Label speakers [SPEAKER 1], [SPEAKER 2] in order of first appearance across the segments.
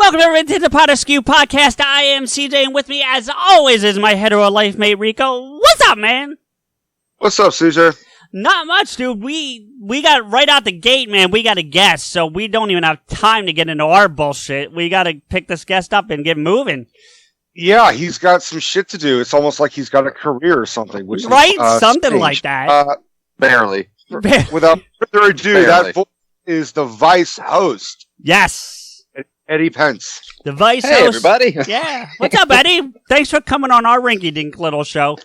[SPEAKER 1] Welcome everyone to the PodAskew Podcast. I am CJ, and with me, as always, is my hetero life mate, Rico. What's up, man?
[SPEAKER 2] What's up, CJ?
[SPEAKER 1] Not much, dude. We got right out the gate, man. We got a guest, so we don't even have time to get into our bullshit. We got to pick this guest up and get moving.
[SPEAKER 2] Yeah, he's got some shit to do. It's almost like he's got a career or something. Which
[SPEAKER 1] right?
[SPEAKER 2] Is,
[SPEAKER 1] something
[SPEAKER 2] strange.
[SPEAKER 1] like that.
[SPEAKER 3] Barely.
[SPEAKER 2] Without further ado,
[SPEAKER 3] Barely.
[SPEAKER 2] that voice is the Vice host,
[SPEAKER 1] Yes.
[SPEAKER 2] Eddie Pence.
[SPEAKER 1] The Vice
[SPEAKER 3] Hey,
[SPEAKER 1] host.
[SPEAKER 3] everybody.
[SPEAKER 1] Yeah. What's up, Eddie? Thanks for coming on our rinky-dink little show.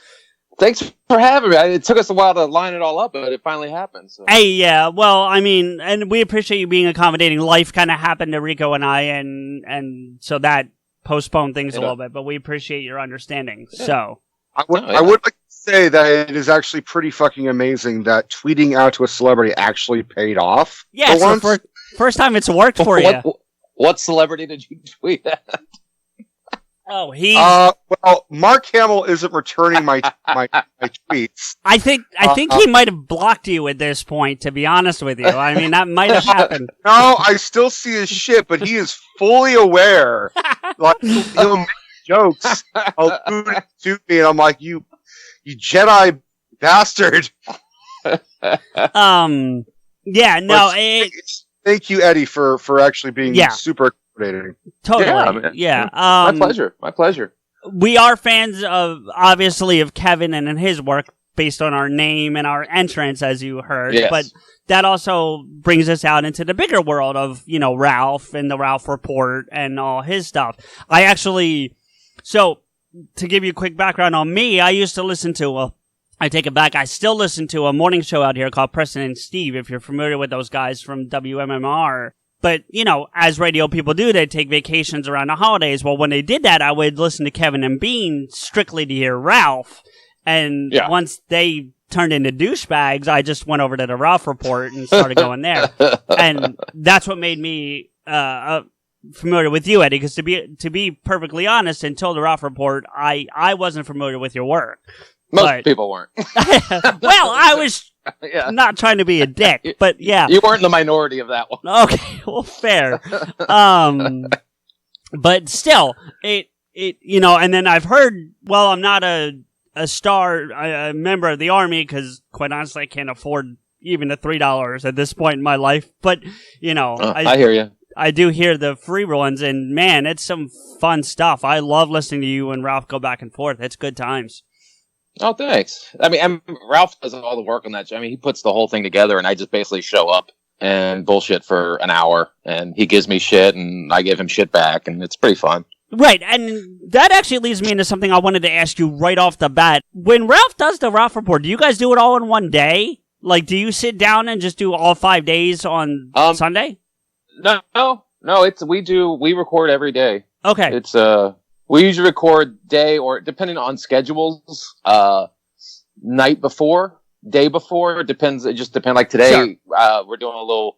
[SPEAKER 3] Thanks for having me. It took us a while to line it all up, but it finally happened. So.
[SPEAKER 1] Hey, yeah. Well, I mean, and we appreciate you being accommodating. Life kind of happened to Rico and I, and so that postponed things a little bit, but we appreciate your understanding. Yeah. So
[SPEAKER 2] I would like to say that it is actually pretty fucking amazing that tweeting out to a celebrity actually paid off.
[SPEAKER 1] Yeah,
[SPEAKER 2] for once.
[SPEAKER 1] First time it's worked for you.
[SPEAKER 3] What celebrity did you tweet at?
[SPEAKER 1] Oh, he's.
[SPEAKER 2] Well, Mark Hamill isn't returning my tweets.
[SPEAKER 1] I think he might have blocked you at this point. To be honest with you, I mean that might have happened.
[SPEAKER 2] No, I still see his shit, but he is fully aware. Like he'll make jokes alluding to me, and I'm like, you Jedi bastard.
[SPEAKER 1] Yeah, no.
[SPEAKER 2] Thank you, Eddie, for actually being super accommodating.
[SPEAKER 1] Totally. Yeah.
[SPEAKER 3] My pleasure. My pleasure.
[SPEAKER 1] We are fans of, obviously, of Kevin and his work based on our name and our entrance, as you heard.
[SPEAKER 3] Yes.
[SPEAKER 1] But that also brings us out into the bigger world of, Ralph and the Ralph Report and all his stuff. So, to give you a quick background on me, I used to listen to, I take it back, I still listen to a morning show out here called Preston and Steve, if you're familiar with those guys from WMMR. But, as radio people do, they take vacations around the holidays. Well, when they did that, I would listen to Kevin and Bean strictly to hear Ralph. And once they turned into douchebags, I just went over to the Ralph Report and started going there. And that's what made me familiar with you, Eddie, because to be perfectly honest, until the Ralph Report, I wasn't familiar with your work.
[SPEAKER 3] Most people weren't.
[SPEAKER 1] Well, I was not trying to be a dick, but yeah.
[SPEAKER 3] You weren't the minority of that one.
[SPEAKER 1] Okay, well, fair. But still, it and then I've heard, well, I'm not a member of the Army, because quite honestly, I can't afford even the $3 at this point in my life, but,
[SPEAKER 3] I hear you.
[SPEAKER 1] I do hear the free ones, and man, it's some fun stuff. I love listening to you and Ralph go back and forth. It's good times.
[SPEAKER 3] Oh, thanks. I mean, Ralph does all the work on that. I mean, he puts the whole thing together, and I just basically show up and bullshit for an hour, and he gives me shit, and I give him shit back, and it's pretty fun.
[SPEAKER 1] Right, and that actually leads me into something I wanted to ask you right off the bat. When Ralph does the Ralph Report, do you guys do it all in one day? Like, do you sit down and just do all 5 days on Sunday?
[SPEAKER 3] No. We record every day.
[SPEAKER 1] Okay.
[SPEAKER 3] It's we usually record day, or depending on schedules, night before, day before. It just depends. Like today, we're doing a little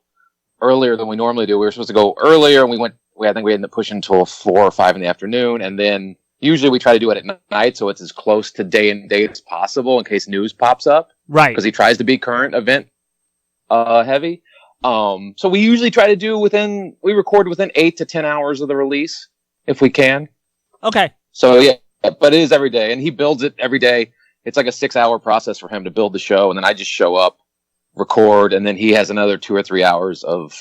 [SPEAKER 3] earlier than we normally do. We were supposed to go earlier, and I think we ended up pushing until 4 or 5 in the afternoon, and then usually we try to do it at night, so it's as close to day and date as possible in case news pops up.
[SPEAKER 1] Right.
[SPEAKER 3] Because he tries to be current event heavy. So we usually try to we record within 8 to 10 hours of the release, if we can.
[SPEAKER 1] Okay.
[SPEAKER 3] So yeah, but it is every day, and he builds it every day. It's like a 6-hour process for him to build the show, and then I just show up, record, and then he has another 2 or 3 hours of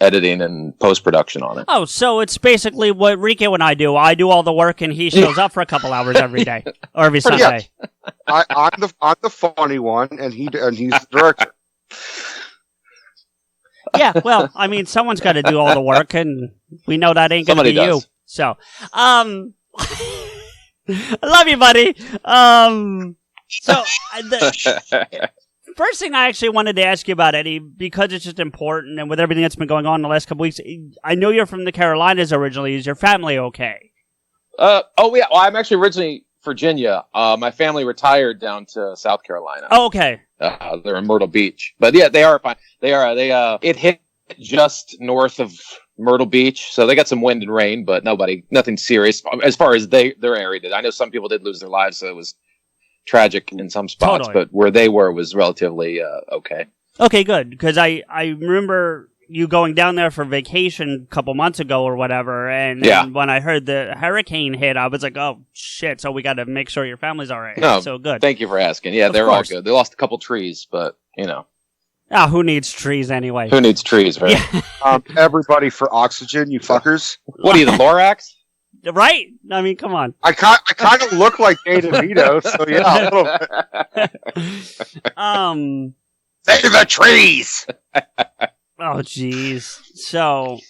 [SPEAKER 3] editing and post-production on it.
[SPEAKER 1] Oh, so it's basically what Rico and I do. I do all the work, and he shows up for a couple hours every day, or every Sunday.
[SPEAKER 2] Yeah. I'm the funny one, and he's the director.
[SPEAKER 1] Yeah, well, I mean, someone's got to do all the work, and we know that ain't going to be you. So, I love you, buddy. The first thing I actually wanted to ask you about, Eddie, because it's just important, and with everything that's been going on in the last couple weeks, I know you're from the Carolinas originally. Is your family okay?
[SPEAKER 3] Yeah. Well, I'm actually originally Virginia. My family retired down to South Carolina.
[SPEAKER 1] Oh, okay.
[SPEAKER 3] They're in Myrtle Beach, but yeah, they are fine. It hit just north of Myrtle Beach, so they got some wind and rain, but nothing serious as far as their area did. I know some people did lose their lives, so it was tragic in some spots, but where they were was relatively okay.
[SPEAKER 1] Okay, good, because I remember you going down there for vacation a couple months ago or whatever, and when I heard the hurricane hit, I was like, oh, shit, so we got to make sure your family's all right.
[SPEAKER 3] No,
[SPEAKER 1] so good.
[SPEAKER 3] Thank you for asking. Yeah, they're all good. They lost a couple trees, but,
[SPEAKER 1] who needs trees anyway?
[SPEAKER 3] Who needs trees, right?
[SPEAKER 1] Yeah.
[SPEAKER 2] Everybody for oxygen, you fuckers.
[SPEAKER 3] What are you, the Lorax?
[SPEAKER 1] Right? I mean, come on.
[SPEAKER 2] I kind of look like Danny DeVito, so yeah, a little bit. Save the trees!
[SPEAKER 1] Oh, jeez. So,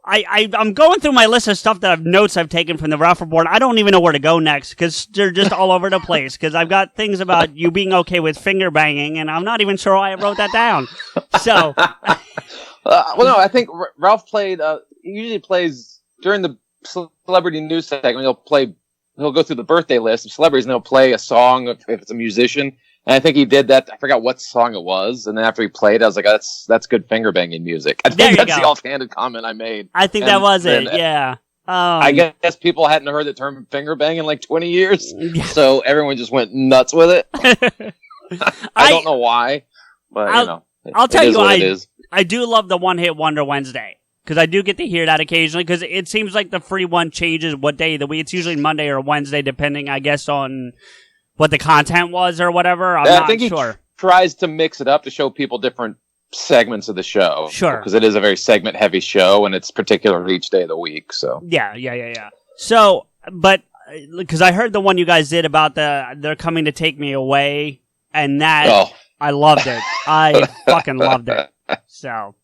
[SPEAKER 1] I'm going through my list of stuff notes I've taken from the Ralph Report. I don't even know where to go next, because they're just all over the place, because I've got things about you being okay with finger banging, and I'm not even sure why I wrote that down. So...
[SPEAKER 3] no, I think Ralph played, he usually plays during the celebrity news segment. He'll go through the birthday list of celebrities and he'll play a song if it's a musician. And I think he did that. I forgot what song it was. And then after he played, I was like, that's good finger banging music. I think that's the offhanded comment I made.
[SPEAKER 1] I think that was it. Yeah.
[SPEAKER 3] I guess people hadn't heard the term finger bang in like 20 years. So everyone just went nuts with it. I don't know why, but
[SPEAKER 1] I'll tell you, I do love the One Hit Wonder Wednesday. Because I do get to hear that occasionally, because it seems like the free one changes what day of the week. It's usually Monday or Wednesday, depending, I guess, on what the content was or whatever. I think sure.
[SPEAKER 3] He tries to mix it up to show people different segments of the show.
[SPEAKER 1] Sure.
[SPEAKER 3] Because it is a very segment-heavy show, and it's particular each day of the week. So
[SPEAKER 1] Yeah. So, but, because I heard the one you guys did about they're coming to take me away, and that, I loved it. I fucking loved it. So...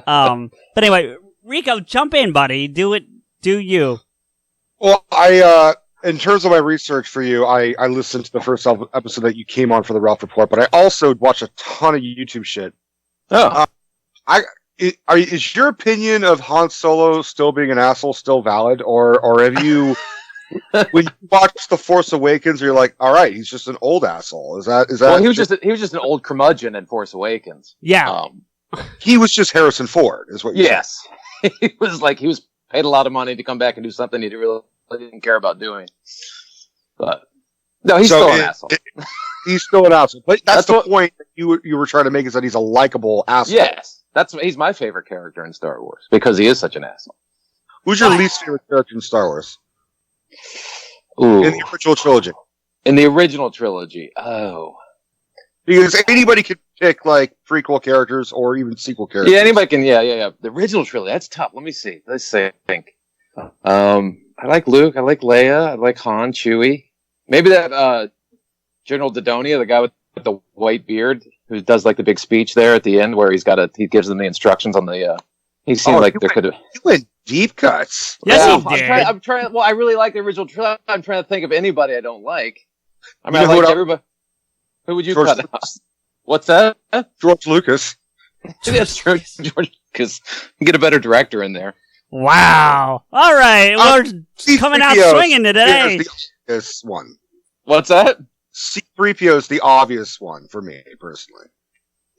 [SPEAKER 1] but anyway, Rico, jump in, buddy. Do you?
[SPEAKER 2] Well, in terms of my research for you, I listened to the first episode that you came on for the Ralph Report, but I also watched a ton of YouTube shit.
[SPEAKER 3] Oh.
[SPEAKER 2] Is your opinion of Han Solo still being an asshole still valid, or have you, when you watch The Force Awakens, you're like, all right, he's just an old asshole? Is that?
[SPEAKER 3] Well, he was just an old curmudgeon in Force Awakens.
[SPEAKER 1] Yeah.
[SPEAKER 2] He was just Harrison Ford, is what you
[SPEAKER 3] said. He was paid a lot of money to come back and do something he really didn't care about doing. But no, he's still an asshole.
[SPEAKER 2] He's still an asshole. But that's the point that you were trying to make, is that he's a likable asshole.
[SPEAKER 3] Yes. He's my favorite character in Star Wars, because he is such an asshole.
[SPEAKER 2] Who's your least favorite character in Star Wars?
[SPEAKER 3] Ooh.
[SPEAKER 2] In the original trilogy.
[SPEAKER 3] In the original trilogy. Oh.
[SPEAKER 2] Because anybody could pick, prequel characters or even sequel characters.
[SPEAKER 3] Yeah, anybody can, yeah. The original trilogy, that's tough. Let me see. Let's think. I like Luke, I like Leia, I like Han, Chewie. Maybe that, General Dodonia, the guy with the white beard, who does, the big speech there at the end, where he gives them the instructions on the, he seemed like there could have...
[SPEAKER 2] You went deep cuts.
[SPEAKER 1] Yes, he did.
[SPEAKER 3] I'm trying, I really like the original trilogy. I'm trying to think of anybody I don't like. I mean, I like everybody... Who would you cut out? What's that?
[SPEAKER 2] George Lucas.
[SPEAKER 3] That's true. George Lucas. Get a better director in there.
[SPEAKER 1] Wow. All right. We're coming out swinging today.
[SPEAKER 2] This one.
[SPEAKER 3] What's that?
[SPEAKER 2] C-3PO is the obvious one for me, personally.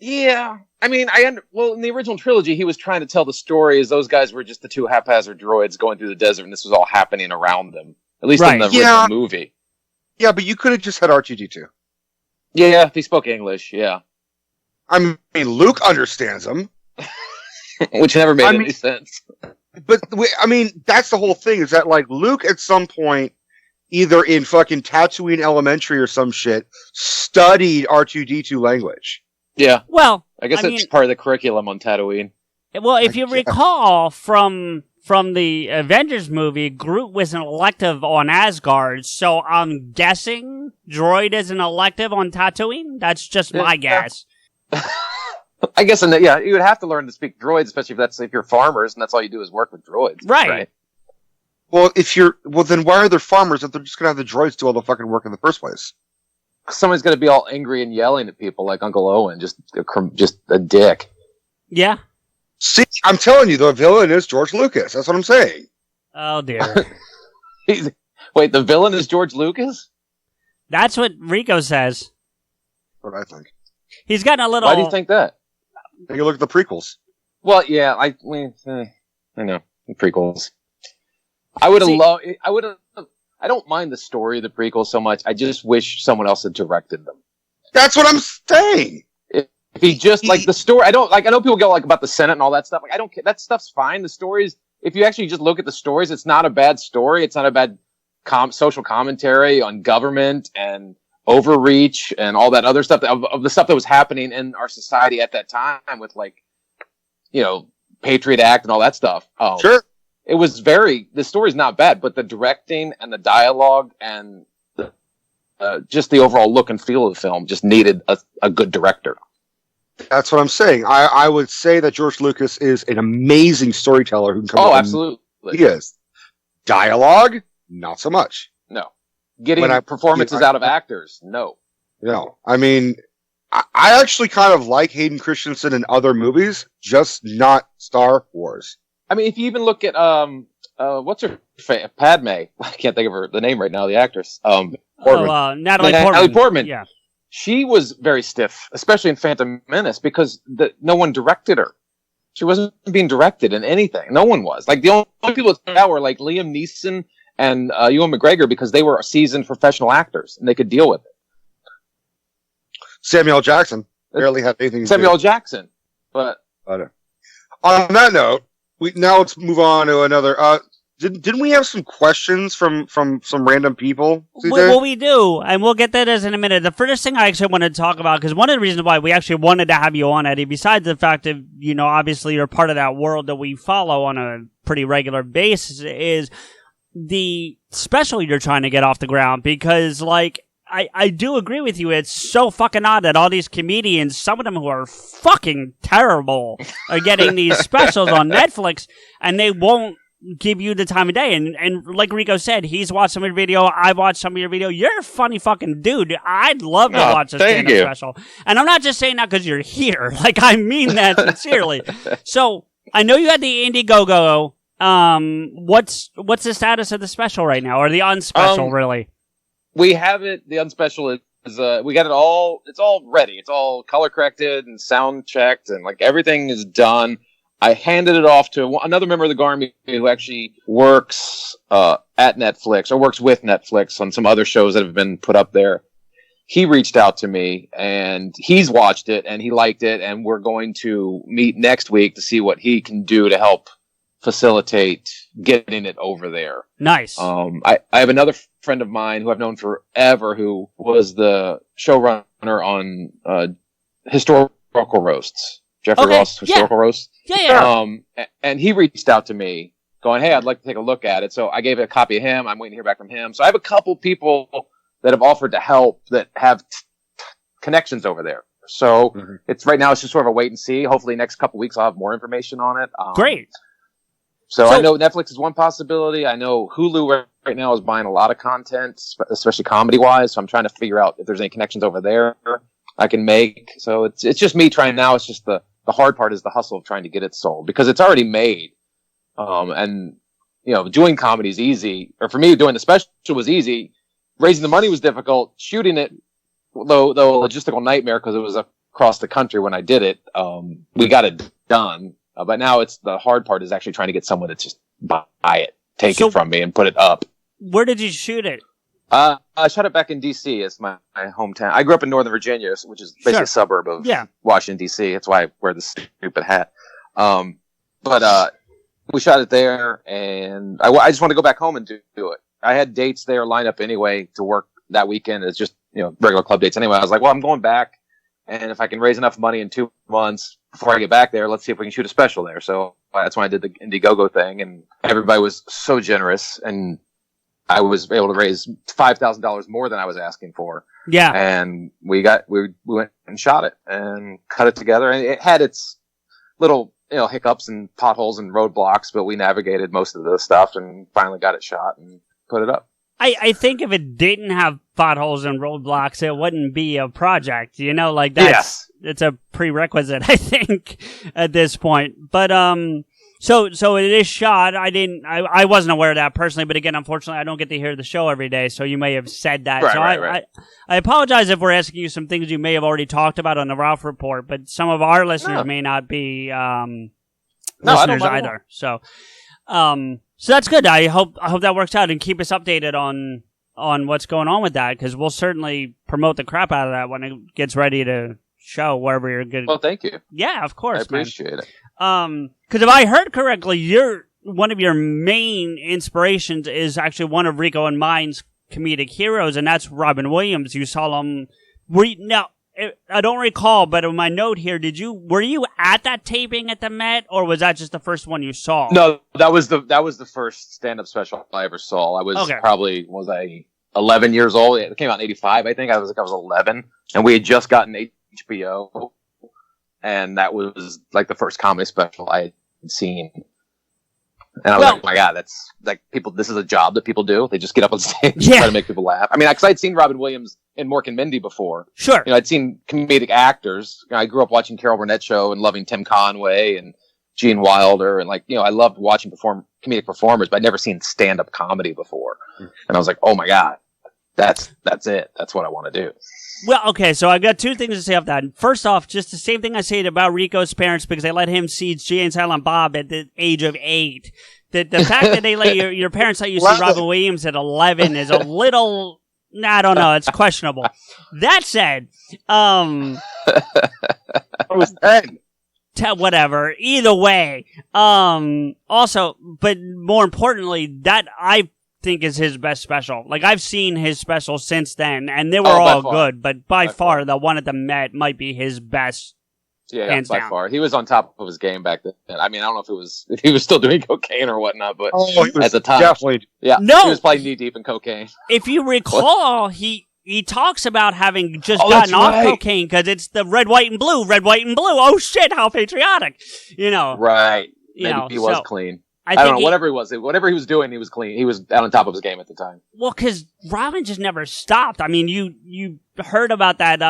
[SPEAKER 3] Yeah. I mean, in the original trilogy, he was trying to tell the story as those guys were just the two haphazard droids going through the desert, and this was all happening around them. At least in the original movie. Yeah,
[SPEAKER 2] but you could have just had R2-D2.
[SPEAKER 3] Yeah, if he spoke English, yeah.
[SPEAKER 2] I mean, Luke understands him.
[SPEAKER 3] Which never made any sense.
[SPEAKER 2] But, I mean, that's the whole thing, is that, Luke at some point, either in fucking Tatooine Elementary or some shit, studied R2-D2 language.
[SPEAKER 3] Yeah.
[SPEAKER 1] Well,
[SPEAKER 3] I guess it's part of the curriculum on Tatooine.
[SPEAKER 1] Well, if you recall from the Avengers movie, Groot was an elective on Asgard, so I'm guessing droid is an elective on Tatooine? That's just my guess.
[SPEAKER 3] I guess, you would have to learn to speak droids, especially if you're farmers, and that's all you do is work with droids.
[SPEAKER 1] Right.
[SPEAKER 2] Well, then why are there farmers if they're just gonna have the droids do all the fucking work in the first place?
[SPEAKER 3] Somebody's gonna be all angry and yelling at people like Uncle Owen, just a dick.
[SPEAKER 1] Yeah.
[SPEAKER 2] See, I'm telling you, the villain is George Lucas. That's what I'm saying.
[SPEAKER 1] Oh, dear.
[SPEAKER 3] Wait, the villain is George Lucas?
[SPEAKER 1] That's what Rico says.
[SPEAKER 2] What I think.
[SPEAKER 1] He's gotten a little...
[SPEAKER 3] Why do you think that?
[SPEAKER 2] Take a look at the prequels.
[SPEAKER 3] Well, yeah, I know, the prequels. I would have loved... I don't mind the story of the prequels so much. I just wish someone else had directed them.
[SPEAKER 2] That's what I'm saying.
[SPEAKER 3] If he just like the story, I know people go like about the Senate and all that stuff. Like I don't care. That stuff's fine. The stories, if you actually just look at the stories, it's not a bad story. It's not a bad social commentary on government and overreach and all that other stuff of the stuff that was happening in our society at that time with like, Patriot Act and all that stuff.
[SPEAKER 2] Sure.
[SPEAKER 3] It was the story's not bad, but the directing and the dialogue and just the overall look and feel of the film just needed a good director.
[SPEAKER 2] That's what I'm saying. I would say that George Lucas is an amazing storyteller who can come up.
[SPEAKER 3] Oh, absolutely.
[SPEAKER 2] He is. Dialogue, not so much.
[SPEAKER 3] No. Getting performances out of actors, no.
[SPEAKER 2] No. I mean, I actually kind of like Hayden Christensen in other movies, just not Star Wars.
[SPEAKER 3] I mean, if you even look at, what's her Padme? I can't think of the name right now, the actress.
[SPEAKER 1] Natalie Portman.
[SPEAKER 3] Natalie Portman.
[SPEAKER 1] Yeah.
[SPEAKER 3] She was very stiff, especially in Phantom Menace, because no one directed her. She wasn't being directed in anything. No one was. Like, the only people that stood out were, like, Liam Neeson and Ewan McGregor, because they were seasoned professional actors, and they could deal with it.
[SPEAKER 2] Samuel L. Jackson barely had anything to do.
[SPEAKER 3] Samuel L. Jackson. But
[SPEAKER 2] on that note, let's move on to another... Didn't we have some questions from some random people?
[SPEAKER 1] Well, we do, and we'll get that in a minute. The first thing I actually wanted to talk about, because one of the reasons why we actually wanted to have you on, Eddie, besides the fact that, obviously you're part of that world that we follow on a pretty regular basis, is the special you're trying to get off the ground. Because, I do agree with you. It's so fucking odd that all these comedians, some of them who are fucking terrible, are getting these specials on Netflix, and they won't give you the time of day. And like Rico said, he's watched some of your video. I've watched some of your video. You're a funny fucking dude. I'd love to watch a stand-up special. And I'm not just saying that because you're here. Like, I mean that sincerely. So, I know you had the Indiegogo. What's the status of the special right now? Or the unspecial, really?
[SPEAKER 3] We have it. The unspecial is, we got it all. It's all ready. It's all color corrected and sound checked, and like everything is done. I handed it off to another member of the Garmy who actually works at Netflix or works with Netflix on some other shows that have been put up there. He reached out to me, and he's watched it, and he liked it, and we're going to meet next week to see what he can do to help facilitate getting it over there.
[SPEAKER 1] Nice.
[SPEAKER 3] I have another friend of mine who I've known forever who was the showrunner on historical roasts. Jeffrey Ross Historical Roast.
[SPEAKER 1] Yeah.
[SPEAKER 3] And he reached out to me going, hey, I'd like to take a look at it. So I gave it a copy of him. I'm waiting to hear back from him. So I have a couple people that have offered to help that have connections over there. So it's right now, it's just sort of a wait and see. Hopefully next couple weeks I'll have more information on it.
[SPEAKER 1] Great.
[SPEAKER 3] So I know Netflix is one possibility. I know Hulu right now is buying a lot of content, especially comedy wise. So I'm trying to figure out if there's any connections over there I can make. So it's just me trying now. It's just the hard part is the hustle of trying to get it sold because it's already made. And doing comedy is easy, or for me, doing the special was easy. Raising the money was difficult. Shooting it, though a logistical nightmare because it was across the country when I did it. We got it done. But now the hard part is actually trying to get someone to just buy it, take it from me and put it up.
[SPEAKER 1] Where did you shoot it?
[SPEAKER 3] I shot it back in D.C. It's my hometown. I grew up in Northern Virginia, which is basically a suburb of Washington, D.C. That's why I wear the stupid hat. But we shot it there, and I just want to go back home and do it. I had dates there lined up anyway to work that weekend. It's just, regular club dates anyway. I was like, well, I'm going back, and if I can raise enough money in 2 months before I get back there, let's see if we can shoot a special there. So that's when I did the Indiegogo thing, and everybody was so generous, and I was able to raise $5,000 more than I was asking for.
[SPEAKER 1] Yeah.
[SPEAKER 3] And we went and shot it and cut it together. And it had its little, hiccups and potholes and roadblocks, but we navigated most of the stuff and finally got it shot and put it up.
[SPEAKER 1] I think if it didn't have potholes and roadblocks, it wouldn't be a project, it's a prerequisite, I think, at this point. But, So it is shot. I wasn't aware of that personally, but again, unfortunately, I don't get to hear the show every day, so you may have said that.
[SPEAKER 3] Right.
[SPEAKER 1] I apologize if we're asking you some things you may have already talked about on the Ralph Report, but some of our listeners may not be listeners either. So that's good. I hope that works out, and keep us updated on what's going on with that, because we'll certainly promote the crap out of that when it gets ready to show wherever you're good.
[SPEAKER 3] Well, thank you.
[SPEAKER 1] Yeah, of course,
[SPEAKER 3] I appreciate it.
[SPEAKER 1] Because if I heard correctly, one of your main inspirations is actually one of Rico and mine's comedic heroes, and that's Robin Williams. You saw him. Now, I don't recall, but in my note here, were you at that taping at the Met, or was that just the first one you saw?
[SPEAKER 3] No, that was the first stand-up special I ever saw. I was was I 11 years old? It came out in 85, I think. I was 11, and we had just gotten HBO, and that was like the first comedy special I had seen. And I was like, oh my God, that's like people. This is a job that people do. They just get up on stage and try to make people laugh. I mean, because I'd seen Robin Williams in Mork and Mindy before.
[SPEAKER 1] Sure.
[SPEAKER 3] I'd seen comedic actors. I grew up watching Carol Burnett show and loving Tim Conway and Gene Wilder. And I loved watching comedic performers, but I'd never seen stand-up comedy before. And I was like, oh my God, that's it. That's what I want to do.
[SPEAKER 1] Well, okay, so I've got two things to say off that. First off, just the same thing I said about Rico's parents, because they let him see Jay and Silent Bob at the age of 8. The fact that they let your parents let you see Robin Williams at 11 is a little, I don't know, it's questionable. That said,
[SPEAKER 2] I was 10.
[SPEAKER 1] Whatever. Either way. Also, but more importantly, that I think is his best special. Like, I've seen his specials since then, and they were all good, but by far, the one at the Met might be his best.
[SPEAKER 3] Yeah, by far. He was on top of his game back then. I mean, I don't know if he was still doing cocaine or whatnot, but at the time.
[SPEAKER 2] Definitely.
[SPEAKER 3] Yeah.
[SPEAKER 1] No.
[SPEAKER 3] He was probably knee deep in cocaine.
[SPEAKER 1] If you recall, he talks about having just gotten off cocaine because it's the red, white, and blue. Red, white, and blue. Oh shit, how patriotic.
[SPEAKER 3] Right. Maybe he was clean. I don't know. Whatever he was doing, he was clean. He was out on top of his game at the time.
[SPEAKER 1] Well, because Robin just never stopped. I mean, you heard about that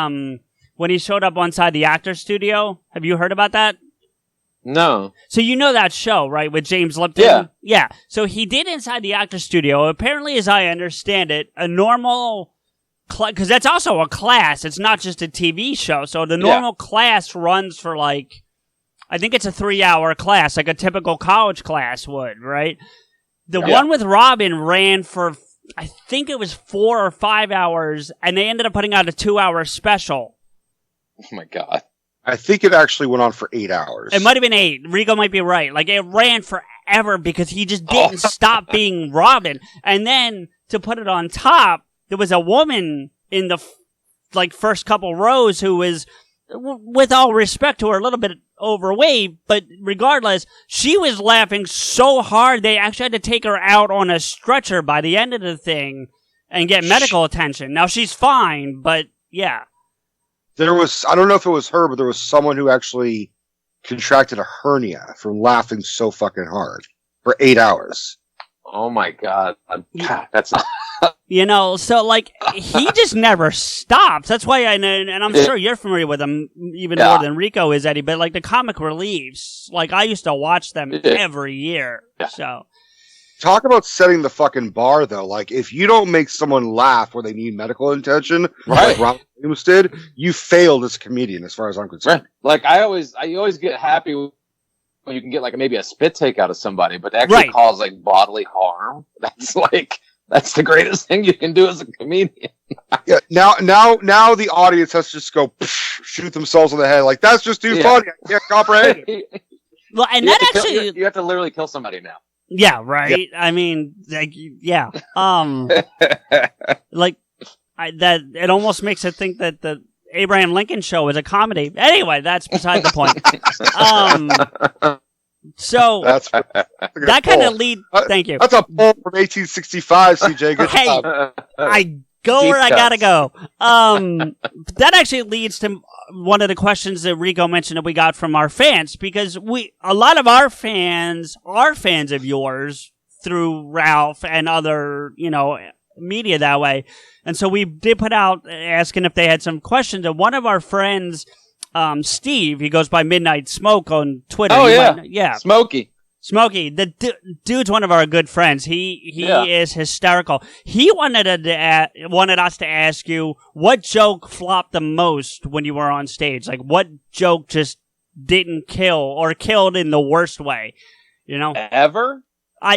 [SPEAKER 1] when he showed up inside the actor's studio. Have you heard about that?
[SPEAKER 3] No.
[SPEAKER 1] So you know that show, right, with James Lipton?
[SPEAKER 3] Yeah.
[SPEAKER 1] Yeah. So he did inside the actor's studio. Apparently, as I understand it, a normal because that's also a class. It's not just a TV show. So the normal class runs for I think it's a 3-hour class, like a typical college class would, right? The one with Robin ran for, I think it was 4 or 5 hours, and they ended up putting out a 2-hour special.
[SPEAKER 3] Oh my God.
[SPEAKER 2] I think it actually went on for 8 hours.
[SPEAKER 1] It might have been 8. Rico might be right. Like, it ran forever because he just didn't stop being Robin. And then, to put it on top, there was a woman in the, first couple rows who was, with all respect to her, a little bit overweight, but regardless, she was laughing so hard they actually had to take her out on a stretcher by the end of the thing and get medical attention. Now, she's fine, but yeah.
[SPEAKER 2] There was, I don't know if it was her, but there was someone who actually contracted a hernia from laughing so fucking hard for 8 hours.
[SPEAKER 3] Oh my God. God, that's
[SPEAKER 1] so he just never stops. That's why and I'm sure you're familiar with him even more than Rico is, Eddie, but the comic reliefs, I used to watch them every year. Yeah. So
[SPEAKER 2] talk about setting the fucking bar, though. If you don't make someone laugh where they need medical attention, like Robin Williams did, you failed as a comedian, as far as I'm concerned.
[SPEAKER 3] Right. I always get happy when you can get maybe a spit take out of somebody, but to actually cause bodily harm, that's the greatest thing you can do as a comedian.
[SPEAKER 2] Yeah. Now the audience has to just go shoot themselves in the head. That's just too funny. I can't comprehend it.
[SPEAKER 1] Well, and
[SPEAKER 3] you have to literally kill somebody now.
[SPEAKER 1] Yeah, right. Yeah. I mean, yeah. It almost makes it think that the Abraham Lincoln Show is a comedy. Anyway, that's beside the point. So that kind of lead. Thank you.
[SPEAKER 2] That's a poll from 1865, CJ. Good job.
[SPEAKER 1] I go where I gotta go. That actually leads to one of the questions that Rico mentioned that we got from our fans, because a lot of our fans are fans of yours through Ralph and other, media that way. And so we did put out asking if they had some questions. And one of our friends, Steve, he goes by Midnight Smoke on Twitter.
[SPEAKER 3] Oh, yeah. Smokey.
[SPEAKER 1] The dude's one of our good friends. He is hysterical. He wanted us to ask you what joke flopped the most when you were on stage. What joke just didn't kill or killed in the worst way?
[SPEAKER 3] Ever?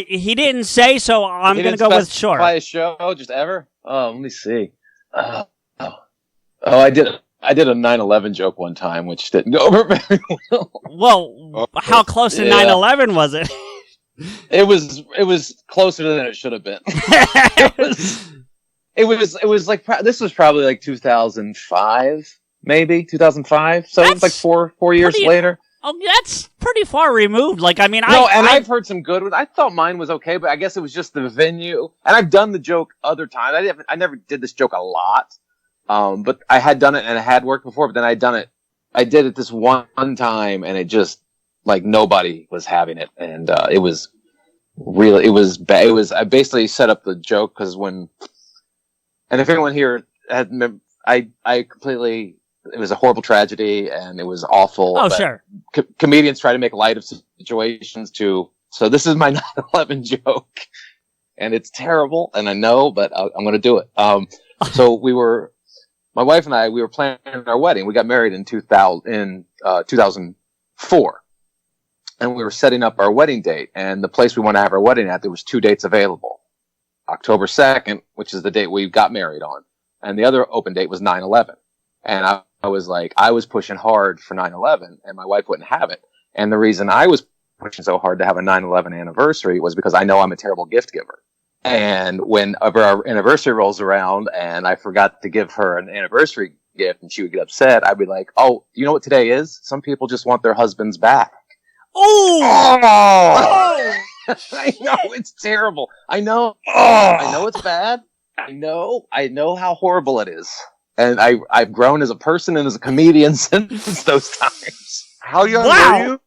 [SPEAKER 1] He didn't say, so I'm going to go with sure.
[SPEAKER 3] A show, just ever? Oh, let me see. I did I did a 9/11 joke one time, which didn't go over very well.
[SPEAKER 1] Well, how close to 9/11 was it?
[SPEAKER 3] It was closer than it should have been. It was like this was probably like 2005, maybe 2005. So it was like four years later.
[SPEAKER 1] Oh, that's pretty far removed. Like, I mean,
[SPEAKER 3] I've heard some good ones. I thought mine was okay, but I guess it was just the venue. And I've done the joke other times. I never did this joke a lot, but I had done it and it had worked before. But then I did it this one time, and it just like nobody was having it, and it was bad. I basically set up the joke because and if anyone here had, I completely. It was a horrible tragedy, and it was awful.
[SPEAKER 1] Oh, sure.
[SPEAKER 3] Comedians try to make light of situations too. So this is my 9/11 joke, and it's terrible, and I know, but I'm going to do it. So my wife and I, we were planning our wedding. We got married in 2004, and we were setting up our wedding date. And the place we want to have our wedding at, there was 2 dates available: October 2nd, which is the date we got married on, and the other open date was 9/11. And I was pushing hard for 9/11, and my wife wouldn't have it. And the reason I was pushing so hard to have a 9/11 anniversary was because I know I'm a terrible gift giver. And whenever our anniversary rolls around and I forgot to give her an anniversary gift and she would get upset, I'd be like, "Oh, you know what today is? Some people just want their husbands back."
[SPEAKER 1] Oh!
[SPEAKER 3] I know, it's terrible. I know it's bad. I know how horrible it is. And I've grown as a person and as a comedian since those times.
[SPEAKER 2] How young were you?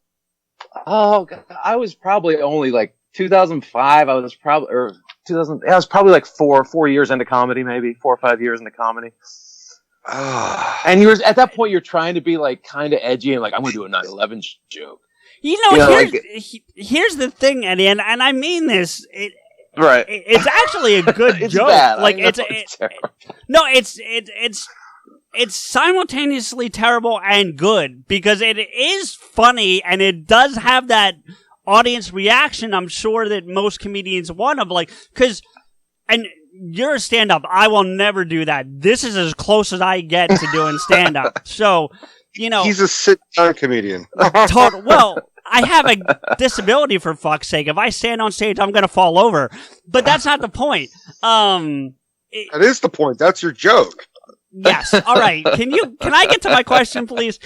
[SPEAKER 3] Oh, God, I was probably only like 2005. I was probably 2000. I was probably like 4 years into comedy, maybe 4 or 5 years into comedy. And at that point, you're trying to be like kind of edgy and like, I'm going to do a 9/11 joke.
[SPEAKER 1] Here's the thing, Eddie, and I mean this.
[SPEAKER 3] Right.
[SPEAKER 1] It's actually a good
[SPEAKER 3] it's
[SPEAKER 1] joke.
[SPEAKER 3] Bad.
[SPEAKER 1] Like it's simultaneously terrible and good because it is funny and it does have that audience reaction. I'm sure that most comedians want of and you're a stand-up. I will never do that. This is as close as I get to doing stand-up. So,
[SPEAKER 2] he's a sit-down comedian.
[SPEAKER 1] Well. I have a disability, for fuck's sake. If I stand on stage, I'm going to fall over. But that's not the point.
[SPEAKER 2] That is the point. That's your joke.
[SPEAKER 1] Yes. All right. Can I get to my question, please?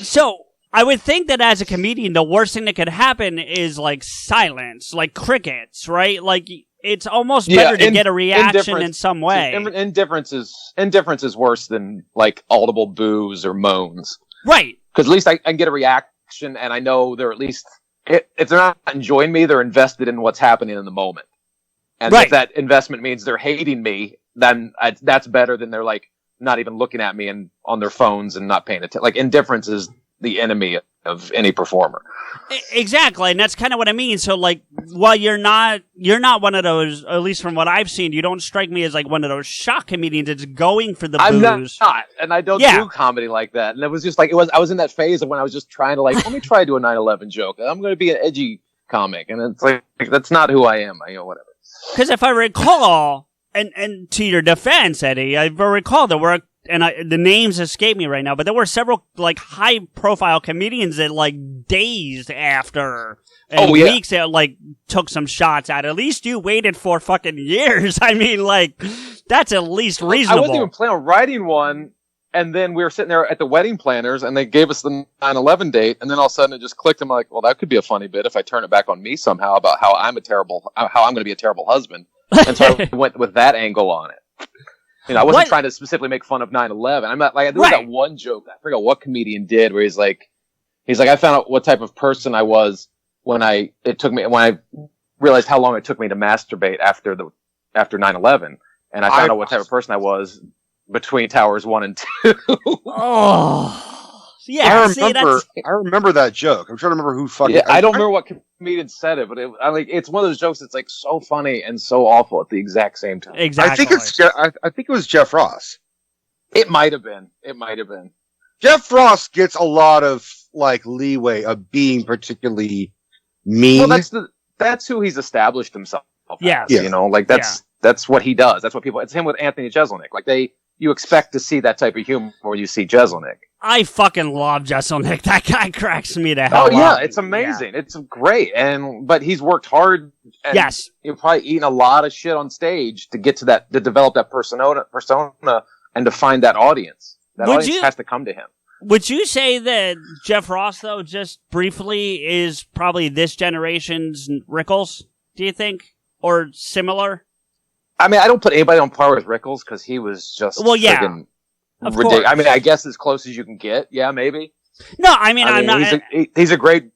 [SPEAKER 1] So I would think that as a comedian, the worst thing that could happen is like silence, like crickets, right? Like it's almost better to get a reaction in some way.
[SPEAKER 3] Indifference is worse than like audible boos or moans.
[SPEAKER 1] Right.
[SPEAKER 3] Because at least I can get a reaction. And I know they're at least, if they're not enjoying me, they're invested in what's happening in the moment. And if that investment means they're hating me, then that's better than they're like not even looking at me and on their phones and not paying attention. Like indifference is the enemy of any performer.
[SPEAKER 1] Exactly, and that's kind of what I mean. So, like, while you're not one of those, at least from what I've seen, you don't strike me as like one of those shock comedians that's going for the
[SPEAKER 3] I'm
[SPEAKER 1] booze.
[SPEAKER 3] not, and I don't do comedy like that. And it was just like I was in that phase of when I was just trying to like, let me try to do a 9/11 joke. I'm going to be an edgy comic, and it's like that's not who I am. Whatever.
[SPEAKER 1] Because if I recall, and to your defense, Eddie, I recall there were. And the names escape me right now, but there were several like high-profile comedians that like days after and weeks that like took some shots at. At least you waited 4 fucking years. I mean, like that's at least reasonable.
[SPEAKER 3] I wasn't even planning on writing one, and then we were sitting there at the wedding planners, and they gave us the 9/11 date, and then all of a sudden it just clicked. I'm like, well, that could be a funny bit if I turn it back on me somehow about how I'm going to be a terrible husband, and so I went with that angle on it. I wasn't trying to specifically make fun of 9/11. I'm not like there was that one joke. I forget what comedian did where he's like, I found out what type of person I was when I realized how long it took me to masturbate after 9/11, and I found out what type of person I was between Towers 1 and 2.
[SPEAKER 1] Yeah,
[SPEAKER 2] I remember that joke. I'm trying to remember who fucking.
[SPEAKER 3] Yeah, I don't remember what comedian said it, but it's one of those jokes that's like so funny and so awful at the exact same time.
[SPEAKER 1] Exactly.
[SPEAKER 2] I think it was Jeff Ross.
[SPEAKER 3] It might have been.
[SPEAKER 2] Jeff Ross gets a lot of like leeway of being particularly mean.
[SPEAKER 3] Well, that's who he's established himself.
[SPEAKER 1] Yes.
[SPEAKER 3] As, that's what he does. That's what people. It's him with Anthony Jeselnik. Like you expect to see that type of humor when you see Jeselnik.
[SPEAKER 1] I fucking love Jeselnik. That guy cracks me to hell.
[SPEAKER 3] Oh yeah, it's amazing. Yeah. It's great, but he's worked hard. And
[SPEAKER 1] yes,
[SPEAKER 3] he's probably eaten a lot of shit on stage to get to that, to develop that persona, and to find that audience. That audience has to come to him.
[SPEAKER 1] Would you say that Jeff Ross, though, just briefly, is probably this generation's Rickles? Do you think, or similar?
[SPEAKER 3] I mean, I don't put anybody on par with Rickles because he was just friggin' ridiculous. I mean, I guess as close as you can get. Yeah, maybe.
[SPEAKER 1] No, I mean, I'm not.
[SPEAKER 3] He's a great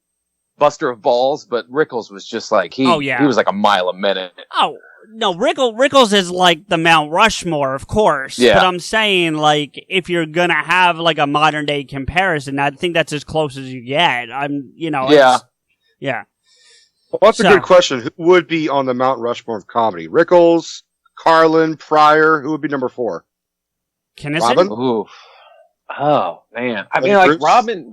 [SPEAKER 3] buster of balls, but Rickles was just like he was like a mile a minute.
[SPEAKER 1] Oh no, Rickles is like the Mount Rushmore, of course. Yeah. But I'm saying, like, if you're gonna have like a modern day comparison, I think that's as close as you get. Yeah.
[SPEAKER 2] Well, that's a good question. Who would be on the Mount Rushmore of comedy? Rickles, Carlin, Pryor. Who would be number 4?
[SPEAKER 1] Kinnison?
[SPEAKER 2] Robin?
[SPEAKER 3] Ooh. Oh man, I mean, like Robin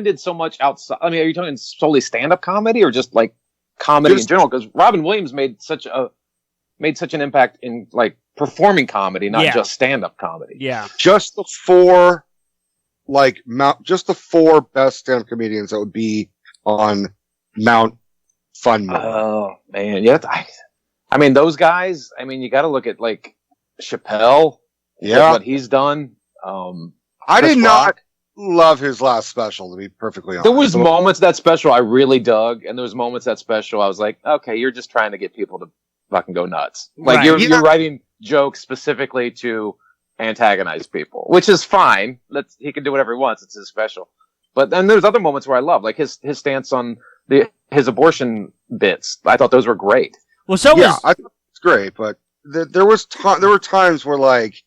[SPEAKER 3] did so much outside. I mean, are you talking solely stand-up comedy or just like comedy in general? Because Robin Williams made such an impact in like performing comedy, not just stand-up comedy.
[SPEAKER 1] Yeah,
[SPEAKER 2] just the 4, just the 4 best stand-up comedians that would be on Mount Funmore.
[SPEAKER 3] Oh man, yeah. I mean, those guys. I mean, you got to look at like Chappelle. Yeah, what he's done.
[SPEAKER 2] I did not love his last special, to be perfectly honest.
[SPEAKER 3] There was moments that special I really dug, and there was moments that special I was like, okay, you're just trying to get people to fucking go nuts. Like you're writing jokes specifically to antagonize people, which is fine. He can do whatever he wants. It's his special. But then there's other moments where I love, like his stance on his abortion bits. I thought those were great.
[SPEAKER 1] Well,
[SPEAKER 2] I thought it's great, but there were times where like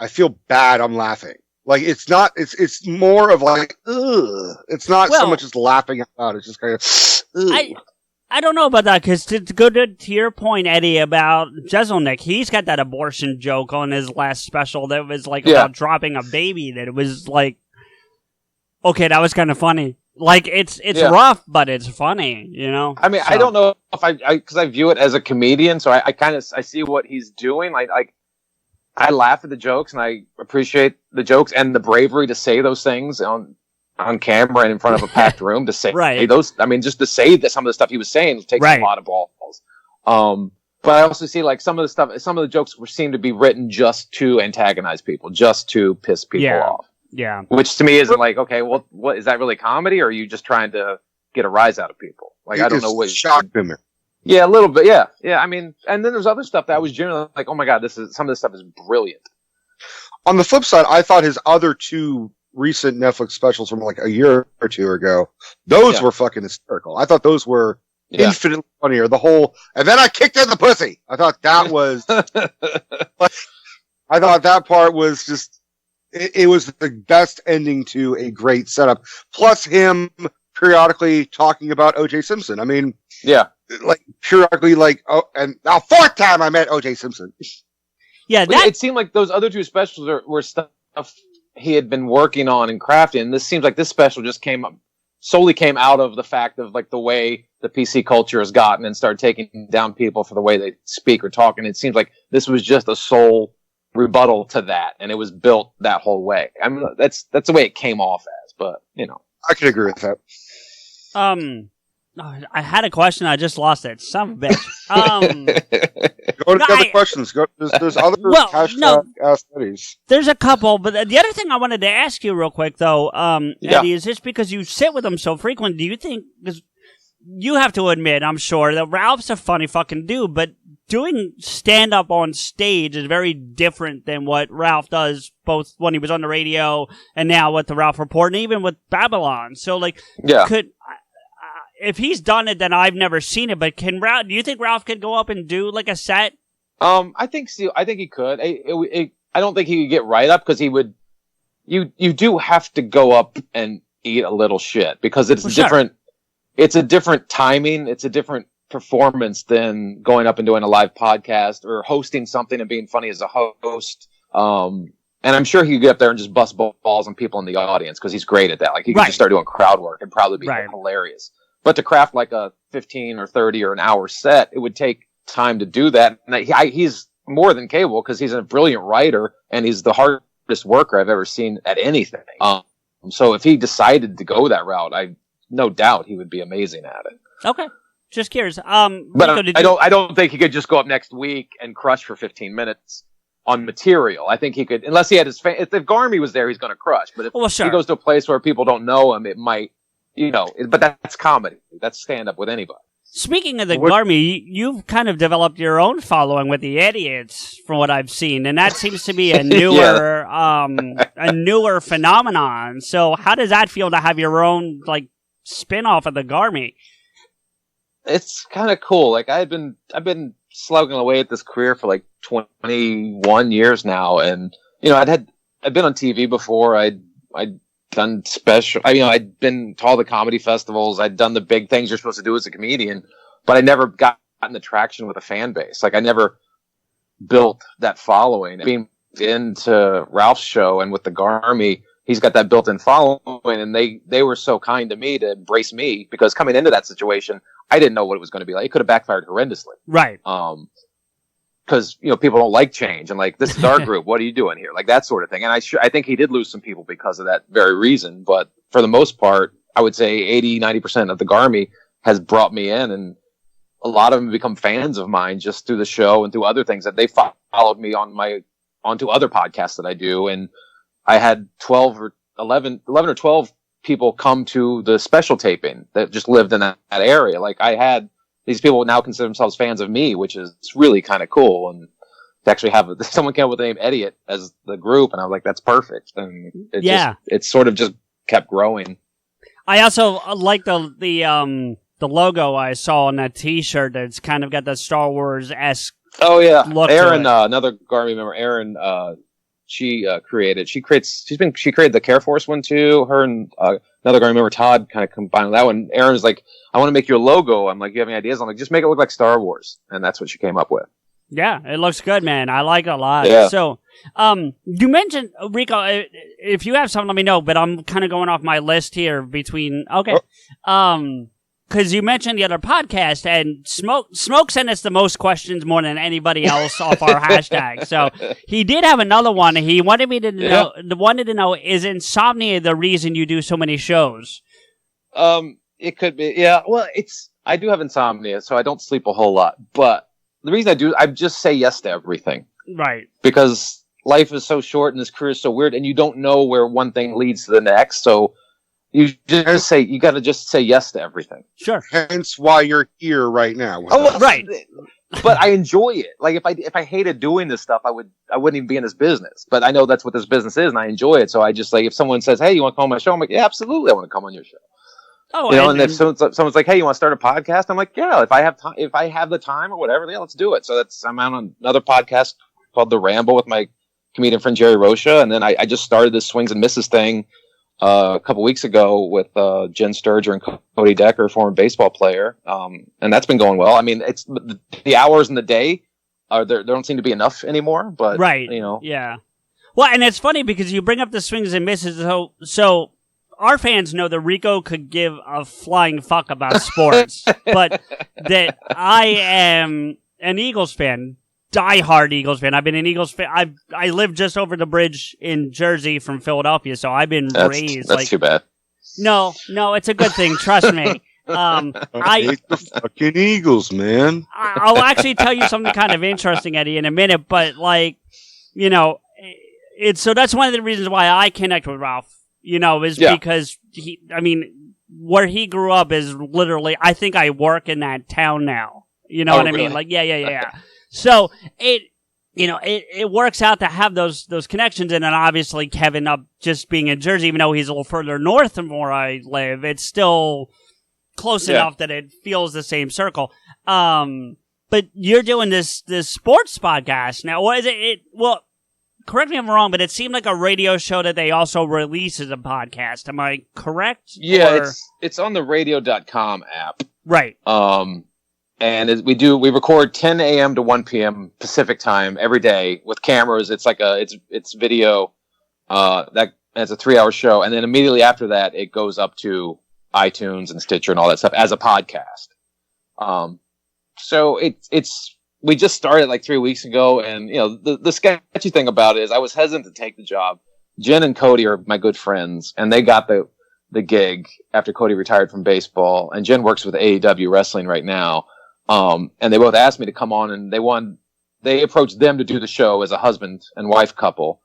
[SPEAKER 2] I feel bad. I'm laughing. Like it's not. It's more of like, ugh. It's not so much as laughing out. It's just kind of. Ugh.
[SPEAKER 1] I don't know about that because to go to your point, Eddie, about Jeselnik, he's got that abortion joke on his last special that was like about dropping a baby. That it was like, okay, that was kind of funny. Like it's rough, but it's funny, you know.
[SPEAKER 3] I mean, so. I don't know if because I view it as a comedian, so I see what he's doing. Like I laugh at the jokes and I appreciate the jokes and the bravery to say those things on camera and in front of a packed room to say those. I mean, just to say that some of the stuff he was saying takes a lot of balls. But I also see like some of the jokes seem to be written just to antagonize people, just to piss people off.
[SPEAKER 1] Yeah.
[SPEAKER 3] Which to me isn't like, okay, well, what is that really comedy, or are you just trying to get a rise out of people? Like, I don't know what.
[SPEAKER 2] Shock them.
[SPEAKER 3] Yeah, a little bit. Yeah. Yeah. I mean, and then there's other stuff that I was generally like, oh my God, some of this stuff is brilliant.
[SPEAKER 2] On the flip side, I thought his other 2 recent Netflix specials from like a year or 2 ago, those were fucking hysterical. I thought those were infinitely funnier. And then I kicked in the pussy. I thought that was, I thought that part was just, it was the best ending to a great setup. Plus him periodically talking about O.J. Simpson. I mean, like periodically, like, oh, and now 4th time I met O.J. Simpson.
[SPEAKER 1] Yeah,
[SPEAKER 3] it seemed like those other 2 specials were stuff he had been working on and crafting. And this seems like this special just solely came out of the fact of like the way the PC culture has gotten and started taking down people for the way they speak or talk. And it seems like this was just a sole rebuttal to that, and it was built that whole way. I mean, that's the way it came off as, but you know,
[SPEAKER 2] I can agree with that.
[SPEAKER 1] I had a question, I just lost it. Son of a bitch.
[SPEAKER 2] Go to the other questions. There's other studies.
[SPEAKER 1] There's a couple, but the other thing I wanted to ask you real quick, though, Eddie, is just because you sit with them so frequently, do you think? Because you have to admit, I'm sure that Ralph's a funny fucking dude, but doing stand-up on stage is very different than what Ralph does, both when he was on the radio and now with the Ralph Report, and even with Babylon. So, like, if he's done it, then I've never seen it. But do you think Ralph could go up and do like a set?
[SPEAKER 3] I think so. I think he could. I don't think he could get right up because he would. You do have to go up and eat a little shit because it's different. It's a different timing. It's a different performance than going up and doing a live podcast or hosting something and being funny as a host. And I'm sure he could get up there and just bust balls on people in the audience because he's great at that. Like he could just start doing crowd work and probably be hilarious. But to craft like a 15 or 30 or an hour set, it would take time to do that. And he's more than Cable because he's a brilliant writer and he's the hardest worker I've ever seen at anything. So if he decided to go that route, no doubt he would be amazing at it.
[SPEAKER 1] Okay. Just curious.
[SPEAKER 3] But
[SPEAKER 1] Rico,
[SPEAKER 3] I don't think he could just go up next week and crush for 15 minutes on material. I think he could, unless he had his if Garmy was there, he's going to crush. But if he goes to a place where people don't know him, it might, but that's comedy. That's stand up with anybody.
[SPEAKER 1] Speaking of the Garmy, you've kind of developed your own following with the idiots, from what I've seen, and that seems to be a newer, a newer phenomenon. So, how does that feel to have your own spin-off of the Garmy?
[SPEAKER 3] It's kind of cool. I've been slugging away at this career for 21 years now, and I'd been on TV before. I'd done special. I'd been to all the comedy festivals. I'd done the big things you're supposed to do as a comedian, but I never gotten the traction with a fan base. I never built that following. Being into Ralph's show and with the Garmy, he's got that built-in following, and they were so kind to me to embrace me because coming into that situation, I didn't know what it was going to be like. It could have backfired horrendously.
[SPEAKER 1] Right.
[SPEAKER 3] Because people don't like change and this is our group. What are you doing here? That sort of thing. And I think he did lose some people because of that very reason. But for the most part, I would say 80-90% of the Garmy has brought me in, and a lot of them become fans of mine just through the show and through other things that they followed me onto other podcasts that I do. And I had 11 or 12 people come to the special taping that just lived in that area. I had these people now consider themselves fans of me, which is really kind of cool. And to actually have someone came up with the name Idiot as the group, and I was like, that's perfect. And it sort of just kept growing.
[SPEAKER 1] I also like the logo I saw on that T-shirt. That's kind of got that Star Wars-esque.
[SPEAKER 3] Oh yeah,
[SPEAKER 1] look
[SPEAKER 3] Erin, another Garmy member, Erin. She created the Care Force one too. Her and another Garmy member, Todd, kind of combined that one. Erin was like, I want to make your logo. I'm like, you have any ideas? I'm like, just make it look like Star Wars. And that's what she came up with.
[SPEAKER 1] Yeah, it looks good, man. I like it a lot.
[SPEAKER 3] Yeah.
[SPEAKER 1] So, you mentioned, Rico, if you have something, let me know, but I'm kind of going off my list here because you mentioned the other podcast, and Smoke sent us the most questions more than anybody else off our hashtag. So he did have another one. He wanted me to know, is insomnia the reason you do so many shows?
[SPEAKER 3] It could be. Yeah. Well, I do have insomnia, so I don't sleep a whole lot. But the reason I just say yes to everything.
[SPEAKER 1] Right.
[SPEAKER 3] Because life is so short and this career is so weird, and you don't know where one thing leads to the next. So you got to just say yes to everything.
[SPEAKER 1] Sure.
[SPEAKER 2] Hence why you're here right now.
[SPEAKER 1] Right.
[SPEAKER 3] But I enjoy it. If I hated doing this stuff, I wouldn't even be in this business. But I know that's what this business is, and I enjoy it. So I just if someone says, "Hey, you want to come on my show?" I'm like, "Yeah, absolutely, I want to come on your show."
[SPEAKER 1] Oh,
[SPEAKER 3] and if someone's like, "Hey, you want to start a podcast?" I'm like, "Yeah, if I have time, if I have the time or whatever, yeah, let's do it." So I'm on another podcast called The Ramble with my comedian friend Jerry Rocha, and then I just started this Swings and Misses thing a couple weeks ago with Jen Sturger and Cody Decker, former baseball player, and that's been going well. I mean, it's the hours in the day there don't seem to be enough anymore, but
[SPEAKER 1] right, yeah. Well, and it's funny because you bring up the Swings and Misses, so our fans know that Rico could give a flying fuck about sports, but that I am an Eagles fan, diehard Eagles fan. I've been an Eagles fan. I live just over the bridge in Jersey from Philadelphia, so I've been raised.
[SPEAKER 3] That's too bad.
[SPEAKER 1] No, it's a good thing. Trust me.
[SPEAKER 2] I hate the fucking Eagles, man.
[SPEAKER 1] I'll actually tell you something kind of interesting, Eddie, in a minute, but so that's one of the reasons why I connect with Ralph. Because where he grew up is literally, I think I work in that town now. You know what I mean? Yeah. So it works out to have those connections, and then obviously Kevin up just being in Jersey, even though he's a little further north than where I live, it's still close enough that it feels the same circle. But you're doing this sports podcast now. What is it? Well, correct me if I'm wrong, but it seemed like a radio show that they also release as a podcast. Am I correct?
[SPEAKER 3] Yeah, it's on the radio.com app.
[SPEAKER 1] Right.
[SPEAKER 3] And we record 10 a.m. to 1 p.m. Pacific time every day with cameras. It's it's video. It's a 3-hour show, and then immediately after that, it goes up to iTunes and Stitcher and all that stuff as a podcast. So it's we just started like 3 weeks ago, and the sketchy thing about it is I was hesitant to take the job. Jen and Cody are my good friends, and they got the gig after Cody retired from baseball, and Jen works with AEW Wrestling right now. And they both asked me to come on, and they approached them to do the show as a husband and wife couple.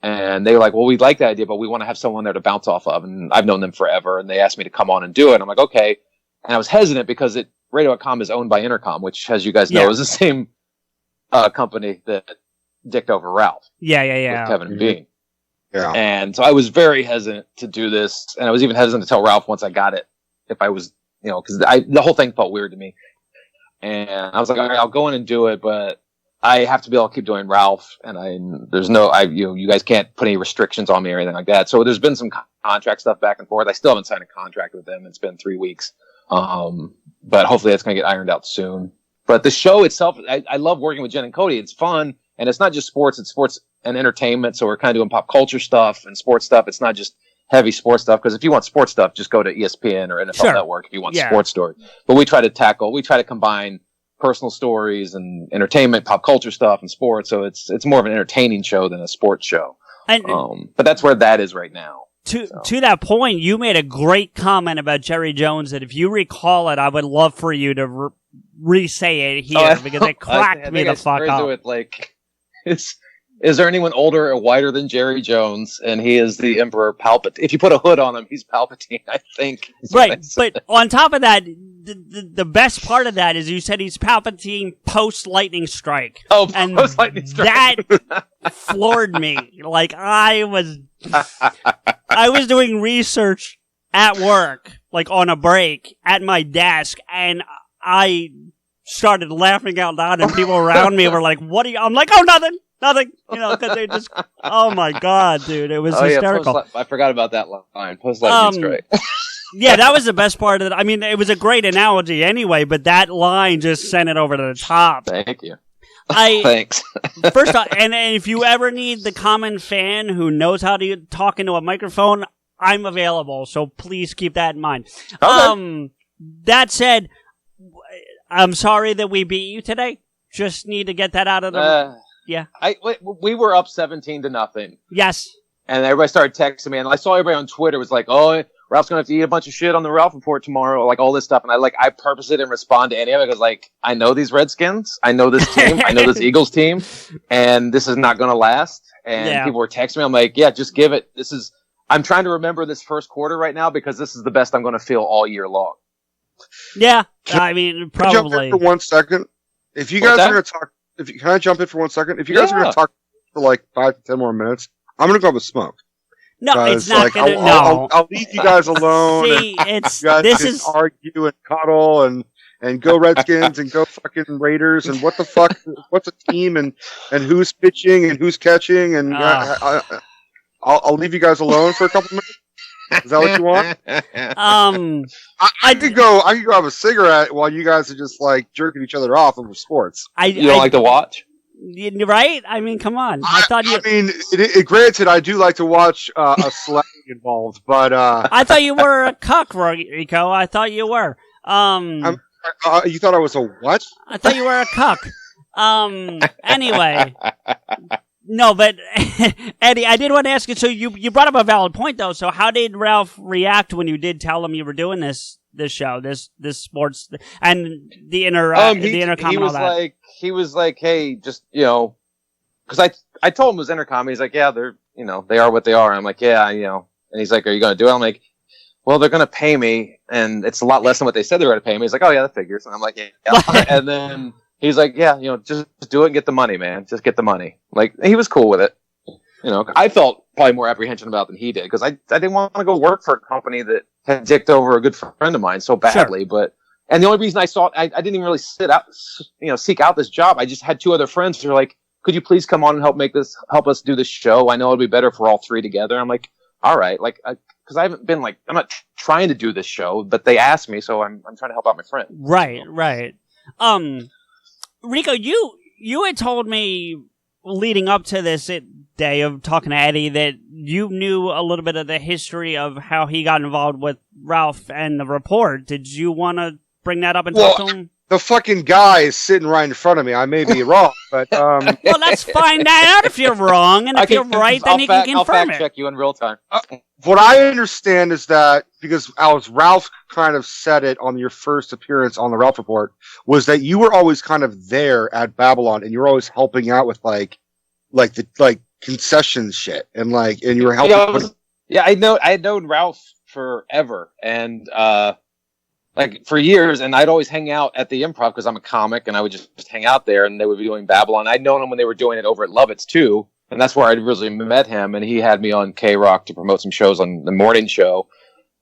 [SPEAKER 3] And they were like, well, we like that idea, but we want to have someone there to bounce off of. And I've known them forever, and they asked me to come on and do it. I'm like, okay. And I was hesitant because Radio.com is owned by Intercom, which, as you guys know, is the same company that dicked over Ralph.
[SPEAKER 1] Yeah.
[SPEAKER 3] With Kevin and Bean.
[SPEAKER 2] Yeah.
[SPEAKER 3] And so I was very hesitant to do this. And I was even hesitant to tell Ralph once I got it, if I was, because the whole thing felt weird to me. And I was like, all right, I'll go in and do it, but I have to be able to keep doing Ralph. And you guys can't put any restrictions on me or anything like that. So there's been some contract stuff back and forth. I still haven't signed a contract with them. It's been 3 weeks. But hopefully that's going to get ironed out soon. But the show itself, I love working with Jen and Cody. It's fun. And it's not just sports, it's sports and entertainment. So we're kind of doing pop culture stuff and sports stuff. It's not just heavy sports stuff. Because if you want sports stuff, just go to ESPN or NFL Network if you want sports stories. But we try to combine personal stories and entertainment, pop culture stuff and sports. So it's more of an entertaining show than a sports show. But that's where that is right now.
[SPEAKER 1] To that point, you made a great comment about Jerry Jones that if you recall it, I would love for you to re-say it here because it cracked me the fuck up. Is there anyone older or whiter than Jerry Jones? And he is the Emperor Palpatine. If you put a hood on him, he's Palpatine, I think. Right, but on top of that, the best part of that is you said he's Palpatine post-Lightning Strike.
[SPEAKER 3] Oh, post-Lightning Strike.
[SPEAKER 1] That floored me. Like, I was doing research at work, like on a break, at my desk, and I started laughing out loud, and people around me were like, what are you? I'm like, oh, nothing, because they just, oh my God, dude, it was hysterical.
[SPEAKER 3] Yeah, I forgot about that line, post-Lightning Strike.
[SPEAKER 1] Yeah, that was the best part of it. I mean, it was a great analogy anyway, but that line just sent it over to the top.
[SPEAKER 3] Thank you.
[SPEAKER 1] Thanks. First off, and if you ever need the common fan who knows how to talk into a microphone, I'm available, so please keep that in mind. Okay. That said, I'm sorry that we beat you today. Just need to get that out of the... Yeah.
[SPEAKER 3] We were up 17-0.
[SPEAKER 1] Yes.
[SPEAKER 3] And everybody started texting me, and I saw everybody on Twitter was like, oh, Ralph's going to have to eat a bunch of shit on the Ralph Report tomorrow, like all this stuff. And I purposely didn't respond to any of it because, I know these Redskins, I know this team, I know this Eagles team, and this is not going to last. And people were texting me. I'm like, yeah, just give it. I'm trying to remember this first quarter right now because this is the best I'm going to feel all year long.
[SPEAKER 1] Yeah. I mean, probably.
[SPEAKER 2] Can I jump in for 1 second? If you guys are going to talk, can I jump in for 1 second? If you guys are going to talk for 5 to 10 more minutes, I'm going to go with smoke.
[SPEAKER 1] No, it's not going to. No,
[SPEAKER 2] I'll leave you guys alone.
[SPEAKER 1] See,
[SPEAKER 2] argue and cuddle and go Redskins and go fucking Raiders and what the fuck? What's a team and who's pitching and who's catching and I'll leave you guys alone for a couple minutes. Is that what you want? I could go have a cigarette while you guys are just jerking each other off over sports.
[SPEAKER 3] You don't like to watch?
[SPEAKER 1] Right? I mean, come on.
[SPEAKER 2] Granted, I do like to watch a slapping involved, but
[SPEAKER 1] I thought you were a cuck, Rico. I thought you were.
[SPEAKER 2] You thought I was a what?
[SPEAKER 1] I thought you were a cuck. Anyway. No, but Eddie, I did want to ask you. So you brought up a valid point, though. So how did Ralph react when you did tell him you were doing this show, this sports and the intercom and all that?
[SPEAKER 3] He was like, hey, just because I told him it was intercom. He's like, yeah, they're they are what they are. I'm like, yeah, and he's like, are you going to do it? I'm like, well, they're going to pay me, and it's a lot less than what they said they were going to pay me. He's like, oh yeah, that figures. And I'm like, yeah. And then he's like, yeah, just do it and get the money, man. Just get the money. He was cool with it. I felt probably more apprehension about it than he did because I didn't want to go work for a company that had dicked over a good friend of mine so badly.
[SPEAKER 1] Sure.
[SPEAKER 3] And the only reason I didn't even really seek out this job. I just had two other friends who were like, could you please come on and help us do this show? I know it'd be better for all three together. I'm like, all right. Because I haven't been I'm not trying to do this show, but they asked me, so I'm trying to help out my friend.
[SPEAKER 1] Right. Rico, you had told me leading up to this day of talking to Eddie that you knew a little bit of the history of how he got involved with Ralph and the report. Did you want to bring that up and talk to him?
[SPEAKER 2] the fucking guy is sitting right in front of me. I may be wrong, but
[SPEAKER 1] Well, let's find that out if you're wrong, and if you're right, then you can confirm
[SPEAKER 3] I'll fact
[SPEAKER 1] it.
[SPEAKER 3] check you in real time.
[SPEAKER 2] what I understand is that because Ralph kind of said it on your first appearance on the Ralph Report, was that you were always kind of there at Babylon, and you were always helping out with like concession shit, and you were helping.
[SPEAKER 3] I had known Ralph forever, and for years, and I'd always hang out at the Improv because I'm a comic, and I would just hang out there, and they would be doing Babylon. I'd known him when they were doing it over at Lovitz too, and that's where I originally met him, and he had me on K-Rock to promote some shows on the morning show,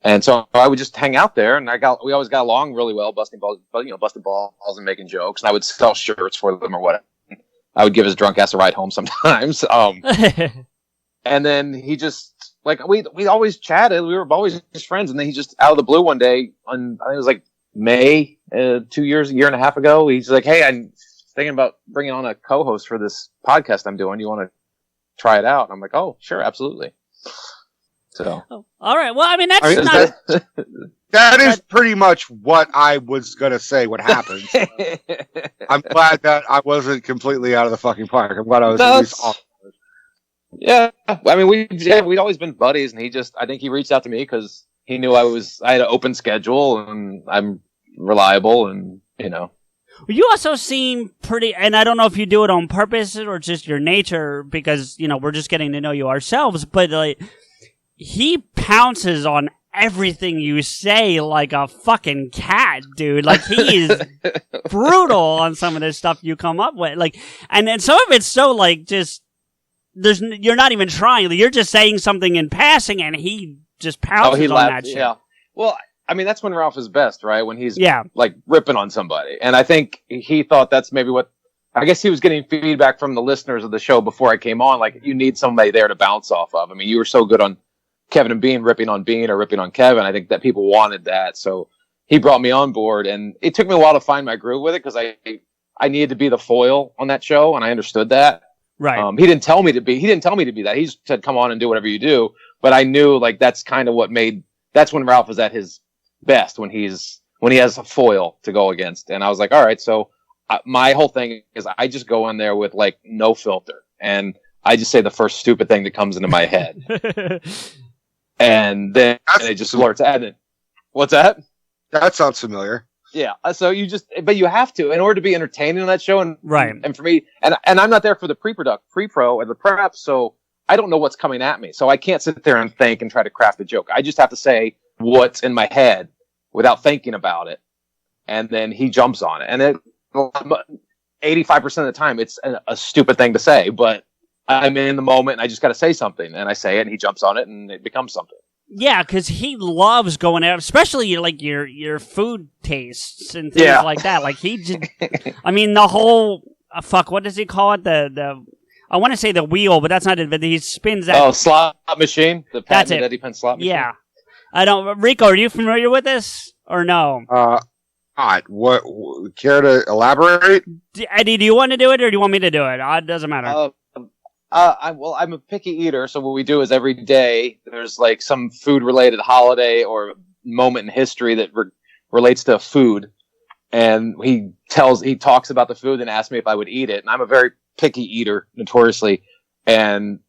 [SPEAKER 3] and so I would just hang out there, and we always got along really well, busting balls and making jokes, and I would sell shirts for them or whatever. I would give his drunk ass a ride home sometimes, and then he just. We always chatted. We were always just friends. And then he just out of the blue one day I think it was like May, a year and a half ago. He's like, "Hey, I'm thinking about bringing on a co-host for this podcast I'm doing. You want to try it out?" And I'm like, "Oh, sure. Absolutely." So.
[SPEAKER 1] Oh, all right. Well, I mean, that's
[SPEAKER 2] that is pretty much what I was going to say would happen. So I'm glad that I wasn't completely out of the fucking park. I'm glad I was at least off.
[SPEAKER 3] Yeah, I mean, we'd always been buddies, and I think he reached out to me because he knew I had an open schedule, and I'm reliable, and
[SPEAKER 1] You also seem pretty, and I don't know if you do it on purpose or just your nature, because we're just getting to know you ourselves. But he pounces on everything you say like a fucking cat, dude. Like, he is brutal on some of this stuff you come up with. And then some of it's so just. You're not even trying. You're just saying something in passing, and he just pounces on that shit.
[SPEAKER 3] Yeah. Well, I mean, that's when Ralph is best, right? When he's ripping on somebody. And I think he thought that's maybe what. I guess he was getting feedback from the listeners of the show before I came on. Like, you need somebody there to bounce off of. I mean, you were so good on Kevin and Bean ripping on Bean or ripping on Kevin. I think that people wanted that, so he brought me on board, and it took me a while to find my groove with it because I needed to be the foil on that show, and I understood that.
[SPEAKER 1] Right.
[SPEAKER 3] He didn't tell me to be that. He said, "Come on and do whatever you do." But I knew that's kind of that's when Ralph is at his best, when he has a foil to go against. And I was like, all right. So my whole thing is I just go in there with no filter, and I just say the first stupid thing that comes into my head. And then it just blurts out. What's that?
[SPEAKER 2] That sounds familiar.
[SPEAKER 3] Yeah, so but you have to in order to be entertaining on that show, and
[SPEAKER 1] right.
[SPEAKER 3] And for me, and I'm not there for the pre-pro, and the prep, so I don't know what's coming at me, so I can't sit there and think and try to craft a joke. I just have to say what's in my head without thinking about it, and then he jumps on it, and 85% of the time it's a stupid thing to say, but I'm in the moment, and I just got to say something, and I say it, and he jumps on it, and it becomes something.
[SPEAKER 1] Yeah, because he loves going out, especially your food tastes and things like that. He just, I mean, the whole what does he call it? The I want to say the wheel, but that's not it. But he spins that.
[SPEAKER 3] Oh, slot machine, the patented Eddie Pence slot machine.
[SPEAKER 1] Yeah, I don't. Rico, are you familiar with this or no?
[SPEAKER 2] What? Care to elaborate?
[SPEAKER 1] Eddie, do you want to do it or do you want me to do it? It doesn't matter.
[SPEAKER 3] I'm a picky eater, so what we do is every day there's some food related holiday or moment in history that relates to food, and he talks about the food and asks me if I would eat it, and I'm a very picky eater notoriously, and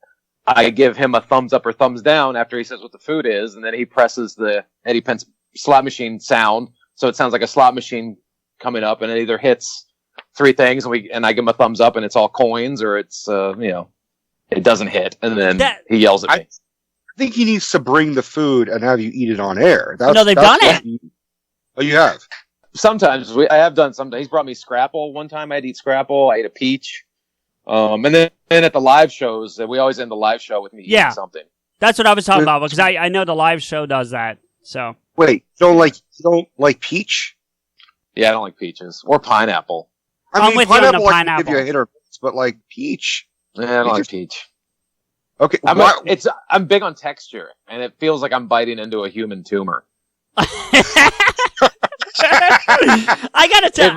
[SPEAKER 3] I give him a thumbs up or thumbs down after he says what the food is, and then he presses the Eddie Pence slot machine sound, so it sounds like a slot machine coming up, and it either hits three things and I give him a thumbs up and it's all coins, or it's it doesn't hit, and then he yells at me.
[SPEAKER 2] I think he needs to bring the food and have you eat it on air.
[SPEAKER 1] No, they've done it.
[SPEAKER 2] You have?
[SPEAKER 3] Sometimes. I have done sometimes. He's brought me Scrapple one time. I had to eat Scrapple. I ate a peach. And then at the live shows, we always end the live show with me eating something.
[SPEAKER 1] That's what I was talking about, because I know the live show does that. So
[SPEAKER 2] wait, you don't like peach?
[SPEAKER 3] Yeah, I don't like peaches. Or pineapple.
[SPEAKER 1] I'm with you on the pineapple.
[SPEAKER 2] I can give you a hit or miss, but peach...
[SPEAKER 3] Yeah, I don't like peach.
[SPEAKER 2] Okay,
[SPEAKER 3] I'm big on texture, and it feels like I'm biting into a human tumor.
[SPEAKER 1] I gotta tell.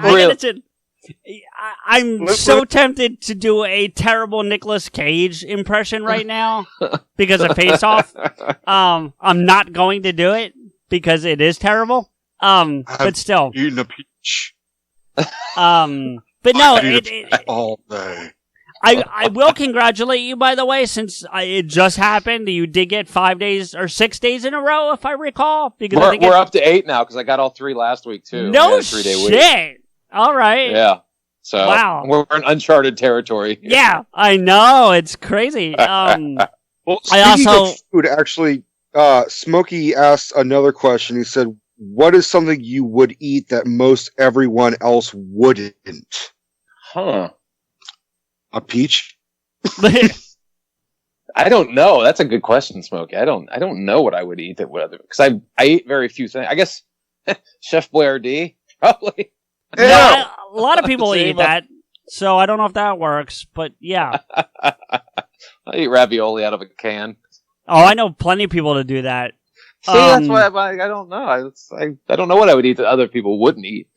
[SPEAKER 1] I'm so tempted to do a terrible Nicolas Cage impression right now because of Face Off. I'm not going to do it because it is terrible. But still,
[SPEAKER 2] eating a peach.
[SPEAKER 1] But no,
[SPEAKER 2] all day.
[SPEAKER 1] I will congratulate you, by the way, since it just happened. You did get 5 days or 6 days in a row, if I recall. Because
[SPEAKER 3] we're up to 8 now because I got all 3 last week too.
[SPEAKER 1] No shit. Week. All right.
[SPEAKER 3] Yeah. So
[SPEAKER 1] wow.
[SPEAKER 3] We're in uncharted territory.
[SPEAKER 1] Yeah, I know. It's crazy.
[SPEAKER 2] Well, speaking of food, actually, Smokey asked another question. He said, "What is something you would eat that most everyone else wouldn't?"
[SPEAKER 3] Huh.
[SPEAKER 2] A peach?
[SPEAKER 3] I don't know. That's a good question, Smokey. I don't know what I would eat that would other because I eat very few things. I guess Chef Boyardee probably.
[SPEAKER 1] Yeah, a lot of people eat that, so I don't know if that works. But yeah,
[SPEAKER 3] I eat ravioli out of a can.
[SPEAKER 1] Oh, I know plenty of people to do that.
[SPEAKER 3] See, that's why I don't know. I don't know what I would eat that other people wouldn't eat.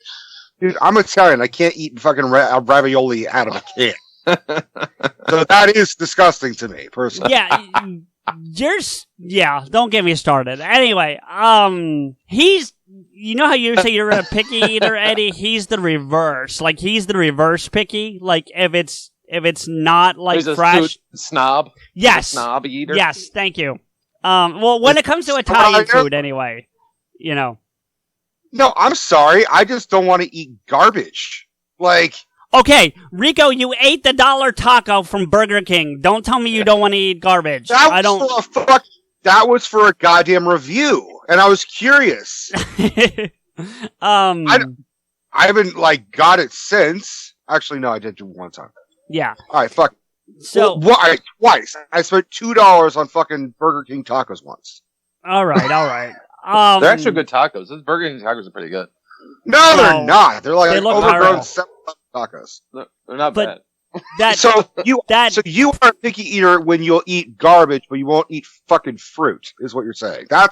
[SPEAKER 2] Dude, I'm Italian. I can't eat fucking ravioli out of a can. So that is disgusting to me, personally.
[SPEAKER 1] Yeah, don't get me started. Anyway, you know how you say you're a picky eater, Eddie? He's the reverse. Like, he's the reverse picky. Like, if it's not like
[SPEAKER 3] he's
[SPEAKER 1] fresh.
[SPEAKER 3] Food snob.
[SPEAKER 1] Yes.
[SPEAKER 3] Snob eater.
[SPEAKER 1] Yes, thank you. Well, when it comes to Italian food, anyway, you know.
[SPEAKER 2] No, I'm sorry. I just don't want to eat garbage. Like.
[SPEAKER 1] Okay, Rico, you ate the $1 taco from Burger King. Don't tell me you don't want to eat garbage.
[SPEAKER 2] That was for a goddamn review, and I was curious. I haven't got it since. Actually, no, I did do one time.
[SPEAKER 1] Yeah.
[SPEAKER 2] All right, fuck.
[SPEAKER 1] So
[SPEAKER 2] twice. I spent $2 on fucking Burger King tacos once.
[SPEAKER 1] All right.
[SPEAKER 3] They're actually good tacos. Those Burger King tacos are pretty good.
[SPEAKER 2] No, they're not. They're
[SPEAKER 1] they look
[SPEAKER 2] overgrown tacos.
[SPEAKER 3] They're not bad.
[SPEAKER 2] So you are a picky eater when you'll eat garbage, but you won't eat fucking fruit. Is what you're saying? Well,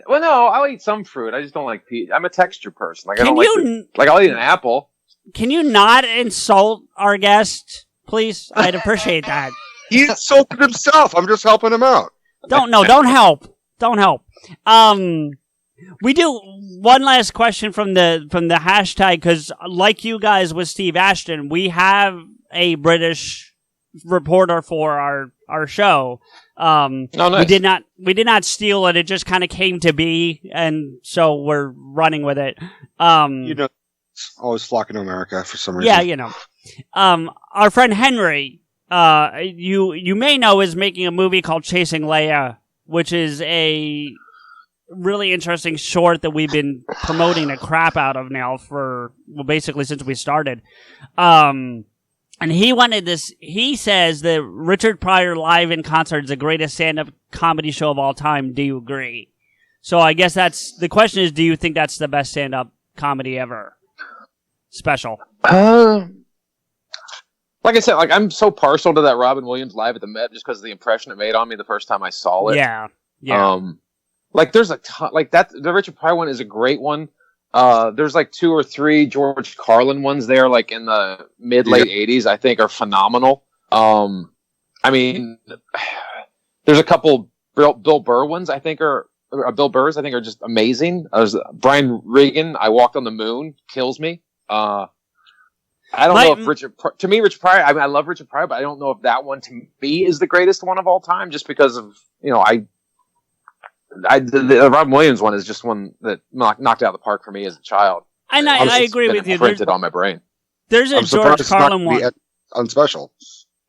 [SPEAKER 3] no, I'll eat some fruit. I just don't like peach. I'm a texture person. Like, I'll eat an apple.
[SPEAKER 1] Can you not insult our guest, please? I'd appreciate that.
[SPEAKER 2] He insulted himself. I'm just helping him out.
[SPEAKER 1] Don't help. We do one last question from the hashtag, because like you guys with Steve Ashton, we have a British reporter for our show.
[SPEAKER 3] Nice.
[SPEAKER 1] We did not steal it. It just kind of came to be, and so we're running with it.
[SPEAKER 2] Always flocking to America for some reason.
[SPEAKER 1] Yeah, our friend Henry, you may know, is making a movie called Chasing Leia, which is a really interesting short that we've been promoting the crap out of now for, basically since we started. And he wanted this. He says that Richard Pryor live in concert is the greatest stand-up comedy show of all time. Do you agree? So I guess the question is, do you think that's the best stand-up comedy ever? Special.
[SPEAKER 3] Like I said, I'm so partial to that Robin Williams live at the Met just because of the impression it made on me the first time I saw it.
[SPEAKER 1] Yeah.
[SPEAKER 3] There's a ton, the Richard Pryor one is a great one. There's 2 or 3 George Carlin ones there, in the late 80s, I think are phenomenal. There's a couple Bill Burr ones I think Bill Burr's I think are just amazing. Brian Regan, I Walked on the Moon, kills me. I don't know if Richard Pryor, I love Richard Pryor, but I don't know if that one to me is the greatest one of all time, just because of, the Robin Williams one is just one that knocked out of the park for me as a child.
[SPEAKER 1] And I agree with you.
[SPEAKER 3] Printed on my brain.
[SPEAKER 1] There's a George Carlin one.
[SPEAKER 2] Unspecial.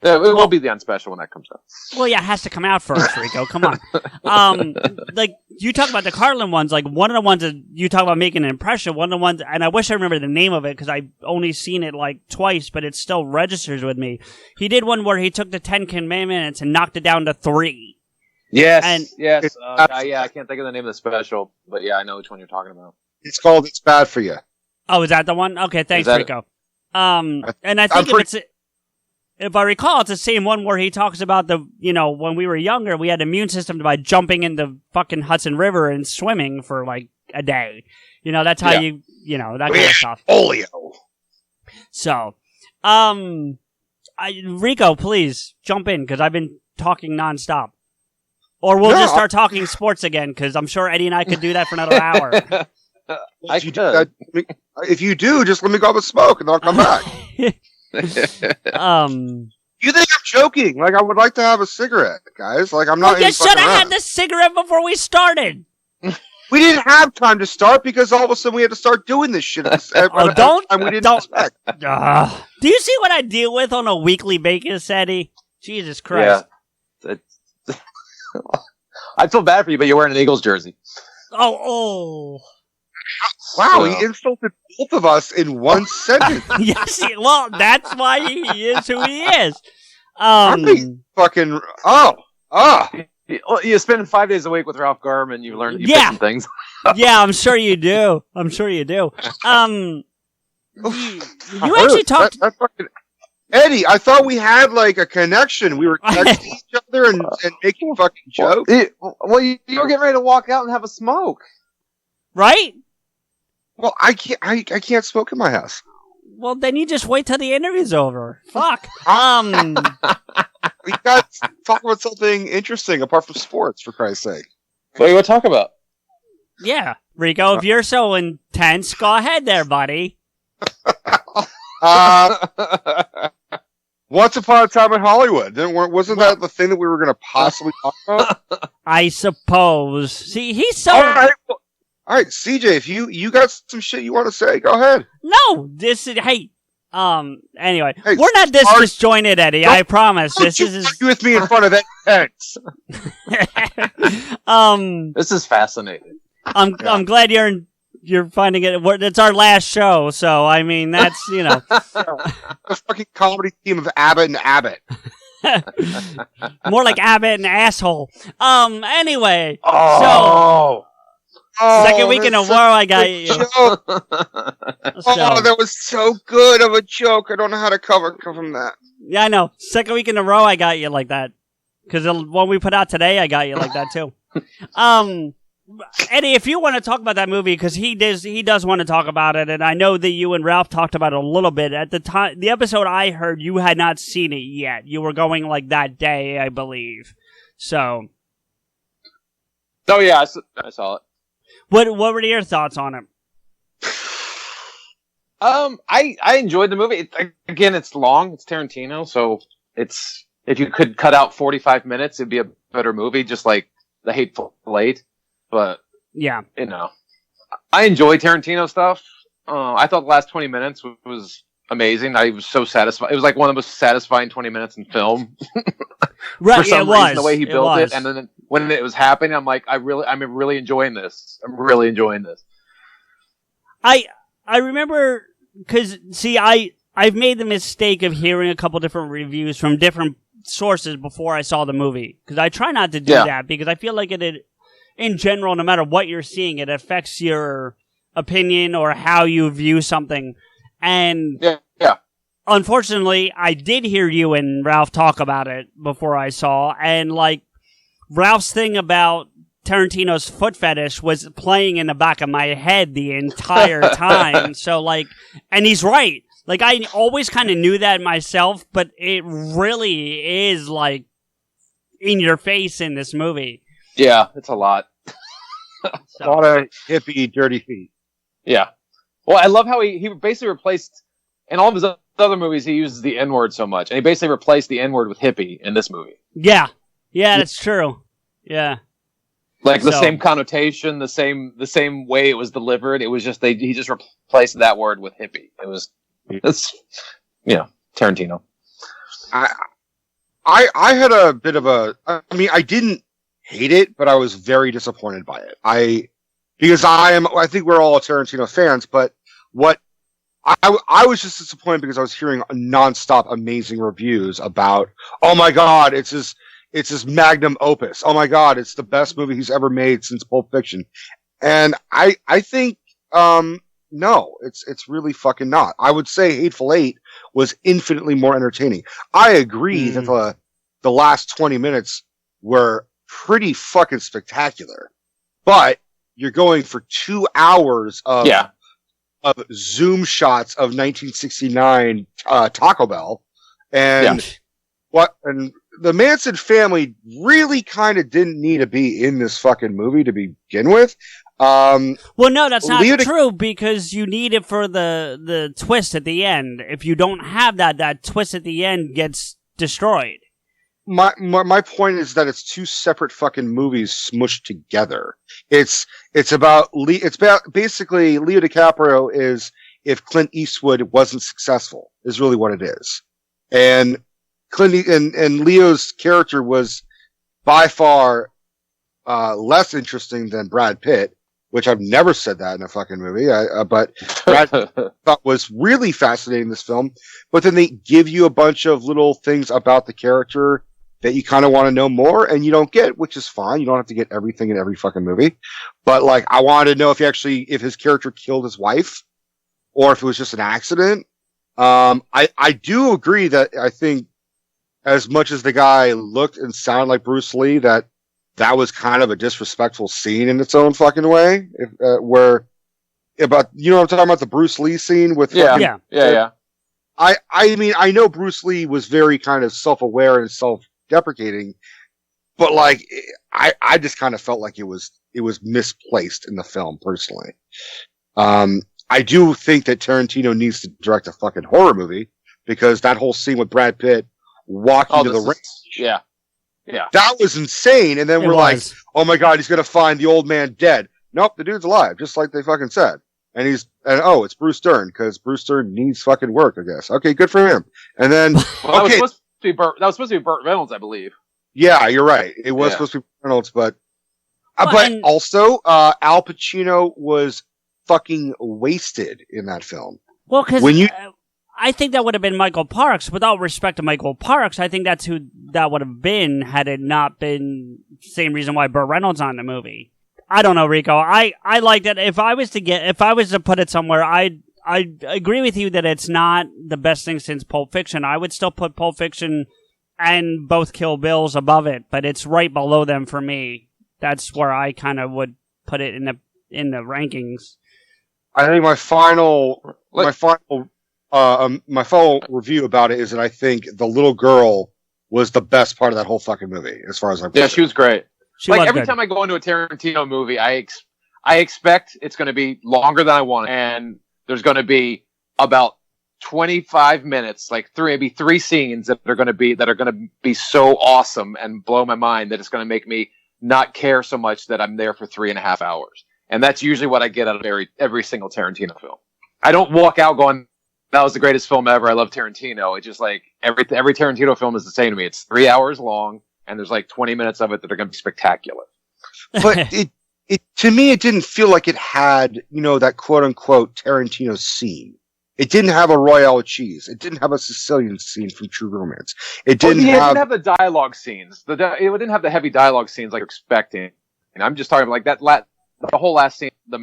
[SPEAKER 3] Yeah, it will be the unspecial when that comes out.
[SPEAKER 1] Well, yeah, it has to come out first, Rico. Come on. You talk about the Carlin ones, one of the ones that you talk about making an impression, one of the ones, and I wish I remember the name of it because I've only seen it twice, but it still registers with me. He did one where he took the 10 Commandments and knocked it down to 3.
[SPEAKER 3] Yes. Yes. I can't think of the name of the special, but yeah, I know which one you're talking about.
[SPEAKER 2] It's called It's Bad for You.
[SPEAKER 1] Oh, is that the one? Okay, thanks, Rico. And I think if I recall, it's the same one where he talks about when we were younger, we had an immune system by jumping in the fucking Hudson River and swimming for a day. That's how that kind of stuff.
[SPEAKER 2] Polio.
[SPEAKER 1] So, Rico, please jump in because I've been talking nonstop. Or we'll just start talking sports again because I'm sure Eddie and I could do that for another hour.
[SPEAKER 2] If you do, just let me go up and smoke, and I'll come back. You think I'm joking? Like, I would like to have a cigarette, guys. Like, I'm not.
[SPEAKER 1] You should have had the cigarette before we started.
[SPEAKER 2] We didn't have time to start because all of a sudden we had to start doing this shit.
[SPEAKER 1] Don't.
[SPEAKER 2] We didn't expect.
[SPEAKER 1] Do you see what I deal with on a weekly basis, Eddie? Jesus Christ.
[SPEAKER 3] Yeah. I feel bad for you, but you're wearing an Eagles jersey.
[SPEAKER 1] Oh.
[SPEAKER 2] Wow, he insulted both of us in one sentence.
[SPEAKER 1] Yes, well, that's why he is who he is.
[SPEAKER 2] Fucking
[SPEAKER 3] You spend 5 days a week with Ralph Garman, you learn some things.
[SPEAKER 1] Yeah, I'm sure you do. You actually talked.
[SPEAKER 2] That's fucking Eddie. I thought we had like a connection. We were texting each other and making fucking jokes.
[SPEAKER 3] Well, you were getting ready to walk out and have a smoke,
[SPEAKER 1] right? Well,
[SPEAKER 2] I can't smoke in my house.
[SPEAKER 1] Well, then you just wait till the interview's over. Fuck.
[SPEAKER 2] We got to talk about something interesting apart from sports, for Christ's sake.
[SPEAKER 3] What do you want to talk about?
[SPEAKER 1] Yeah, Rico, if you're so intense, go ahead there, buddy.
[SPEAKER 2] Once Upon a Time in Hollywood. Wasn't that the thing that we were going to possibly talk about?
[SPEAKER 1] I suppose. See, he's so...
[SPEAKER 2] All right, CJ, if you got some shit you want to say, go ahead.
[SPEAKER 1] No, this is... Hey, anyway, we're not this disjointed, Eddie. I promise. This is
[SPEAKER 2] argue with me in front of Pence.
[SPEAKER 3] This is fascinating.
[SPEAKER 1] I'm glad you're finding it. It's our last show, so I mean that's
[SPEAKER 2] the fucking comedy team of Abbott and Abbott.
[SPEAKER 1] More like Abbott and asshole. Anyway, second week in a row, I got you.
[SPEAKER 2] That was so good of a joke. I don't know how to cover from that.
[SPEAKER 1] Yeah, I know. Second week in a row, I got you like that. Because the one we put out today, I got you like that too. Eddie, if you want to talk about that movie, because he does want to talk about it, and I know that you and Ralph talked about it a little bit at the time. The episode I heard, you had not seen it yet. You were going like that day, I believe. So.
[SPEAKER 3] Oh yeah, I saw it.
[SPEAKER 1] What were your thoughts on it?
[SPEAKER 3] I enjoyed the movie. Again, it's long. It's Tarantino, so if you could cut out 45 minutes, it'd be a better movie. Just like The Hateful Eight. But
[SPEAKER 1] yeah,
[SPEAKER 3] I enjoy Tarantino stuff. I thought the last 20 minutes was amazing. I was so satisfied. It was like one of the most satisfying 20 minutes in film.
[SPEAKER 1] Right,
[SPEAKER 3] for some reason, the way he built it, and then when it was happening, I'm like, I'm really enjoying this. I'm really enjoying this.
[SPEAKER 1] I remember because I've made the mistake of hearing a couple different reviews from different sources before I saw the movie, because I try not to do that because I feel like it in general, no matter what you're seeing, it affects your opinion or how you view something. And unfortunately, I did hear you and Ralph talk about it before I saw, and like Ralph's thing about Tarantino's foot fetish was playing in the back of my head the entire time. So like, and he's right. Like I always kind of knew that myself, but it really is like in your face in this movie.
[SPEAKER 3] Yeah, it's a lot.
[SPEAKER 2] A lot of hippie, dirty feet.
[SPEAKER 3] Yeah. Well, I love how he basically replaced, in all of his other movies, he uses the N-word so much. And he basically replaced the N-word with hippie in this movie.
[SPEAKER 1] Yeah. Yeah, that's true. Yeah.
[SPEAKER 3] Like the same connotation, the same way it was delivered. It was just, he just replaced that word with hippie. It's Tarantino.
[SPEAKER 2] I had a bit of I didn't hate it, but I was very disappointed by it. I think we're all Tarantino fans, but I was just disappointed because I was hearing nonstop amazing reviews about, oh my God, it's his magnum opus. Oh my God, it's the best movie he's ever made since Pulp Fiction. And I think, no, it's really fucking not. I would say Hateful Eight was infinitely more entertaining. I agree that the last 20 minutes were pretty fucking spectacular, but you're going for 2 hours of zoom shots of 1969 Taco Bell, and and the Manson family really kind of didn't need to be in this fucking movie to begin with.
[SPEAKER 1] Well, no, that's not
[SPEAKER 2] Leo
[SPEAKER 1] true because you need it for the twist at the end. If you don't have that twist at the end gets destroyed.
[SPEAKER 2] My point is that it's two separate fucking movies smushed together. It's about basically Leo DiCaprio is if Clint Eastwood wasn't successful is really what it is, and and Leo's character was by far less interesting than Brad Pitt, which I've never said that in a fucking movie. But Brad thought was really fascinating in this film. But then they give you a bunch of little things about the character that you kind of want to know more, and you don't get, which is fine. You don't have to get everything in every fucking movie. But like, I wanted to know if his character killed his wife, or if it was just an accident. I do agree that I think as much as the guy looked and sounded like Bruce Lee, that was kind of a disrespectful scene in its own fucking way. Where about, you know what I'm talking about, the Bruce Lee scene with
[SPEAKER 3] yeah.
[SPEAKER 2] I mean, I know Bruce Lee was very kind of self-aware and self-deprecating, but like, I just kind of felt like it was misplaced in the film, personally. I do think that Tarantino needs to direct a fucking horror movie, because that whole scene with Brad Pitt walking to the range.
[SPEAKER 3] Yeah.
[SPEAKER 2] That was insane. And then we're like, oh my God, he's going to find the old man dead. Nope, the dude's alive, just like they fucking said. And it's Bruce Dern, because Bruce Dern needs fucking work, I guess. Okay, good for him. And then,
[SPEAKER 3] that was supposed to be Burt Reynolds, I believe.
[SPEAKER 2] Yeah, you're right. It was supposed to be Burt Reynolds, but also, Al Pacino was fucking wasted in that film.
[SPEAKER 1] Well, because I think that would have been Michael Parks. Without respect to Michael Parks, I think that's who that would have been had it not been the same reason why Burt Reynolds on the movie. I don't know, Rico. I like that. If I was to put it somewhere, I agree with you that it's not the best thing since Pulp Fiction. I would still put Pulp Fiction and both Kill Bills above it, but it's right below them for me. That's where I kind of would put it in the rankings.
[SPEAKER 2] I think my final review about it is that I think the little girl was the best part of that whole fucking movie, as far as I'm concerned.
[SPEAKER 3] Yeah, she was great. Every
[SPEAKER 1] good.
[SPEAKER 3] time I go into a Tarantino movie, I expect it's going to be longer than I want, and there's going to be about 25 minutes, maybe three scenes that are going to be so awesome and blow my mind that it's going to make me not care so much that I'm there for 3.5 hours. And that's usually what I get out of every single Tarantino film. I don't walk out going, that was the greatest film ever, I love Tarantino. It's just like every Tarantino film is the same to me. It's 3 hours long, and there's 20 minutes of it that are going to be spectacular.
[SPEAKER 2] But it to me, it didn't feel like it had, that quote unquote Tarantino scene. It didn't have a Royale with cheese. It didn't have a Sicilian scene from True Romance. It didn't have
[SPEAKER 3] the dialogue scenes. It didn't have the heavy dialogue scenes like you're expecting. And I'm just talking about the whole last scene, the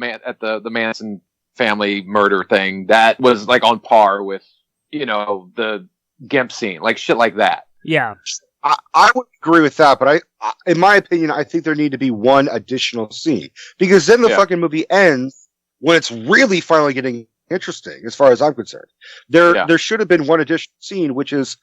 [SPEAKER 3] Manson family murder thing, that was on par with, the Gimp scene, shit like that.
[SPEAKER 1] Yeah.
[SPEAKER 2] I would agree with that, but in my opinion, I think there need to be one additional scene, because then the fucking movie ends when it's really finally getting interesting, as far as I'm concerned. There should have been one additional scene, which is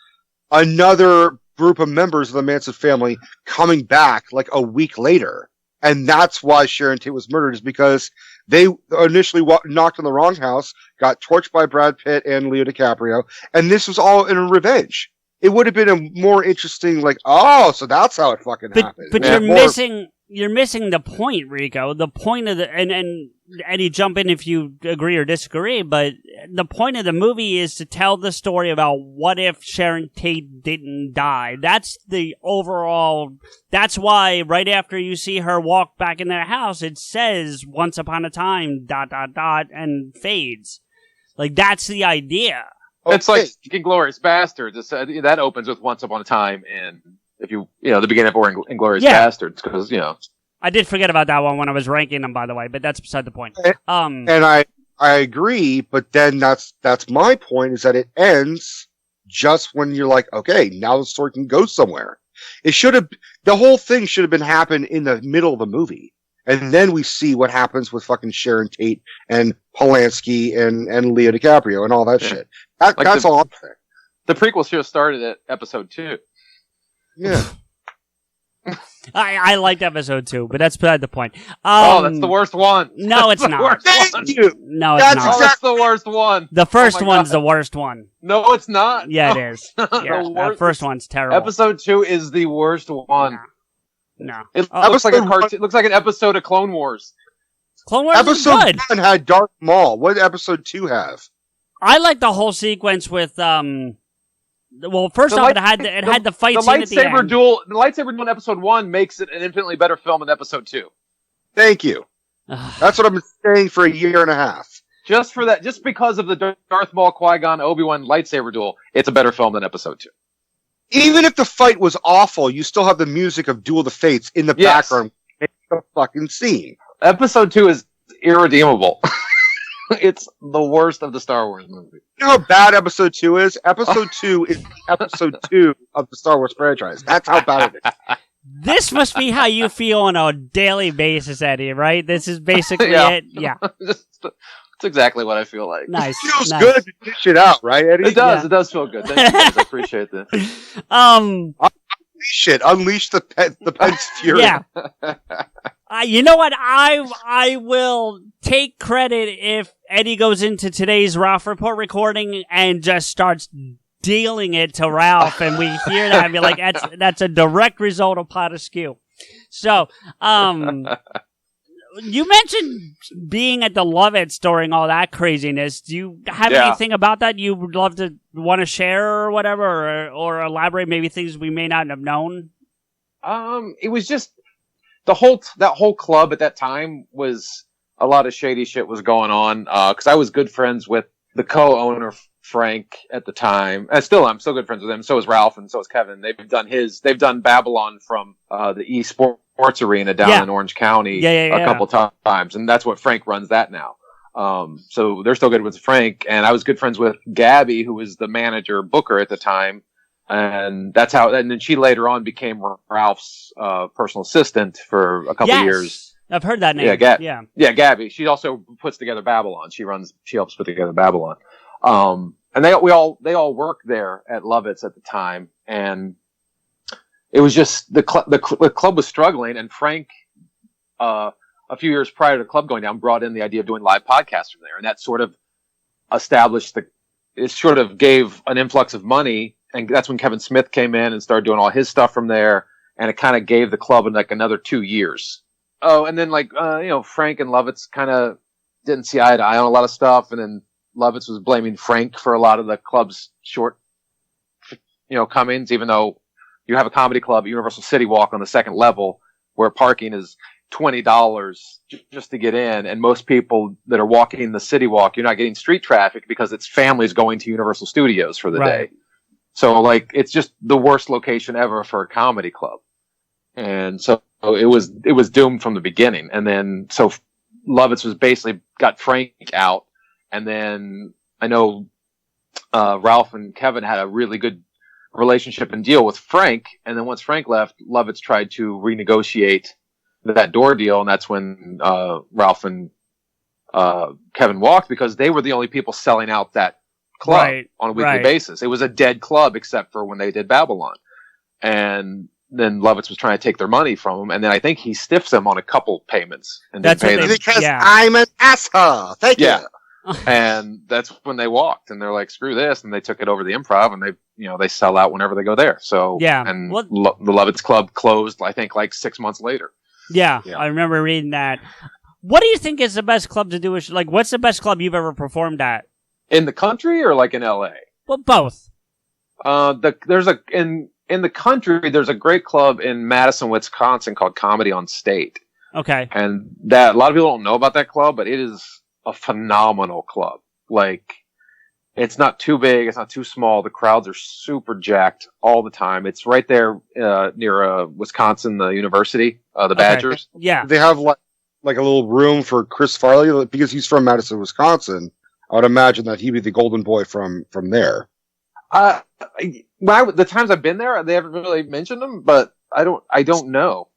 [SPEAKER 2] another group of members of the Manson family coming back a week later. And that's why Sharon Tate was murdered, is because they initially knocked on the wrong house, got torched by Brad Pitt and Leo DiCaprio, and this was all in a revenge. It would have been a more interesting, so that's how it fucking happened.
[SPEAKER 1] But you're missing the point, Rico. The point of and Eddie, jump in if you agree or disagree, but the point of the movie is to tell the story about what if Sharon Tate didn't die. That's the overall, that's why right after you see her walk back in their house, it says once upon a time, ... and fades. That's the idea.
[SPEAKER 3] It's like Inglourious Bastards. That opens with Once Upon a Time, and if the beginning of Inglourious Bastards, because
[SPEAKER 1] I did forget about that one when I was ranking them, by the way, but that's beside the point.
[SPEAKER 2] And I agree, but then that's my point, is that it ends just when you're like, okay, now the story can go somewhere. The whole thing should have been happened in the middle of the movie. And then we see what happens with fucking Sharon Tate and Polanski and Leo DiCaprio and all that shit. That's all I'm saying.
[SPEAKER 3] The prequel should have started at episode 2.
[SPEAKER 2] Yeah.
[SPEAKER 1] I liked episode 2, but that's beside the point.
[SPEAKER 3] That's the worst one.
[SPEAKER 1] No, it's not.
[SPEAKER 2] Thank you.
[SPEAKER 1] No, it's
[SPEAKER 2] That's
[SPEAKER 1] not.
[SPEAKER 3] That's the worst one.
[SPEAKER 1] The first one's the worst one.
[SPEAKER 3] No, it's not.
[SPEAKER 1] Yeah, it is. Yeah, the first one's terrible.
[SPEAKER 3] Episode 2 is the worst one.
[SPEAKER 1] No.
[SPEAKER 3] It looks like a cartoon. It looks like an episode of Clone Wars.
[SPEAKER 1] Clone Wars is
[SPEAKER 2] Episode
[SPEAKER 1] good.
[SPEAKER 2] 1 had Darth Maul. What did episode 2 have?
[SPEAKER 1] I like the whole sequence with well, first off, it had the fight scene at the end.
[SPEAKER 3] The lightsaber duel in episode 1 makes it an infinitely better film than episode 2.
[SPEAKER 2] Thank you. That's what I've been saying for a year and a half.
[SPEAKER 3] Just for that, just because of the Darth Maul, Qui-Gon, Obi-Wan lightsaber duel, it's a better film than episode 2.
[SPEAKER 2] Even if the fight was awful, you still have the music of Duel of the Fates in the background. It's the fucking scene.
[SPEAKER 3] Episode 2 is irredeemable. It's the worst of the Star Wars movie.
[SPEAKER 2] You know how bad episode 2 is? Episode 2 is episode 2 of the Star Wars franchise. That's how bad it is.
[SPEAKER 1] This must be how you feel on a daily basis, Eddie, right? This is basically it? Yeah.
[SPEAKER 3] It's exactly what I feel like.
[SPEAKER 1] Nice.
[SPEAKER 2] It feels good to dish it out, right, Eddie?
[SPEAKER 3] It does. Yeah. It does feel good. Thank you, guys. I appreciate that.
[SPEAKER 2] Unleash the Pence fury.
[SPEAKER 1] Yeah. You know what? I will take credit if Eddie goes into today's Ralph Report recording and just starts dealing it to Ralph, and we hear that and be like, that's a direct result of PodAskew. So, you mentioned being at the Lovitz during all that craziness. Do you have anything about that you would love to want to share or whatever, or elaborate maybe things we may not have known?
[SPEAKER 3] It was just that whole club at that time was a lot of shady shit was going on. Cause I was good friends with the co-owner, Frank, at the time. I'm still good friends with him. So is Ralph and so is Kevin. They've done Babylon from, the eSports arena down in Orange County a couple times. And that's what Frank runs that now. So they're still good with Frank. And I was good friends with Gabby, who was the manager booker at the time. And that's how, and then she later on became Ralph's, personal assistant for a couple years.
[SPEAKER 1] I've heard that name.
[SPEAKER 3] Yeah, Gabby. She also puts together Babylon. She helps put together Babylon. And they all worked there at Lovitz at the time. And it was just, the club was struggling, and Frank, a few years prior to the club going down, brought in the idea of doing live podcasts from there. And that sort of gave an influx of money. And that's when Kevin Smith came in and started doing all his stuff from there. And it kind of gave the club like another 2 years. Oh, and then Frank and Lovitz kind of didn't see eye to eye on a lot of stuff. And then Lovitz was blaming Frank for a lot of the club's short, comings, even though you have a comedy club at Universal City Walk on the second level where parking is $20 just to get in. And most people that are walking the City Walk, you're not getting street traffic because it's families going to Universal Studios for the day. So it's just the worst location ever for a comedy club. And so it was doomed from the beginning. And then, so Lovitz was basically got Frank out. And then I know, Ralph and Kevin had a really good relationship and deal with Frank. And then once Frank left, Lovitz tried to renegotiate that door deal. And that's when, Ralph and, Kevin walked, because they were the only people selling out that club on a weekly basis. It was a dead club except for when they did Babylon. And then Lovitz was trying to take their money from him, and then I think he stiffs them on a couple payments and didn't pay them.
[SPEAKER 2] Because I'm an asshole. Thank you.
[SPEAKER 3] And that's when they walked, and they're like, "Screw this!" And they took it over the Improv, and they sell out whenever they go there. So and the Lovitz Club closed, I think, like 6 months later.
[SPEAKER 1] Yeah, I remember reading that. What do you think is the best club to do? What's the best club you've ever performed at?
[SPEAKER 3] In the country or like in LA?
[SPEAKER 1] Well, both.
[SPEAKER 3] In the country, there's a great club in Madison, Wisconsin called Comedy on State.
[SPEAKER 1] Okay.
[SPEAKER 3] And that, a lot of people don't know about that club, but it is a phenomenal club. It's not too big, it's not too small. The crowds are super jacked all the time. It's right there near Wisconsin, the university, the Badgers.
[SPEAKER 1] Yeah.
[SPEAKER 2] They have like a little room for Chris Farley, because he's from Madison, Wisconsin. I would imagine that he'd be the golden boy from there. The times I've been there, they haven't really mentioned him, but I don't know.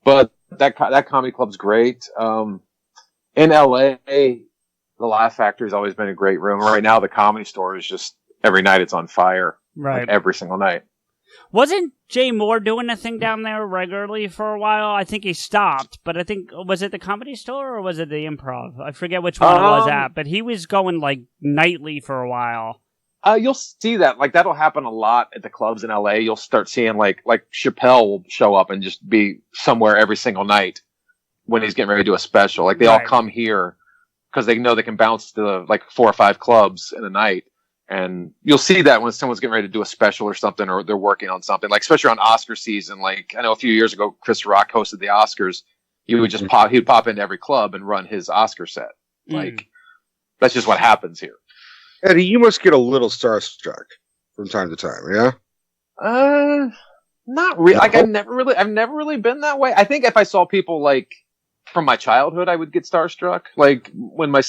[SPEAKER 2] But that comedy club's great. In LA, the Laugh Factory's always been a great room. Right now, the Comedy Store is just every night it's on fire, every single night.
[SPEAKER 1] Wasn't Jay Moore doing a thing down there regularly for a while? I think he stopped, but I think, was it the Comedy Store or was it the Improv? I forget which one it was at, but he was going like nightly for a while.
[SPEAKER 3] You'll see that. Like, that'll happen a lot at the clubs in LA. You'll start seeing like Chappelle will show up and just be somewhere every single night when he's getting ready to do a special. Like, they all come here because they know they can bounce to like 4 or 5 clubs in a night. And you'll see that when someone's getting ready to do a special or something, or they're working on something, like especially on Oscar season. Like, I know a few years ago, Chris Rock hosted the Oscars. He would just he'd pop into every club and run his Oscar set. Like, that's just what happens here.
[SPEAKER 2] Eddie, you must get a little starstruck from time to time, yeah?
[SPEAKER 3] Not really. Like, I've never really been that way. I think if I saw people like from my childhood, I would get starstruck. Like when I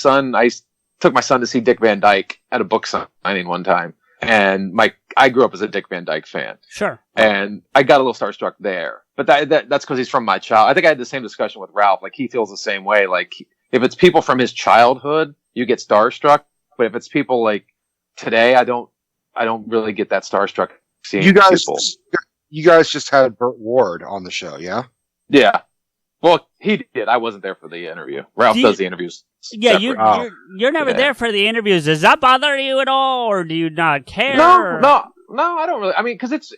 [SPEAKER 3] took my son to see Dick Van Dyke at a book signing one time, and I grew up as a Dick Van Dyke fan.
[SPEAKER 1] Sure.
[SPEAKER 3] And I got a little starstruck there, but that's because he's from my child. I think I had the same discussion with Ralph. Like, he feels the same way. Like, if it's people from his childhood, you get starstruck. But if it's people like today, I don't really get that starstruck seeing people.
[SPEAKER 2] You guys just had Burt Ward on the show, yeah?
[SPEAKER 3] Yeah. Well, he did. I wasn't there for the interview. Ralph does the interviews.
[SPEAKER 1] Yeah, you're never there for the interviews. Does that bother you at all, or do you not care?
[SPEAKER 3] No, I don't really. I mean, because it's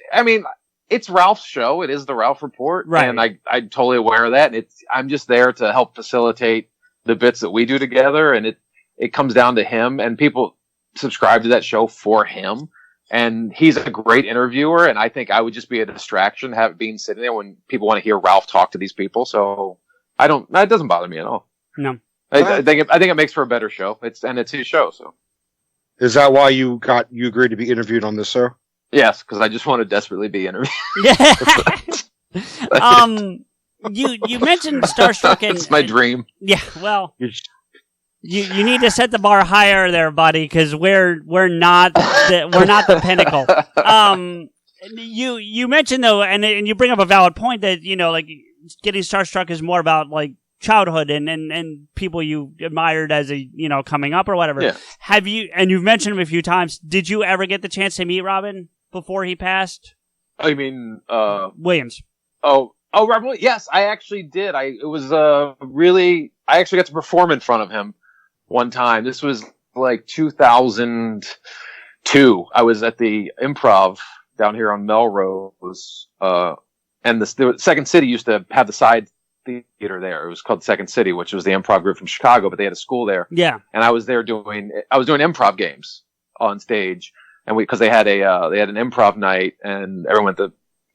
[SPEAKER 3] Ralph's show. It is the Ralph Report,
[SPEAKER 1] right?
[SPEAKER 3] And I'm totally aware of that. And I'm just there to help facilitate the bits that we do together, and it comes down to him, and people subscribe to that show for him. And he's a great interviewer, and I think I would just be a distraction being sitting there when people want to hear Ralph talk to these people. So it doesn't bother me at all.
[SPEAKER 1] No.
[SPEAKER 3] I think it makes for a better show. It's his show. So
[SPEAKER 2] is that why you agreed to be interviewed on this show?
[SPEAKER 3] Yes, because I just want to desperately be interviewed.
[SPEAKER 1] You mentioned starstruck, and
[SPEAKER 3] it's my dream.
[SPEAKER 1] Yeah, well, you need to set the bar higher there, buddy, because we're not the pinnacle. You mentioned though, and you bring up a valid point that like getting starstruck is more about like childhood and people you admired as a coming up or whatever.
[SPEAKER 3] Yeah.
[SPEAKER 1] Have you? And you've mentioned him a few times. Did you ever get the chance to meet Robin before he passed?
[SPEAKER 3] I mean,
[SPEAKER 1] Williams.
[SPEAKER 3] Oh, Robin Williams. Yes, I actually did. I actually got to perform in front of him one time. This was like 2002. I was at the Improv down here on Melrose, and the Second City used to have the side theater there. It was called Second City, which was the improv group from Chicago, but they had a school there.
[SPEAKER 1] Yeah.
[SPEAKER 3] And I was there doing improv games on stage, and because they had an improv night, and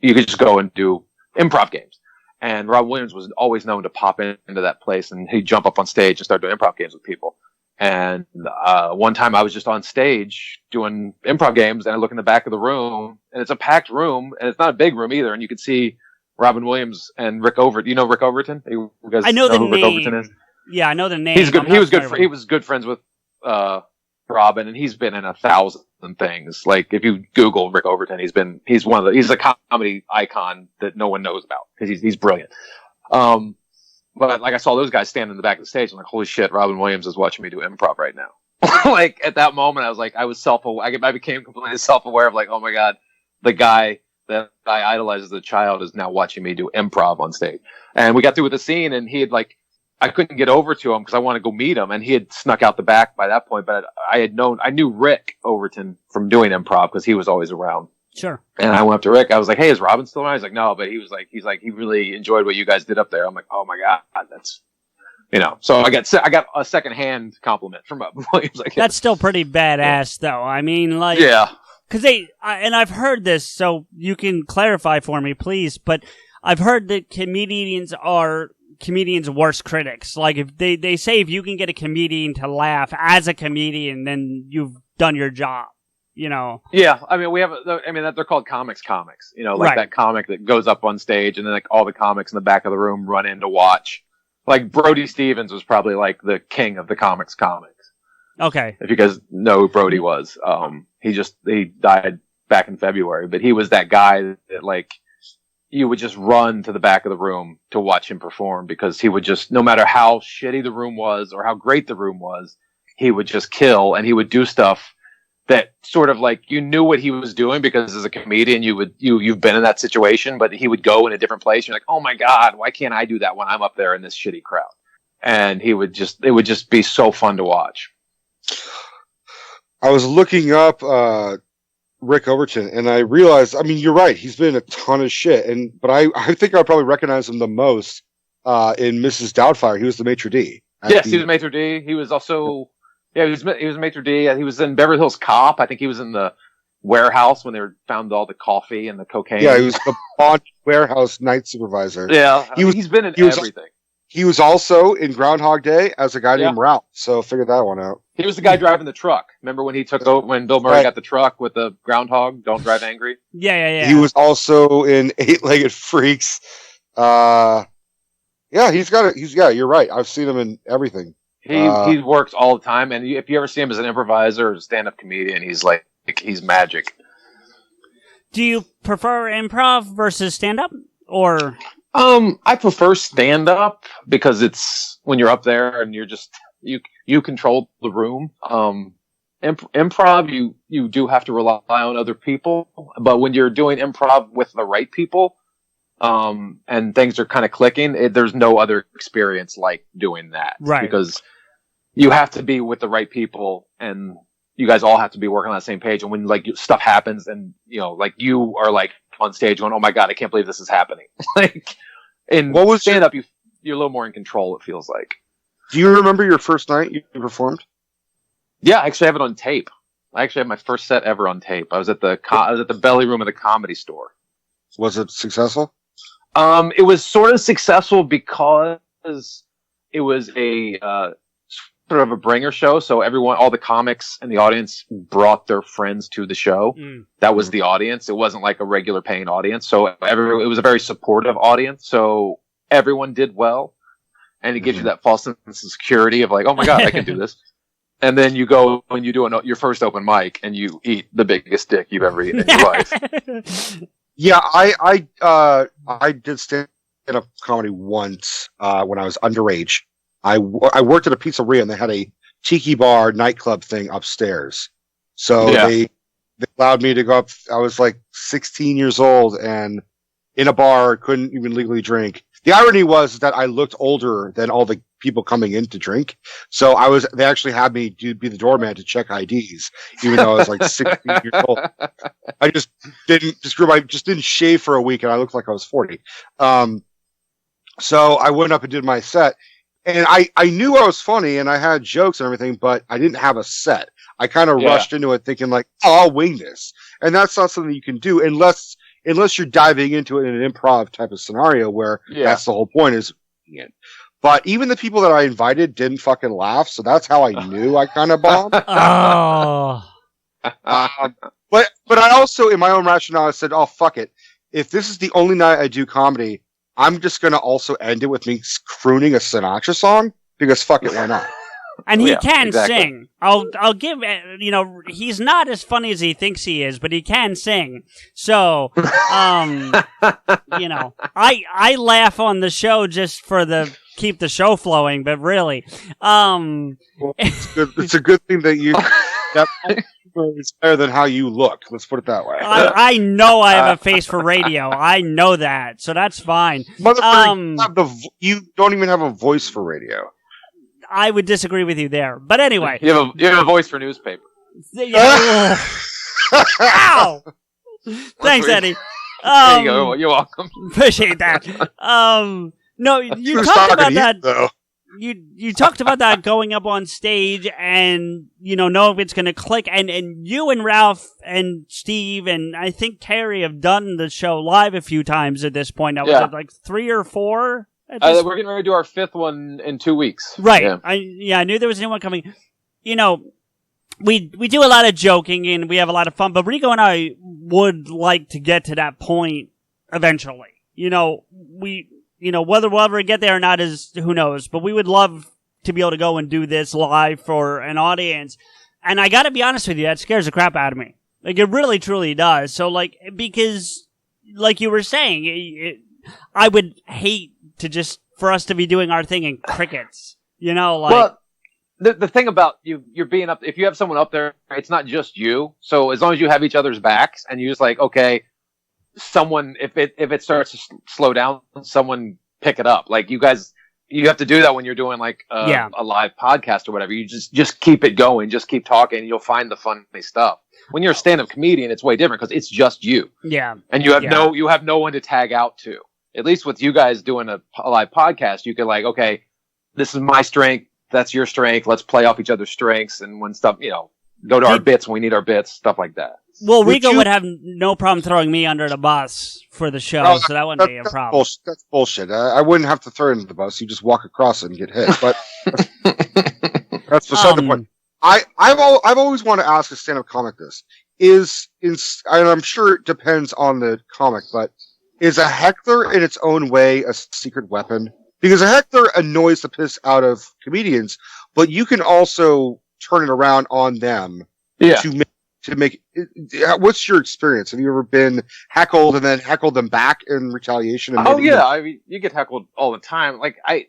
[SPEAKER 3] you could just go and do improv games. And Rob Williams was always known to pop into that place, and he'd jump up on stage and start doing improv games with people. And one time I was just on stage doing improv games, and I look in the back of the room, and it's a packed room, and it's not a big room either, and you could see Robin Williams and Rick Overton. You know Rick Overton? You guys
[SPEAKER 1] I know the
[SPEAKER 3] who
[SPEAKER 1] name.
[SPEAKER 3] Rick Overton is?
[SPEAKER 1] Yeah, I know the name.
[SPEAKER 3] He's good. He was good friends with Robin, and he's been in 1,000 things. Like, if you Google Rick Overton, he's a comedy icon that no one knows about because he's brilliant. But like, I saw those guys stand in the back of the stage. I'm like, holy shit, Robin Williams is watching me do improv right now. Like, at that moment, I was like, I became completely self-aware of like, oh my God, the guy that I idolized as a child is now watching me do improv on stage. And we got through with the scene, and he had I couldn't get over to him because I wanted to go meet him, and he had snuck out the back by that point. But I knew Rick Overton from doing improv because he was always around.
[SPEAKER 1] Sure.
[SPEAKER 3] And I went up to Rick. I was like, "Hey, is Robin still around?" He's like, "No," but he really enjoyed what you guys did up there. I'm like, "Oh my God, that's." So I got a secondhand compliment from Robin Williams.
[SPEAKER 1] That's still pretty badass, though. I mean, like,
[SPEAKER 3] yeah,
[SPEAKER 1] because and I've heard this, so you can clarify for me, please. But I've heard that comedians are comedians' worst critics. Like, if they say if you can get a comedian to laugh as a comedian, then you've done your job.
[SPEAKER 3] Yeah, I mean, they're called comics, like
[SPEAKER 1] right.
[SPEAKER 3] That comic that goes up on stage and then like all the comics in the back of the room run in to watch. Like, Brody Stevens was probably like the king of the comics.
[SPEAKER 1] Okay.
[SPEAKER 3] If you guys know who Brody was, he died back in February, but he was that guy that like you would just run to the back of the room to watch him perform because he would just, no matter how shitty the room was or how great the room was, he would just kill, and he would do stuff that sort of like you knew what he was doing because as a comedian you've been in that situation, but he would go in a different place. You're like, oh my God, why can't I do that when I'm up there in this shitty crowd? And it would just be so fun to watch.
[SPEAKER 2] I was looking up Rick Overton, and I realized, I mean, you're right. He's been in a ton of shit, but I think I probably recognize him the most in Mrs. Doubtfire. He was the maitre d'.
[SPEAKER 3] Yes, he was maitre d'. He was also, he was maitre d'. He was in Beverly Hills Cop. I think he was in the warehouse when they found all the coffee and the cocaine.
[SPEAKER 2] Yeah, he was the bond warehouse night supervisor.
[SPEAKER 3] Yeah, he's been in everything.
[SPEAKER 2] He was also in Groundhog Day as a guy named Ralph, so figure that one out.
[SPEAKER 3] He was the guy driving the truck. Remember when he took over, when Bill Murray got the truck with the groundhog, Don't Drive Angry?
[SPEAKER 1] Yeah.
[SPEAKER 2] He was also in Eight-Legged Freaks. You're right. I've seen him in everything.
[SPEAKER 3] He works all the time, and if you ever see him as an improviser or a stand-up comedian, he's magic.
[SPEAKER 1] Do you prefer improv versus stand-up, or?
[SPEAKER 3] I prefer stand-up because it's when you're up there and you're just you control the room. Improv, you do have to rely on other people, but when you're doing improv with the right people, and things are kind of clicking, there's no other experience like doing that,
[SPEAKER 1] right?
[SPEAKER 3] Because you have to be with the right people, and you guys all have to be working on the same page. And when like stuff happens, and like you are like on stage going, "Oh my God, I can't believe this is happening!" Like, in
[SPEAKER 2] what was
[SPEAKER 3] stand up, you're a little more in control. It feels like.
[SPEAKER 2] Do you remember your first night you performed?
[SPEAKER 3] Yeah, I actually have it on tape. I actually have my first set ever on tape. I was at the belly room of the Comedy Store.
[SPEAKER 2] Was it successful?
[SPEAKER 3] It was sort of successful because it was a sort of a bringer show. So all the comics in the audience brought their friends to the show. That was the audience. It wasn't like a regular paying audience. So it was a very supportive audience. So everyone did well. And it gives you that false sense of security of like, oh my God, I can do this. And then you go when you do your first open mic and you eat the biggest dick you've ever eaten in your life.
[SPEAKER 2] Yeah, I did stand-up comedy once when I was underage. I worked at a pizzeria and they had a tiki bar nightclub thing upstairs. So they allowed me to go up. I was like 16 years old and in a bar, couldn't even legally drink. The irony was that I looked older than all the people coming in to drink. So they actually had me be the doorman to check IDs, even though I was like 16 years old. I just didn't shave for a week and I looked like I was 40. So I went up and did my set and I knew I was funny and I had jokes and everything, but I didn't have a set. I kind of rushed into it thinking like, I'll wing this. And that's not something you can do unless you're diving into it in an improv type of scenario where that's the whole point is. But even the people that I invited didn't fucking laugh, so that's how I knew I kind of bombed.
[SPEAKER 1] Oh.
[SPEAKER 2] But I also, in my own rationale, I said, oh, fuck it. If this is the only night I do comedy, I'm just going to also end it with me crooning a Sinatra song, because fuck it, why not?
[SPEAKER 1] And he can sing. I'll give, he's not as funny as he thinks he is, but he can sing. So, I laugh on the show just for keep the show flowing, but really,
[SPEAKER 2] well, it's a good thing that it's better than how you look. Let's put it that way.
[SPEAKER 1] I know I have a face for radio. I know that, so that's fine.
[SPEAKER 2] Motherfucker, you don't even have a voice for radio.
[SPEAKER 1] I would disagree with you there, but anyway,
[SPEAKER 3] you have a voice for newspaper.
[SPEAKER 1] Ow! Thanks, Eddie.
[SPEAKER 3] There you go. You're welcome.
[SPEAKER 1] Appreciate that. No, you talked about that. Though. You talked about that going up on stage and know if it's going to click. And you and Ralph and Steve and I think Terry have done the show live a few times at this point. Now was it like 3 or 4?
[SPEAKER 3] We're getting ready to do our 5th one in 2 weeks.
[SPEAKER 1] Right. Yeah. I knew there was a new one coming. We do a lot of joking and we have a lot of fun, but Rico and I would like to get to that point eventually. Whether we'll ever get there or not is who knows, but we would love to be able to go and do this live for an audience. And I gotta be honest with you, that scares the crap out of me. Like, it really, truly does. So, because, like you were saying, I would hate to for us to be doing our thing in crickets.
[SPEAKER 3] Well, the thing about you're being up, if you have someone up there, it's not just you. So as long as you have each other's backs and you just like, okay, someone, if it starts to slow down, someone pick it up. Like you guys, you have to do that when you're doing like a live podcast or whatever. You just keep it going, just keep talking, and you'll find the funny stuff. When you're a stand-up comedian, it's way different because it's just you.
[SPEAKER 1] Yeah.
[SPEAKER 3] And you have no one to tag out to. At least with you guys doing a live podcast, you can like, okay, this is my strength, that's your strength. Let's play off each other's strengths, and when stuff, go to our bits when we need our bits, stuff like that.
[SPEAKER 1] Well, Rico would have no problem throwing me under the bus for the show, so that wouldn't be a problem.
[SPEAKER 2] That's bullshit. I wouldn't have to throw it into the bus. You just walk across it and get hit. But that's beside the point. I've always wanted to ask a stand-up comic this. And I'm sure it depends on the comic, but is a heckler in its own way a secret weapon? Because a heckler annoys the piss out of comedians, but you can also turn it around on them to make. What's your experience? Have you ever been heckled and then heckled them back in retaliation? And
[SPEAKER 3] I mean, you get heckled all the time. Like I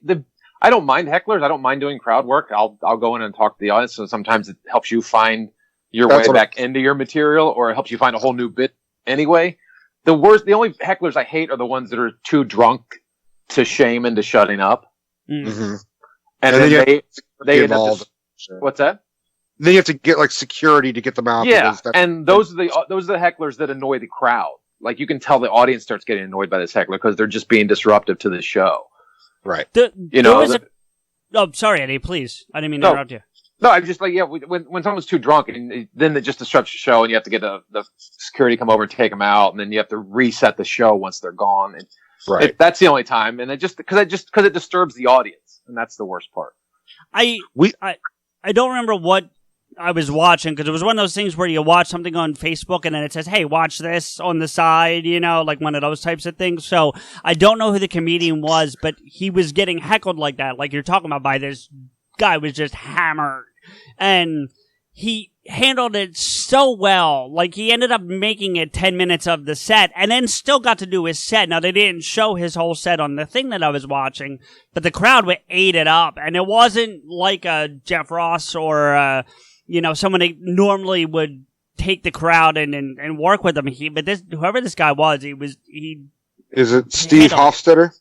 [SPEAKER 3] don't mind hecklers. I don't mind doing crowd work. I'll go in and talk to the audience. So sometimes it helps you find your way back into your material, or it helps you find a whole new bit anyway. The only hecklers I hate are the ones that are too drunk to shame into shutting up.
[SPEAKER 2] Mm-hmm.
[SPEAKER 3] And then they end up what's that?
[SPEAKER 2] Then you have to get like security to get them out.
[SPEAKER 3] Yeah, and those are the hecklers that annoy the crowd. Like you can tell the audience starts getting annoyed by this heckler because they're just being disruptive to the show.
[SPEAKER 2] Right.
[SPEAKER 1] Sorry, Eddie. Please, I didn't mean to interrupt you.
[SPEAKER 3] No, I'm just like, when someone's too drunk, and then it just disrupts the show, and you have to get the security come over and take them out, and then you have to reset the show once they're gone. And
[SPEAKER 2] right.
[SPEAKER 3] That's the only time, and because it disturbs the audience, and that's the worst part.
[SPEAKER 1] I don't remember what I was watching, because it was one of those things where you watch something on Facebook and then it says, hey, watch this on the side, like one of those types of things. So I don't know who the comedian was, but he was getting heckled like that, like you're talking about, by this guy was just hammered. And he handled it so well. Like, he ended up making it 10 minutes of the set and then still got to do his set. Now, they didn't show his whole set on the thing that I was watching, but the crowd ate it up. And it wasn't like a Jeff Ross or someone that normally would take the crowd and work with them. But whoever this guy was,
[SPEAKER 2] Is it Steve Hofstetter?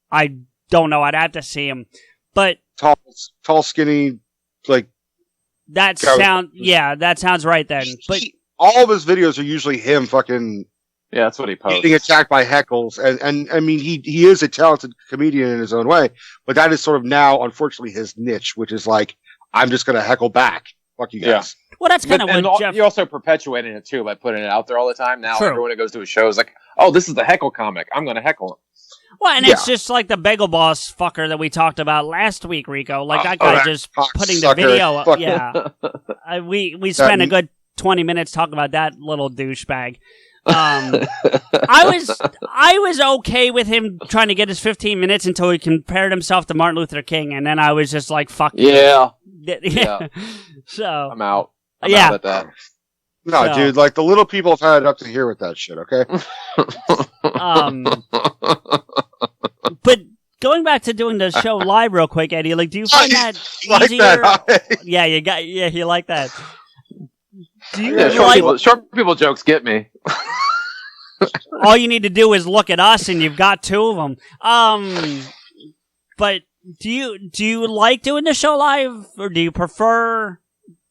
[SPEAKER 1] I don't know. I'd have to see him. But
[SPEAKER 2] tall, skinny, like
[SPEAKER 1] that sounds right then. But
[SPEAKER 2] all of his videos are usually him fucking
[SPEAKER 3] that's what he posts.
[SPEAKER 2] Getting attacked by heckles, and I mean he is a talented comedian in his own way, but that is sort of now unfortunately his niche, which is like, I'm just gonna heckle back. Fuck you guys.
[SPEAKER 1] Yeah. Well, that's kind of what Jeff...
[SPEAKER 3] You're also perpetuating it too by putting it out there all the time. Now
[SPEAKER 1] True.
[SPEAKER 3] Everyone who goes to a show is like, oh, this is the heckle comic. I'm going to heckle him.
[SPEAKER 1] Well, and it's just like the Bagel Boss fucker that we talked about last week, Rico. Like, that guy just putting the video up. Yeah. We spent a good 20 minutes talking about that little douchebag. I was okay with him trying to get his 15 minutes until he compared himself to Martin Luther King, and then I was just like, fuck
[SPEAKER 3] yeah.
[SPEAKER 1] Yeah. So
[SPEAKER 3] I'm out. I'm out at that.
[SPEAKER 2] No, dude, like the little people have had it up to here with that shit, okay?
[SPEAKER 1] But going back to doing the show live real quick, Eddie, like, do you find that easier?
[SPEAKER 2] Like that,
[SPEAKER 1] you like that. Do you
[SPEAKER 3] short people jokes get me.
[SPEAKER 1] All you need to do is look at us, and you've got two of them. But do you like doing the show live, or do you prefer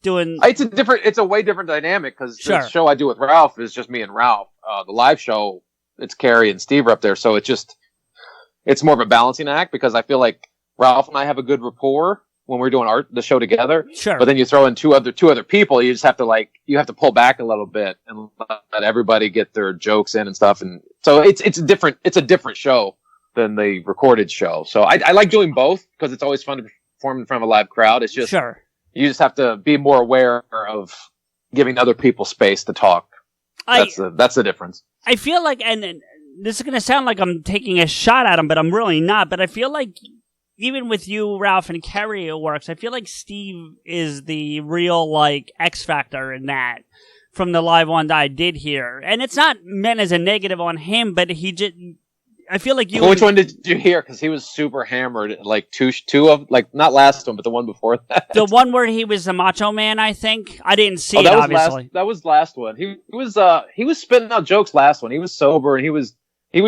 [SPEAKER 1] doing?
[SPEAKER 3] It's a way different dynamic because the show I do with Ralph is just me and Ralph. The live show, it's Carrie and Steve are up there, so it's more of a balancing act because I feel like Ralph and I have a good rapport when we're doing the show together.
[SPEAKER 1] Sure.
[SPEAKER 3] But then you throw in two other people, you just have to pull back a little bit and let everybody get their jokes in and stuff. And so it's a different show than the recorded show. So I like doing both because it's always fun to perform in front of a live crowd. It's just, you just have to be more aware of giving other people space to talk. That's the difference.
[SPEAKER 1] I feel like, and this is going to sound like I'm taking a shot at him, but I'm really not. But I feel like even with you, Ralph, and Kerry, it works. I feel like Steve is the real, like, X factor in that from the live one that I did here. And it's not meant as a negative on him, but I feel like you.
[SPEAKER 3] Which one did you hear? Because he was super hammered. Like two of like not last one, but the one before that.
[SPEAKER 1] The one where he was the Macho Man. I think I didn't see it.
[SPEAKER 3] That was
[SPEAKER 1] obviously,
[SPEAKER 3] that was last one. He was spitting out jokes last one. He was sober and he was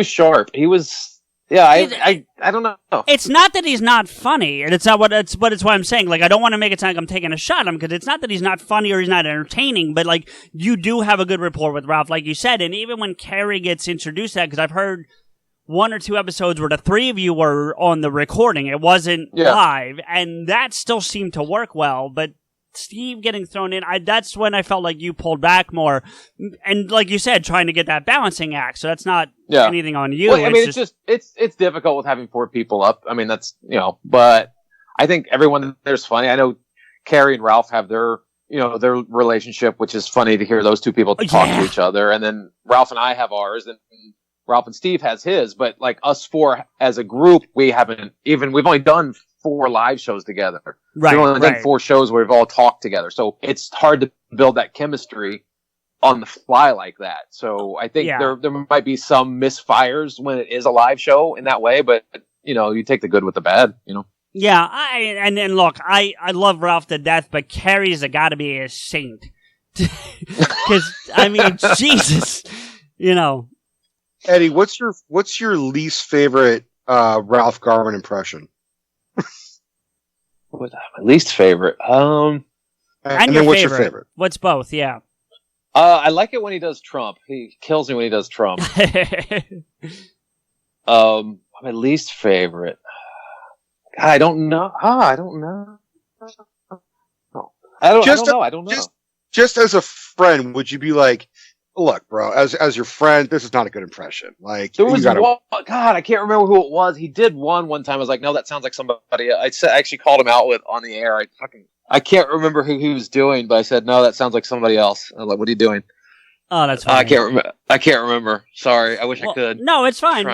[SPEAKER 3] sharp. He was. Yeah, I don't know.
[SPEAKER 1] It's not that he's not funny, and it's not what it's. But it's what I'm saying. Like, I don't want to make it sound like I'm taking a shot at him because it's not that he's not funny or he's not entertaining. But like, you do have a good rapport with Ralph, like you said, and even when Carrie gets introduced, because I've heard 1 or 2 episodes where the 3 of you were on the recording, it wasn't live, and that still seemed to work well. But Steve getting thrown in, that's when I felt like you pulled back more, and like you said, trying to get that balancing act. So that's not anything on you.
[SPEAKER 3] Well, I mean, it's difficult with having 4 people up. I mean, that's but I think everyone there's funny. I know Carrie and Ralph have their their relationship, which is funny to hear those 2 people talk to each other, and then Ralph and I have ours, and Ralph and Steve has his. But like us 4 as a group, we've only done 4 live shows together.
[SPEAKER 1] Right.
[SPEAKER 3] We've only done 4 shows where we've all talked together. So it's hard to build that chemistry on the fly like that. So I think there might be some misfires when it is a live show in that way, but you take the good with the bad,
[SPEAKER 1] Yeah, and look, I love Ralph to death, but Carrie's got to be a saint. Because I mean, Jesus,
[SPEAKER 2] Eddie, what's your least favorite Ralph Garman impression?
[SPEAKER 3] My least favorite.
[SPEAKER 2] And then what's your favorite?
[SPEAKER 1] What's both? Yeah.
[SPEAKER 3] I like it when he does Trump. He kills me when he does Trump. My least favorite. God, I don't know. I don't know. I don't know.
[SPEAKER 2] Just as a friend, would you be like, look, bro, as your friend, this is not a good impression. Like,
[SPEAKER 3] there was one, God, I can't remember who it was. He did one time. I was like, no, that sounds like somebody. I actually called him out on the air. I can't remember who he was doing, but I said, no, that sounds like somebody else. I was like, what are you doing?
[SPEAKER 1] Oh, that's fine.
[SPEAKER 3] I can't remember. Sorry. I wish I could.
[SPEAKER 1] No, it's fine.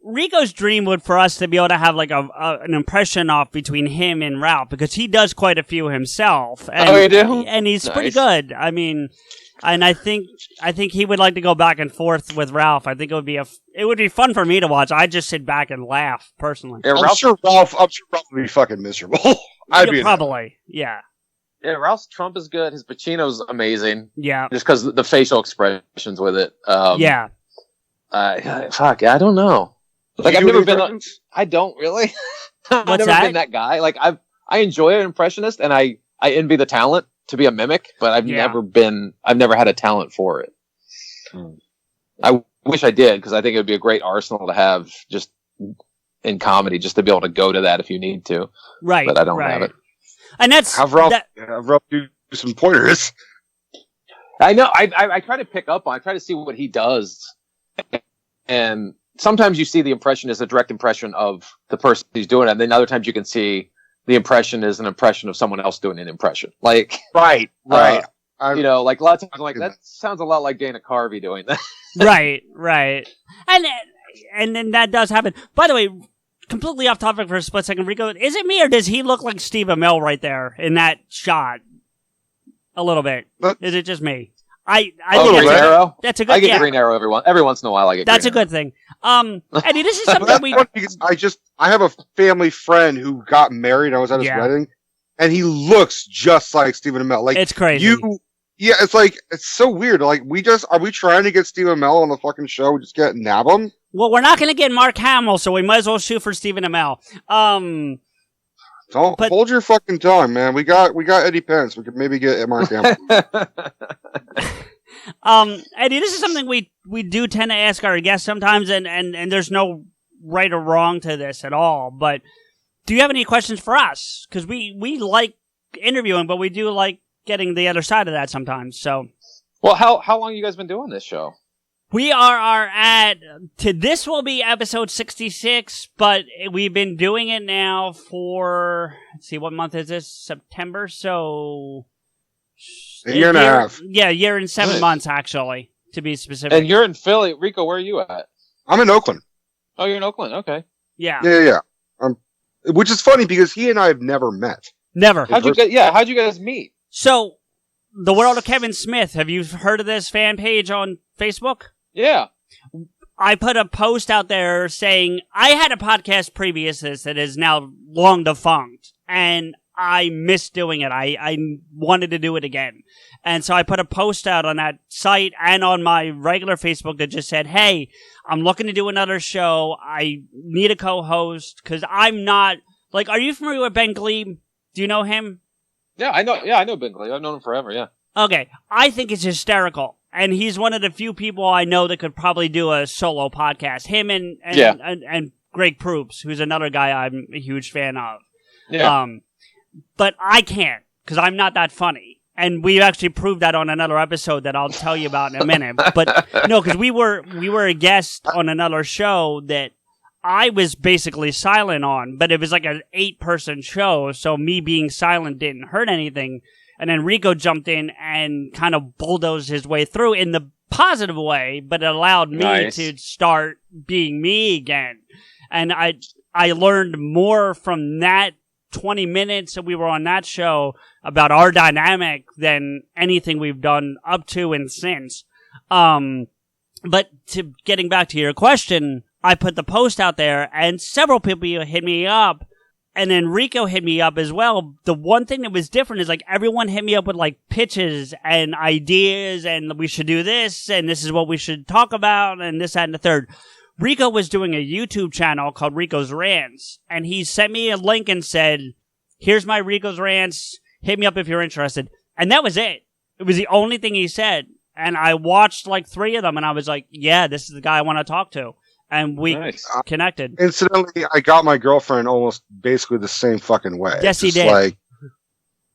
[SPEAKER 1] Rico's dream would for us to be able to have like an impression off between him and Ralph, because he does quite a few himself. And,
[SPEAKER 3] you do?
[SPEAKER 1] And he's pretty good. I mean, and I think he would like to go back and forth with Ralph. I think it would be fun for me to watch. I'd just sit back and laugh personally.
[SPEAKER 2] Yeah, I'm sure Ralph would be fucking miserable.
[SPEAKER 1] Probably. Yeah.
[SPEAKER 3] Yeah, Ralph's Trump is good. His Pacino's amazing.
[SPEAKER 1] Yeah.
[SPEAKER 3] Just because the facial expressions with it.
[SPEAKER 1] Yeah.
[SPEAKER 3] Fuck, I don't know. Like, I've never been. I don't really. I've never been that guy. Like, I enjoy an impressionist, and I envy the talent to be a mimic, but I've never had a talent for it. I wish I did, because I think it would be a great arsenal to have just in comedy, just to be able to go to that if you need to.
[SPEAKER 1] Right.
[SPEAKER 3] But I don't have it.
[SPEAKER 1] And that's
[SPEAKER 2] have Ralph do some pointers.
[SPEAKER 3] I know. I try to pick up on. I try to see what he does, and sometimes you see the impression as a direct impression of the person he's doing it, and then other times you can see the impression is an impression of someone else doing an impression. Like
[SPEAKER 2] right.
[SPEAKER 3] Like a lot of times I'm like, that sounds a lot like Dana Carvey doing that.
[SPEAKER 1] right. And then that does happen. By the way, completely off topic for a split second, Rico, is it me or does he look like Steve Amell right there in that shot? A little bit. Is it just me? I
[SPEAKER 3] Green Arrow?
[SPEAKER 1] That's a good.
[SPEAKER 3] I get Green Arrow every once in a while. I get.
[SPEAKER 1] That's a good thing. Eddie, this is something we.
[SPEAKER 2] I have a family friend who got married. I was at his wedding, and he looks just like Stephen Amell. Like,
[SPEAKER 1] it's crazy.
[SPEAKER 2] It's like, it's so weird. Like, are we trying to get Stephen Amell on the fucking show? We just get nab him?
[SPEAKER 1] Well, we're not going to get Mark Hamill, so we might as well shoot for Stephen Amell.
[SPEAKER 2] Hold your fucking tongue, man. We got Eddie Pence. We could maybe get Mark Hamill.
[SPEAKER 1] Eddie, this is something we do tend to ask our guests sometimes, and there's no right or wrong to this at all. But do you have any questions for us? Because we like interviewing, but we do like getting the other side of that sometimes. So,
[SPEAKER 3] well, how long have you guys been doing this show?
[SPEAKER 1] We this will be episode 66, but we've been doing it now for, let's see, what month is this? September, so...
[SPEAKER 2] A year and a half.
[SPEAKER 1] Yeah, a year and 7 months, actually, to be specific.
[SPEAKER 3] And you're in Philly. Rico, where are you at?
[SPEAKER 2] I'm in Oakland.
[SPEAKER 3] Oh, you're in Oakland, okay.
[SPEAKER 1] Yeah.
[SPEAKER 2] Yeah. Which is funny, because he and I have never met.
[SPEAKER 1] Never.
[SPEAKER 3] How'd you guys meet?
[SPEAKER 1] So, The World of Kevin Smith, have you heard of this fan page on Facebook?
[SPEAKER 3] Yeah.
[SPEAKER 1] I put a post out there saying I had a podcast previous to this that is now long defunct, and I missed doing it. I wanted to do it again. And so I put a post out on that site and on my regular Facebook that just said, hey, I'm looking to do another show. I need a co-host because I'm not, like, are you familiar with Ben Glebe? Do you know him?
[SPEAKER 3] Yeah, I know Ben Glebe. I've known him forever, yeah.
[SPEAKER 1] Okay. I think it's hysterical. And he's one of the few people I know that could probably do a solo podcast. Him and Greg Proops, who's another guy I'm a huge fan of.
[SPEAKER 3] Yeah.
[SPEAKER 1] But I can't, because I'm not that funny. And we actually proved that on another episode that I'll tell you about in a minute. But no, because we were a guest on another show that I was basically silent on, but it was like an 8-person show, so me being silent didn't hurt anything. And then Rico jumped in and kind of bulldozed his way through in the positive way, but it allowed me to start being me again. And I learned more from that 20 minutes that we were on that show about our dynamic than anything we've done up to and since. But to getting back to your question, I put the post out there and several people hit me up, and then Rico hit me up as well. The one thing that was different is like everyone hit me up with like pitches and ideas and we should do this and this is what we should talk about and this, that, and the third. Rico was doing a YouTube channel called Rico's Rants, and he sent me a link and said, here's my Rico's Rants, hit me up if you're interested. And that was it. It was the only thing he said. And I watched like 3 of them, and I was like, yeah, this is the guy I want to talk to. And we connected.
[SPEAKER 2] Incidentally, I got my girlfriend almost basically the same fucking way.
[SPEAKER 1] Yes, he did.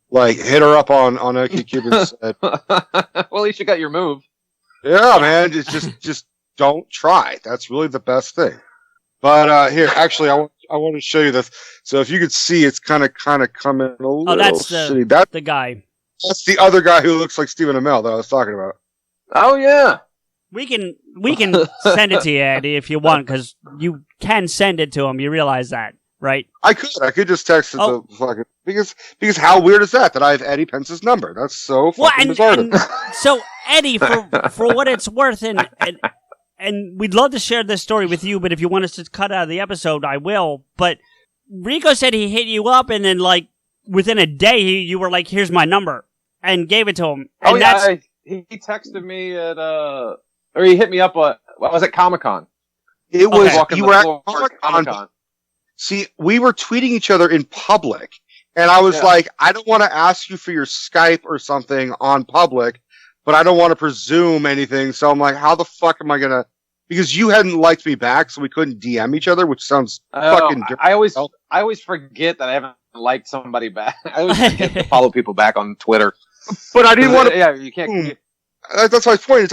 [SPEAKER 2] Like hit her up on OkCupid and said,
[SPEAKER 3] well, at least you got your move.
[SPEAKER 2] Yeah, man, it's just don't try. That's really the best thing. But here, actually, I want to show you this. So if you could see, it's kind of coming a little shitty. That's
[SPEAKER 1] the guy.
[SPEAKER 2] That's the other guy who looks like Stephen Amell that I was talking about.
[SPEAKER 3] Oh yeah.
[SPEAKER 1] We can send it to you, Eddie, if you want, because you can send it to him. You realize that, right?
[SPEAKER 2] I could just text it to fucking because how weird is that I have Eddie Pence's number? That's so fucking bizarre.
[SPEAKER 1] So Eddie, for what it's worth, and we'd love to share this story with you, but if you want us to cut out of the episode, I will. But Rico said he hit you up, and then like within a day, you were like, "Here's my number," and gave it to him. And
[SPEAKER 3] he texted me at or he hit me up. What was it? Comic-Con.
[SPEAKER 2] It was you were at Comic-Con. See, we were tweeting each other in public, and I was like, I don't want to ask you for your Skype or something on public, but I don't want to presume anything. So I'm like, how the fuck am I gonna? Because you hadn't liked me back, so we couldn't DM each other, which sounds fucking different.
[SPEAKER 3] I always forget that I haven't liked somebody back. I always forget to follow people back on Twitter.
[SPEAKER 2] But I didn't want to.
[SPEAKER 3] Yeah, you can't.
[SPEAKER 2] That's my point.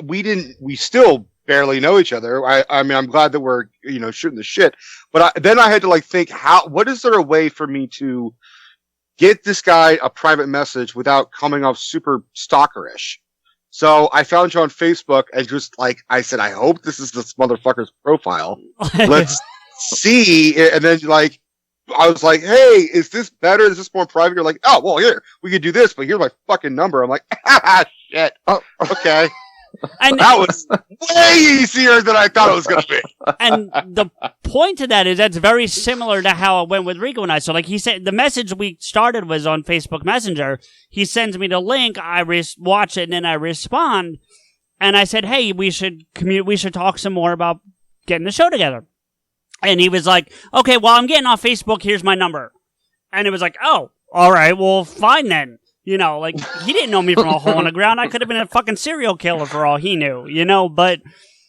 [SPEAKER 2] We still barely know each other. I mean, I'm glad that we're, shooting the shit. But then I had to like think, what is there a way for me to get this guy a private message without coming off super stalkerish? So I found you on Facebook and just like, I said, I hope this is this motherfucker's profile. Let's see. And then like, I was like, hey, is this better? Is this more private? You're like, oh, well, here, we could do this, but here's my fucking number. I'm like, shit. Oh, okay. And that was way easier than I thought it was going to be.
[SPEAKER 1] And the point to that is that's very similar to how it went with Rico and I. So like he said, the message we started was on Facebook Messenger. He sends me the link. I watch it and then I respond. And I said, hey, we should talk some more about getting the show together. And he was like, okay, well, I'm getting off Facebook. Here's my number. And it was like, oh, all right, well, fine then. Like, he didn't know me from a hole in the ground. I could have been a fucking serial killer for all he knew, but...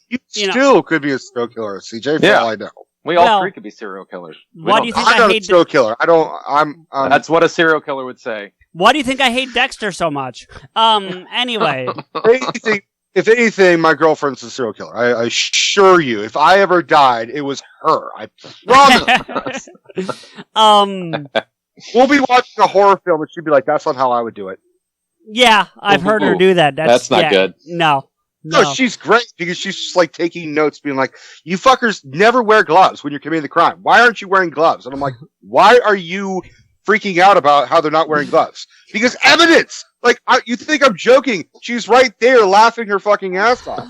[SPEAKER 2] You still could be a serial killer, CJ, for all I know.
[SPEAKER 3] We all three could be serial killers.
[SPEAKER 1] Why do you think
[SPEAKER 2] I'm not a serial killer.
[SPEAKER 3] That's what a serial killer would say.
[SPEAKER 1] Why do you think I hate Dexter so much? Anyway.
[SPEAKER 2] If anything, my girlfriend's a serial killer. I assure you, if I ever died, it was her. I promise. We'll be watching a horror film and she'd be like, that's not how I would do it.
[SPEAKER 1] Yeah, I've heard her do that.
[SPEAKER 3] That's not good.
[SPEAKER 1] No,
[SPEAKER 2] she's great because she's just like taking notes, being like, you fuckers never wear gloves when you're committing the crime. Why aren't you wearing gloves? And I'm like, why are you freaking out about how they're not wearing gloves? Because evidence! Like, you think I'm joking. She's right there laughing her fucking ass off.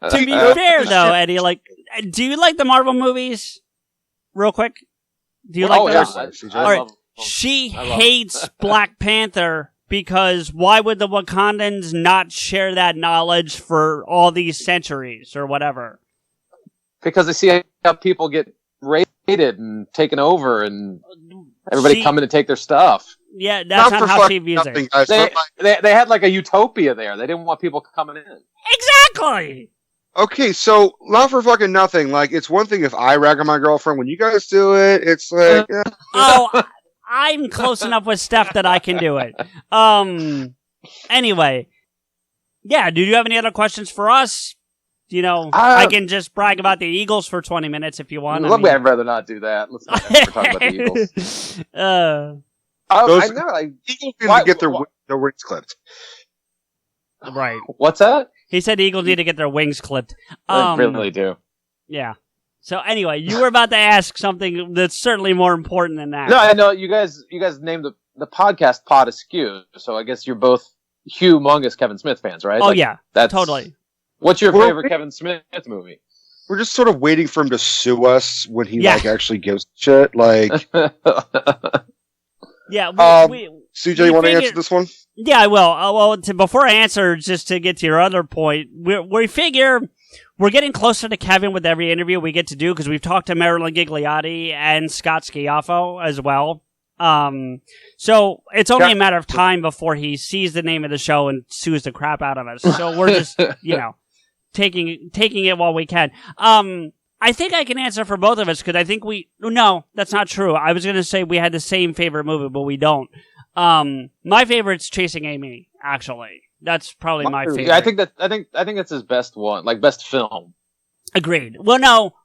[SPEAKER 1] To be fair, though, Eddie, like, do you like the Marvel movies? Real quick, do you like those?
[SPEAKER 3] Yeah,
[SPEAKER 1] All right. She hates Black Panther because why would the Wakandans not share that knowledge for all these centuries or whatever?
[SPEAKER 3] Because they see how people get raided and taken over, and everybody come in to take their stuff.
[SPEAKER 1] Yeah, that's not how she views it.
[SPEAKER 3] They had like a utopia there. They didn't want people coming in.
[SPEAKER 1] Exactly.
[SPEAKER 2] Okay, so not for fucking nothing. Like, it's one thing if I rag on my girlfriend. When you guys do it, it's like,
[SPEAKER 1] oh, I'm close enough with Steph that I can do it. Anyway, yeah. Do you have any other questions for us? You know, I can just brag about the Eagles for 20 minutes if you want.
[SPEAKER 3] I'd rather not do that. Let's not ever talk about the Eagles. I know.
[SPEAKER 2] Eagles need to get their wings clipped.
[SPEAKER 1] Right.
[SPEAKER 3] What's that?
[SPEAKER 1] He said Eagles need to get their wings clipped.
[SPEAKER 3] They really do.
[SPEAKER 1] Yeah. So anyway, you were about to ask something that's certainly more important than that.
[SPEAKER 3] No, I know you guys named the podcast PodAskew, so I guess you're both humongous Kevin Smith fans, right?
[SPEAKER 1] Oh, yeah. That's totally.
[SPEAKER 3] What's your favorite Kevin Smith movie?
[SPEAKER 2] We're just sort of waiting for him to sue us when he actually gives shit. Like,
[SPEAKER 1] yeah.
[SPEAKER 2] CJ, you want to answer this one?
[SPEAKER 1] Yeah, I will. Before I answer, just to get to your other point, we figure we're getting closer to Kevin with every interview we get to do because we've talked to Marilyn Gigliotti and Scott Schiaffo as well. So it's only a matter of time before he sees the name of the show and sues the crap out of us. So we're just, taking it while we can. I think I can answer for both of us because I think no, that's not true. I was going to say we had the same favorite movie, but we don't. My favorite's Chasing Amy, actually. That's probably my favorite.
[SPEAKER 3] Yeah, I think that's his best one, like best film.
[SPEAKER 1] Agreed. Well, no,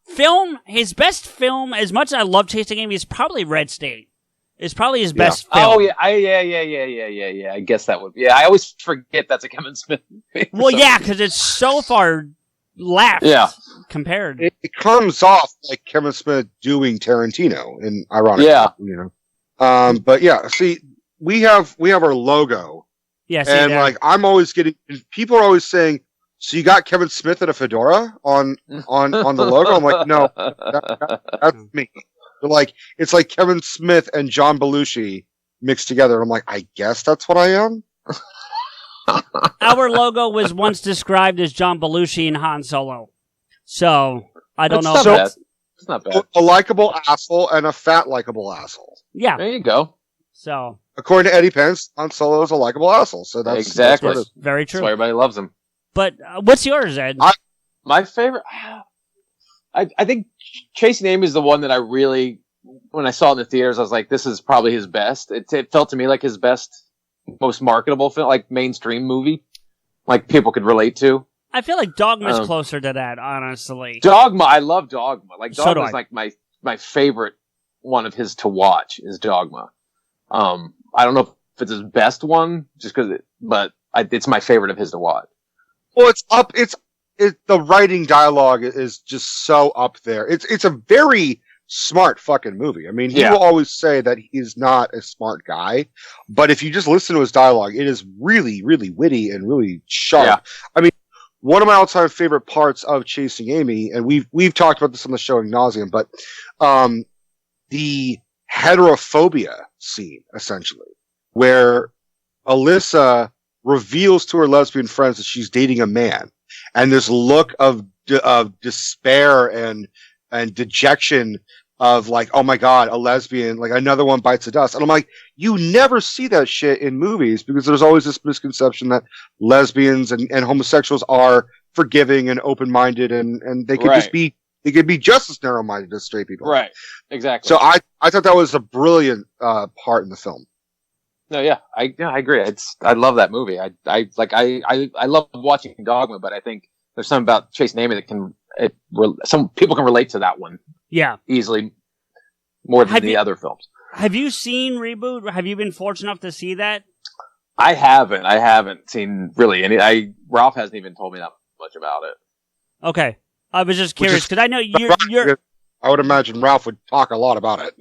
[SPEAKER 1] his best film, as much as I love Chasing Amy, is probably Red State. It's probably his best film.
[SPEAKER 3] Oh, yeah. Yeah. I guess that would. Yeah, I always forget that's a Kevin Smith movie.
[SPEAKER 1] Well, yeah, because it's so far left compared.
[SPEAKER 2] It comes off like Kevin Smith doing Tarantino, and ironically, but yeah, see, we have our logo.
[SPEAKER 1] Yeah,
[SPEAKER 2] and like I'm always getting people are always saying, so you got Kevin Smith in a fedora on the logo? I'm like, no, that's me. They're like, it's like Kevin Smith and John Belushi mixed together. I'm like, I guess that's what I am.
[SPEAKER 1] Our logo was once described as John Belushi and Han Solo. So, I don't know.
[SPEAKER 3] It's not bad.
[SPEAKER 2] A likable asshole and a fat likable asshole.
[SPEAKER 1] Yeah.
[SPEAKER 3] There you go.
[SPEAKER 1] So,
[SPEAKER 2] according to Eddie Pence, Han Solo is a likable asshole. So that's
[SPEAKER 3] exactly
[SPEAKER 2] that's
[SPEAKER 1] very true.
[SPEAKER 3] That's why everybody loves him.
[SPEAKER 1] But what's yours, Ed?
[SPEAKER 3] My favorite, I think Chasing Amy is the one that I really, when I saw it in the theaters, I was like, this is probably his best. It felt to me like his best, most marketable film, like mainstream movie, like people could relate to.
[SPEAKER 1] I feel like Dogma's closer to that, honestly.
[SPEAKER 3] Dogma, I love Dogma. Like Dogma's
[SPEAKER 1] so
[SPEAKER 3] like my favorite one of his to watch is Dogma. I don't know if it's his best one, just because, but it's my favorite of his to watch.
[SPEAKER 2] Well, the writing dialogue is just so up there. It's a very smart fucking movie. I mean, he will always say that he's not a smart guy, but if you just listen to his dialogue, it is really, really witty and really sharp. Yeah. I mean, one of my all-time favorite parts of Chasing Amy, and we've talked about this on the show ad nauseum, but the heterophobia scene, essentially, where Alyssa reveals to her lesbian friends that she's dating a man, and this look of despair and dejection of like, oh my god, a lesbian, like another one bites the dust. And I'm like, you never see that shit in movies because there's always this misconception that lesbians and homosexuals are forgiving and open-minded and they could just be just as narrow-minded as straight people.
[SPEAKER 3] Right. Exactly.
[SPEAKER 2] So I thought that was a brilliant part in the film.
[SPEAKER 3] No, yeah, I agree. I love that movie. I love watching Dogma, but I think there's something about Chasing Amy that some people can relate to that one.
[SPEAKER 1] Yeah,
[SPEAKER 3] easily more than the other films. Have
[SPEAKER 1] you seen Reboot? Have you been fortunate enough to see that?
[SPEAKER 3] I haven't seen really any. Ralph hasn't even told me that much about it.
[SPEAKER 1] Okay, I was just curious because I know you're.
[SPEAKER 2] I would imagine Ralph would talk a lot about it.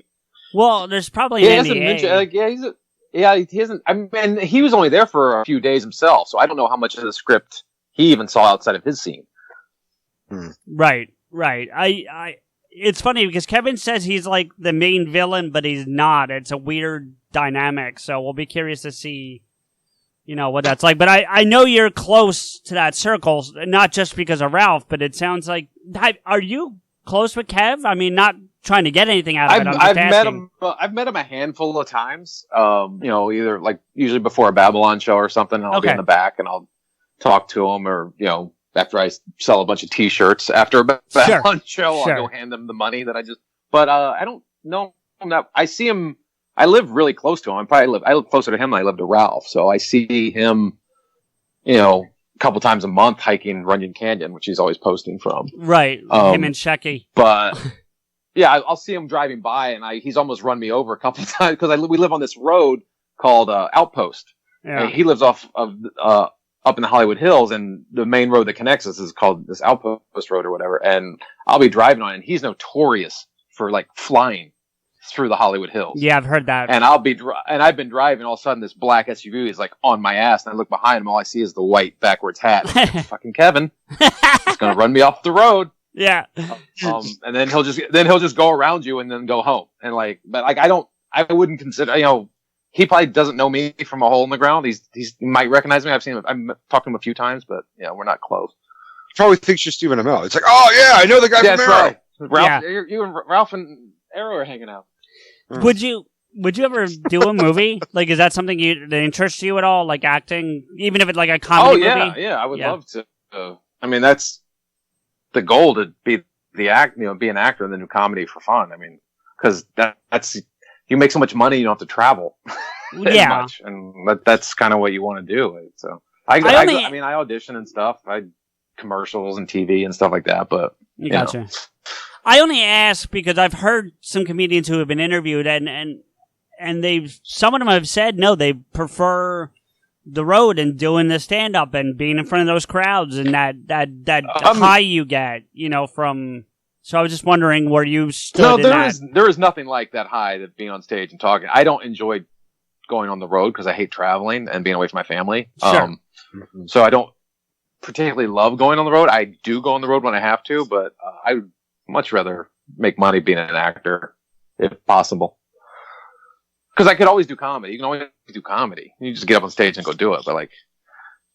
[SPEAKER 1] Well, there's probably an NDA.
[SPEAKER 3] He hasn't. I mean, he was only there for a few days himself, so I don't know how much of the script he even saw outside of his scene.
[SPEAKER 1] Right. It's funny because Kevin says he's like the main villain, but he's not. It's a weird dynamic, so we'll be curious to see, what that's like. But I know you're close to that circle, not just because of Ralph, but it sounds like, are you close with Kev? I mean, not trying to get anything out of it.
[SPEAKER 3] I've met him a handful of times. Either like usually before a Babylon show or something. I'll be in the back and I'll talk to him, or after I sell a bunch of T-shirts after a Babylon show, I'll go hand them the money that I just. But I don't know him that. I see him. I live really close to him. I live closer to him than I live to Ralph. So I see him, a couple times a month hiking Runyon Canyon, which he's always posting from.
[SPEAKER 1] Right, him and Shecky.
[SPEAKER 3] But yeah, I'll see him driving by, and he's almost run me over a couple times because we live on this road called Outpost. Yeah. And he lives off of up in the Hollywood Hills, and the main road that connects us is called this Outpost Road or whatever. And I'll be driving on it, and he's notorious for like flying through the Hollywood Hills.
[SPEAKER 1] Yeah, I've heard that.
[SPEAKER 3] And I've been driving, all of a sudden this black SUV is like on my ass, and I look behind him, all I see is the white backwards hat. Fucking Kevin. He's gonna run me off the road.
[SPEAKER 1] Yeah.
[SPEAKER 3] And then he'll just go around you and then go home. And I wouldn't consider, he probably doesn't know me from a hole in the ground. He might recognize me. I've talked to him a few times, but we're not close.
[SPEAKER 2] He probably thinks you're Stephen Amell. It's like, oh yeah, I know the guy from Arrow.
[SPEAKER 3] Right. Ralph, you and Ralph and Arrow are hanging out.
[SPEAKER 1] Would you ever do a movie? Like, is that something that interests you at all? Like acting, even if it's like a comedy movie?
[SPEAKER 3] Yeah, I would love to. I mean, that's the goal, to be be an actor and then do comedy for fun. I mean, because that's you make so much money, you don't have to travel much, and that's kind of what you want to do. So I audition and stuff. I commercials and TV and stuff like that. But
[SPEAKER 1] you gotcha. I only ask because I've heard some comedians who have been interviewed and some of them have said no, they prefer the road and doing the stand up and being in front of those crowds and that high you get, from. So I was just wondering where you stood.
[SPEAKER 3] No, there is nothing like that high that being on stage and talking. I don't enjoy going on the road because I hate traveling and being away from my family.
[SPEAKER 1] Sure.
[SPEAKER 3] So I don't particularly love going on the road. I do go on the road when I have to, but I would much rather make money being an actor if possible. Because I could always do comedy. You can always do comedy. You just get up on stage and go do it. But like,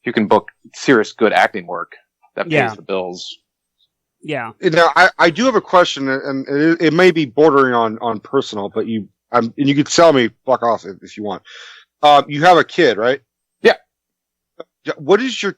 [SPEAKER 3] you can book serious, good acting work that pays the bills.
[SPEAKER 1] Yeah.
[SPEAKER 2] Now, I do have a question, and it may be bordering on personal, but you can tell me fuck off if you want. You have a kid, right?
[SPEAKER 3] Yeah.
[SPEAKER 2] What does your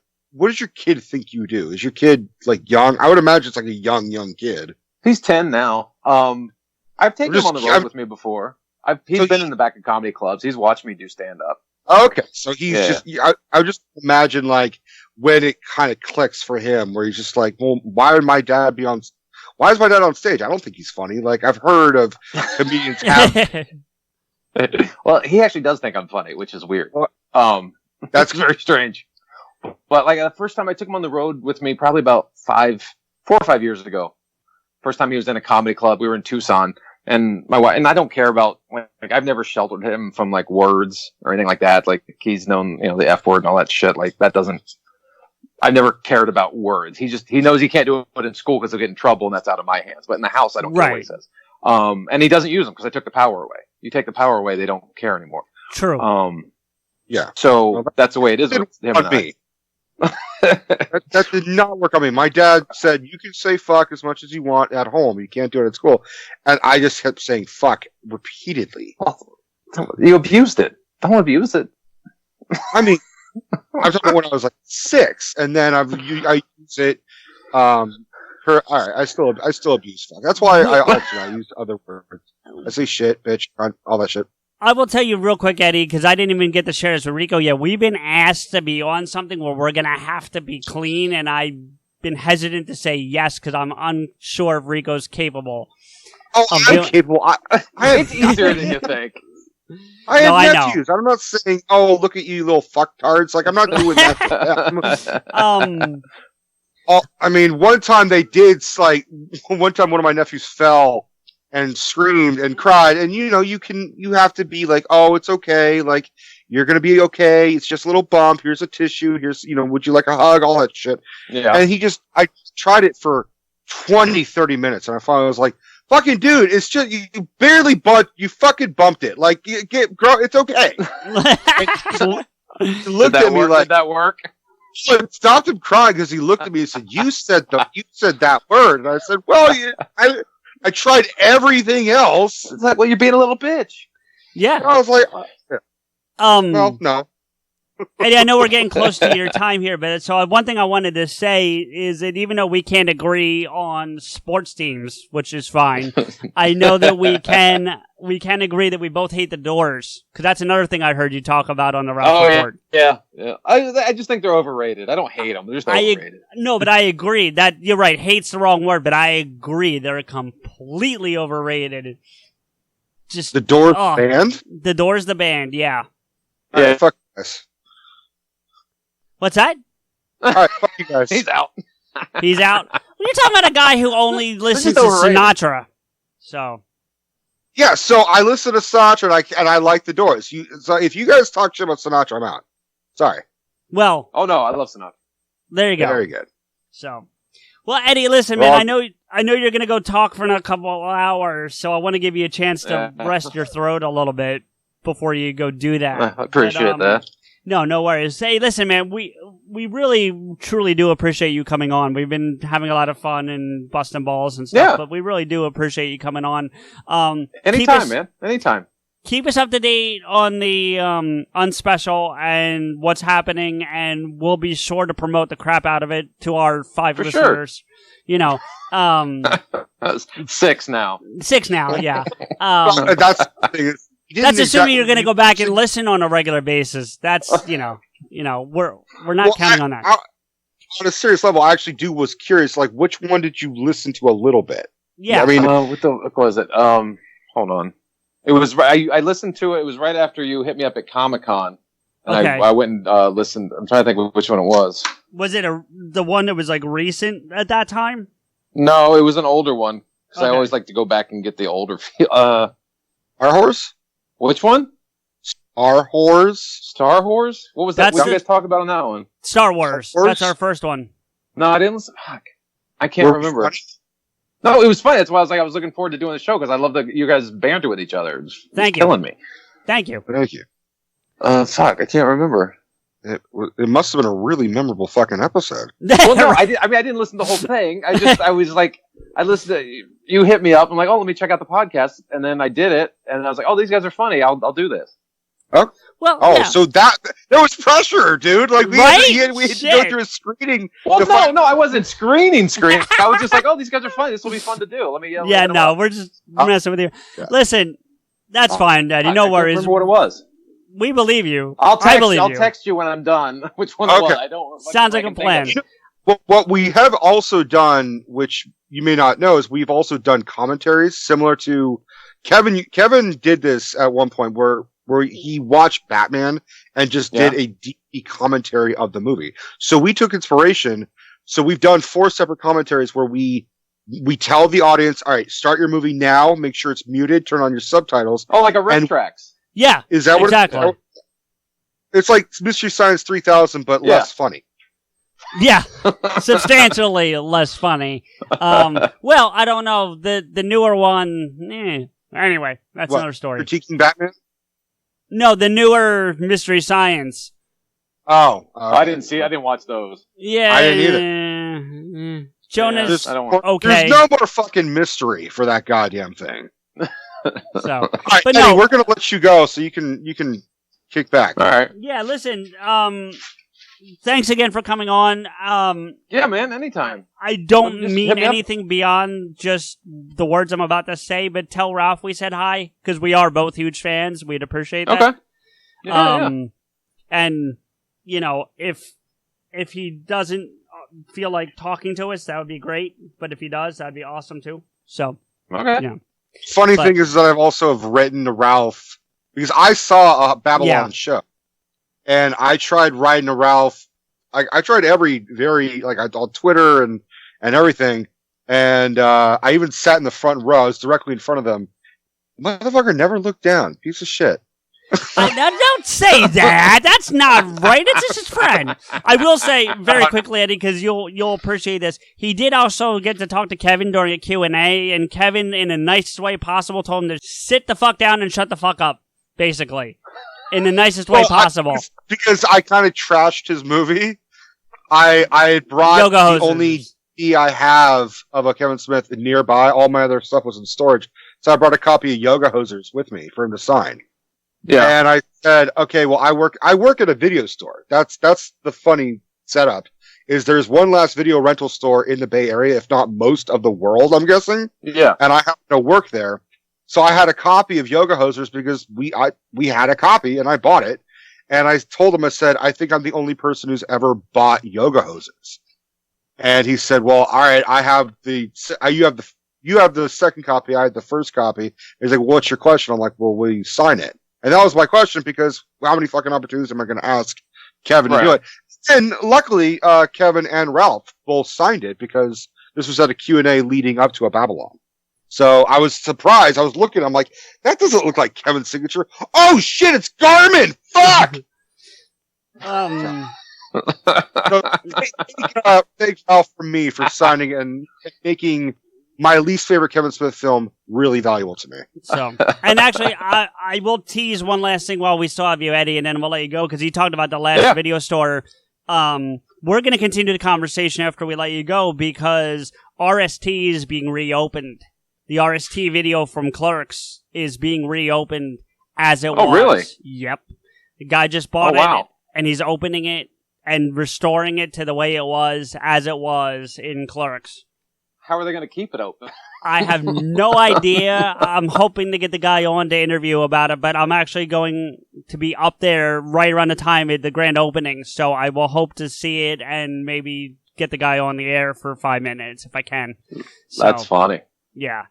[SPEAKER 2] kid think you do? Is your kid like young? I would imagine it's like a young kid.
[SPEAKER 3] He's 10 now. I've taken him on the road with me before. He's been in the back of comedy clubs. He's watched me do stand up.
[SPEAKER 2] Okay, so he's just. I just imagine like when it kind of clicks for him, where he's just like, well, why is my dad on stage? I don't think he's funny. Like I've heard of comedians have.
[SPEAKER 3] Well, he actually does think I'm funny, which is weird. That's very strange. But like the first time I took him on the road with me, probably about 4 or 5 years ago. First time he was in a comedy club. We were in Tucson, and my wife, and I don't care about, like, I've never sheltered him from like words or anything like that. Like he's known, the F word and all that shit. Like that doesn't, I never cared about words. He knows he can't do it in school because he'll get in trouble, and that's out of my hands. But in the house, I don't care what he says. And he doesn't use them because I took the power away. You take the power away, they don't care anymore.
[SPEAKER 1] True.
[SPEAKER 2] Yeah.
[SPEAKER 3] So that's the way it is with him and I.
[SPEAKER 2] That did not work on me. My dad said you can say fuck as much as you want at home. You can't do it at school. And I just kept saying fuck repeatedly.
[SPEAKER 3] You abused it. Don't abuse it.
[SPEAKER 2] I mean, I'm talking about when I was like 6, and then I use it. All right, I still abuse fuck. That's why I use other words. I say shit, bitch, all that shit.
[SPEAKER 1] I will tell you real quick, Eddie, because I didn't even get to share this with Rico yet. We've been asked to be on something where we're going to have to be clean, and I've been hesitant to say yes because I'm unsure if Rico's capable.
[SPEAKER 2] Oh, I'm capable.
[SPEAKER 3] It's easier than you think.
[SPEAKER 2] I have nephews. I'm not saying, oh, look at you little fucktards. Like, I'm not doing that. I mean, one time one of my nephews fell and screamed and cried, and you have to be like, oh, it's okay, like, You're going to be okay. It's just a little bump. Here's a tissue. Here's, would you like a hug? All that shit.
[SPEAKER 3] Yeah.
[SPEAKER 2] And I tried it for 20, 30 minutes. And I finally was like, fucking dude, it's just, you barely you fucking bumped it. Like, it's okay. He looked at me like,
[SPEAKER 3] did that work?
[SPEAKER 2] It stopped him crying because he looked at me and said, you said that word. And I said, well, I tried everything else.
[SPEAKER 3] It's like, well, you're being a little bitch.
[SPEAKER 1] Yeah.
[SPEAKER 2] And I was like, well, no.
[SPEAKER 1] Eddie, I know we're getting close to your time here, but so one thing I wanted to say is that even though we can't agree on sports teams, which is fine, I know that we can agree that we both hate the Doors, because that's another thing I heard you talk about on the Ralph Report.
[SPEAKER 3] Yeah. I just think they're overrated. I don't hate them; they're just overrated.
[SPEAKER 1] No, but I agree that you're right. Hate's the wrong word, but I agree they're completely overrated. Just
[SPEAKER 2] the Doors band.
[SPEAKER 1] The Doors, the band. Yeah.
[SPEAKER 2] Yeah. Right, fuck this.
[SPEAKER 1] What's that?
[SPEAKER 2] All right, fuck you guys.
[SPEAKER 3] He's out.
[SPEAKER 1] He's out. You're talking about a guy who only listens to Sinatra. So.
[SPEAKER 2] Yeah, so I listen to Sinatra and I like the Doors. So if you guys talk shit about Sinatra, I'm out. Sorry.
[SPEAKER 1] Well.
[SPEAKER 3] Oh no, I love Sinatra.
[SPEAKER 1] There you go.
[SPEAKER 2] Very good.
[SPEAKER 1] So. Well, Eddie, listen, man. I know you're gonna go talk for a couple of hours, so I want to give you a chance to rest your throat a little bit before you go do that.
[SPEAKER 3] I appreciate that.
[SPEAKER 1] No worries. Hey, listen, man, we really, truly do appreciate you coming on. We've been having a lot of fun and busting balls and stuff, but we really do appreciate you coming on.
[SPEAKER 3] Anytime, man. Anytime.
[SPEAKER 1] Keep us up to date on the Unspecial and what's happening, and we'll be sure to promote the crap out of it to our 5 listeners. Sure.
[SPEAKER 3] 6 now.
[SPEAKER 1] 6 now, yeah.
[SPEAKER 2] That's the thing.
[SPEAKER 1] That's assuming you're going to go back and listen on a regular basis. That's, we're not counting on that.
[SPEAKER 2] On a serious level, I actually was curious, like, which one did you listen to a little bit?
[SPEAKER 1] Yeah.
[SPEAKER 2] I mean,
[SPEAKER 3] what was it? Hold on. It was, I listened to it. It was right after you hit me up at Comic-Con. And I went and listened. I'm trying to think which one it was.
[SPEAKER 1] Was it the one that was, like, recent at that time?
[SPEAKER 3] No, it was an older one. Because I always like to go back and get the older
[SPEAKER 2] Our Horse?
[SPEAKER 3] Which one?
[SPEAKER 2] Star Wars?
[SPEAKER 3] Star Wars? What was that? What did you guys talk about on that one?
[SPEAKER 1] Star Wars. That's our first one.
[SPEAKER 3] No, I didn't listen. Fuck. I can't remember. Funny? No, it was funny. That's why I was looking forward to doing the show, because I love you guys banter with each other. It was killing me.
[SPEAKER 1] Thank you.
[SPEAKER 2] Thank you.
[SPEAKER 3] Fuck, I can't remember.
[SPEAKER 2] It must have been a really memorable fucking episode.
[SPEAKER 3] Well, no, I didn't listen to the whole thing. I was like, I listened to, you hit me up. I'm like, oh, let me check out the podcast. And then I did it. And I was like, oh, these guys are funny. I'll do this.
[SPEAKER 2] Oh, so there was pressure, dude. Like we had to go through a screening.
[SPEAKER 3] Well, no, I wasn't screening. I was just like, oh, these guys are funny. This will be fun to do. Let me.
[SPEAKER 1] We're just messing with you. Yeah. Listen, that's fine, Daddy. No worries.
[SPEAKER 3] I remember what it was.
[SPEAKER 1] We believe you.
[SPEAKER 3] I'll text you when I'm done. Which one it was? I don't.
[SPEAKER 1] Sounds like a plan.
[SPEAKER 2] What we have also done, which you may not know, is we've also done commentaries similar to Kevin. Kevin did this at one point where he watched Batman and just did a deep commentary of the movie. So we took inspiration. So we've done 4 separate commentaries where we tell the audience, all right, start your movie now. Make sure it's muted. Turn on your subtitles.
[SPEAKER 3] Oh, like a riff tracks.
[SPEAKER 1] Yeah.
[SPEAKER 2] Is that
[SPEAKER 1] exactly.
[SPEAKER 2] what it's like? Mystery Science 3000, but less funny.
[SPEAKER 1] Yeah. Substantially less funny. Well, I don't know. The newer one, anyway, that's another story.
[SPEAKER 2] Critiquing Batman?
[SPEAKER 1] No, the newer Mystery Science.
[SPEAKER 2] Oh.
[SPEAKER 3] I didn't see it. I didn't watch those.
[SPEAKER 1] Yeah.
[SPEAKER 2] I didn't
[SPEAKER 1] either. Jonas,
[SPEAKER 3] I don't want.
[SPEAKER 1] Okay.
[SPEAKER 2] There's no more fucking mystery for that goddamn thing.
[SPEAKER 1] So,
[SPEAKER 2] all right,
[SPEAKER 1] but
[SPEAKER 2] Eddie, we're going to let you go so you can kick back.
[SPEAKER 3] All right.
[SPEAKER 1] Yeah, listen, thanks again for coming on.
[SPEAKER 3] Yeah, man, anytime.
[SPEAKER 1] I don't mean anything beyond just the words I'm about to say, but tell Ralph we said hi, because we are both huge fans. We'd appreciate that.
[SPEAKER 3] Okay. Yeah.
[SPEAKER 1] And, if he doesn't feel like talking to us, that would be great. But if he does, that'd be awesome too. So,
[SPEAKER 3] okay.
[SPEAKER 1] Yeah.
[SPEAKER 2] Funny thing is that I've also written to Ralph because I saw a Babylon show, and I tried writing to Ralph. I tried on Twitter and everything, and I even sat in the front row. I was directly in front of them. Motherfucker never looked down. Piece of shit.
[SPEAKER 1] Don't say that. That's not right. It's just his friend. I will say very quickly, Eddie, because you'll appreciate this. He did also get to talk to Kevin during a Q&A, and Kevin, in the nicest way possible, told him to sit the fuck down and shut the fuck up, basically. In the nicest way possible.
[SPEAKER 2] Because I kind of trashed his movie. I brought
[SPEAKER 1] Yoga
[SPEAKER 2] the
[SPEAKER 1] hoses.
[SPEAKER 2] only DVD I have of a Kevin Smith nearby. All my other stuff was in storage. So I brought a copy of Yoga Hosers with me for him to sign.
[SPEAKER 3] Yeah.
[SPEAKER 2] And I said, okay, well, I work at a video store. That's the funny setup, is there's one last video rental store in the Bay Area, if not most of the world, I'm guessing.
[SPEAKER 3] Yeah.
[SPEAKER 2] And I happen to work there. So I had a copy of Yoga Hosers because we had a copy and I bought it. And I told him, I said, I think I'm the only person who's ever bought Yoga Hosers. And he said, well, all right, you have the second copy. I had the first copy. He's like, well, what's your question? I'm like, well, will you sign it? And that was my question, because how many fucking opportunities am I going to ask Kevin to do it? And luckily, Kevin and Ralph both signed it, because this was at a Q&A leading up to a Babylon. So I was surprised. I was looking, I'm like, that doesn't look like Kevin's signature. Oh shit, it's Garmin! Fuck! So, thank Ralph from me for signing and making my least favorite Kevin Smith film really valuable to me.
[SPEAKER 1] So, and actually, I will tease one last thing while we still have you, Eddie, and then we'll let you go, because he talked about the last video store. We're going to continue the conversation after we let you go, because RST is being reopened. The RST video from Clerks is being reopened as it was.
[SPEAKER 3] Oh, really?
[SPEAKER 1] Yep. The guy just bought it, and he's opening it and restoring it to the way it was, as it was in Clerks.
[SPEAKER 3] How are they going to keep it open?
[SPEAKER 1] I have no idea. I'm hoping to get the guy on to interview about it, but I'm actually going to be up there right around the time at the grand opening, so I will hope to see it and maybe get the guy on the air for 5 minutes if I can. So,
[SPEAKER 3] that's funny.
[SPEAKER 1] Yeah.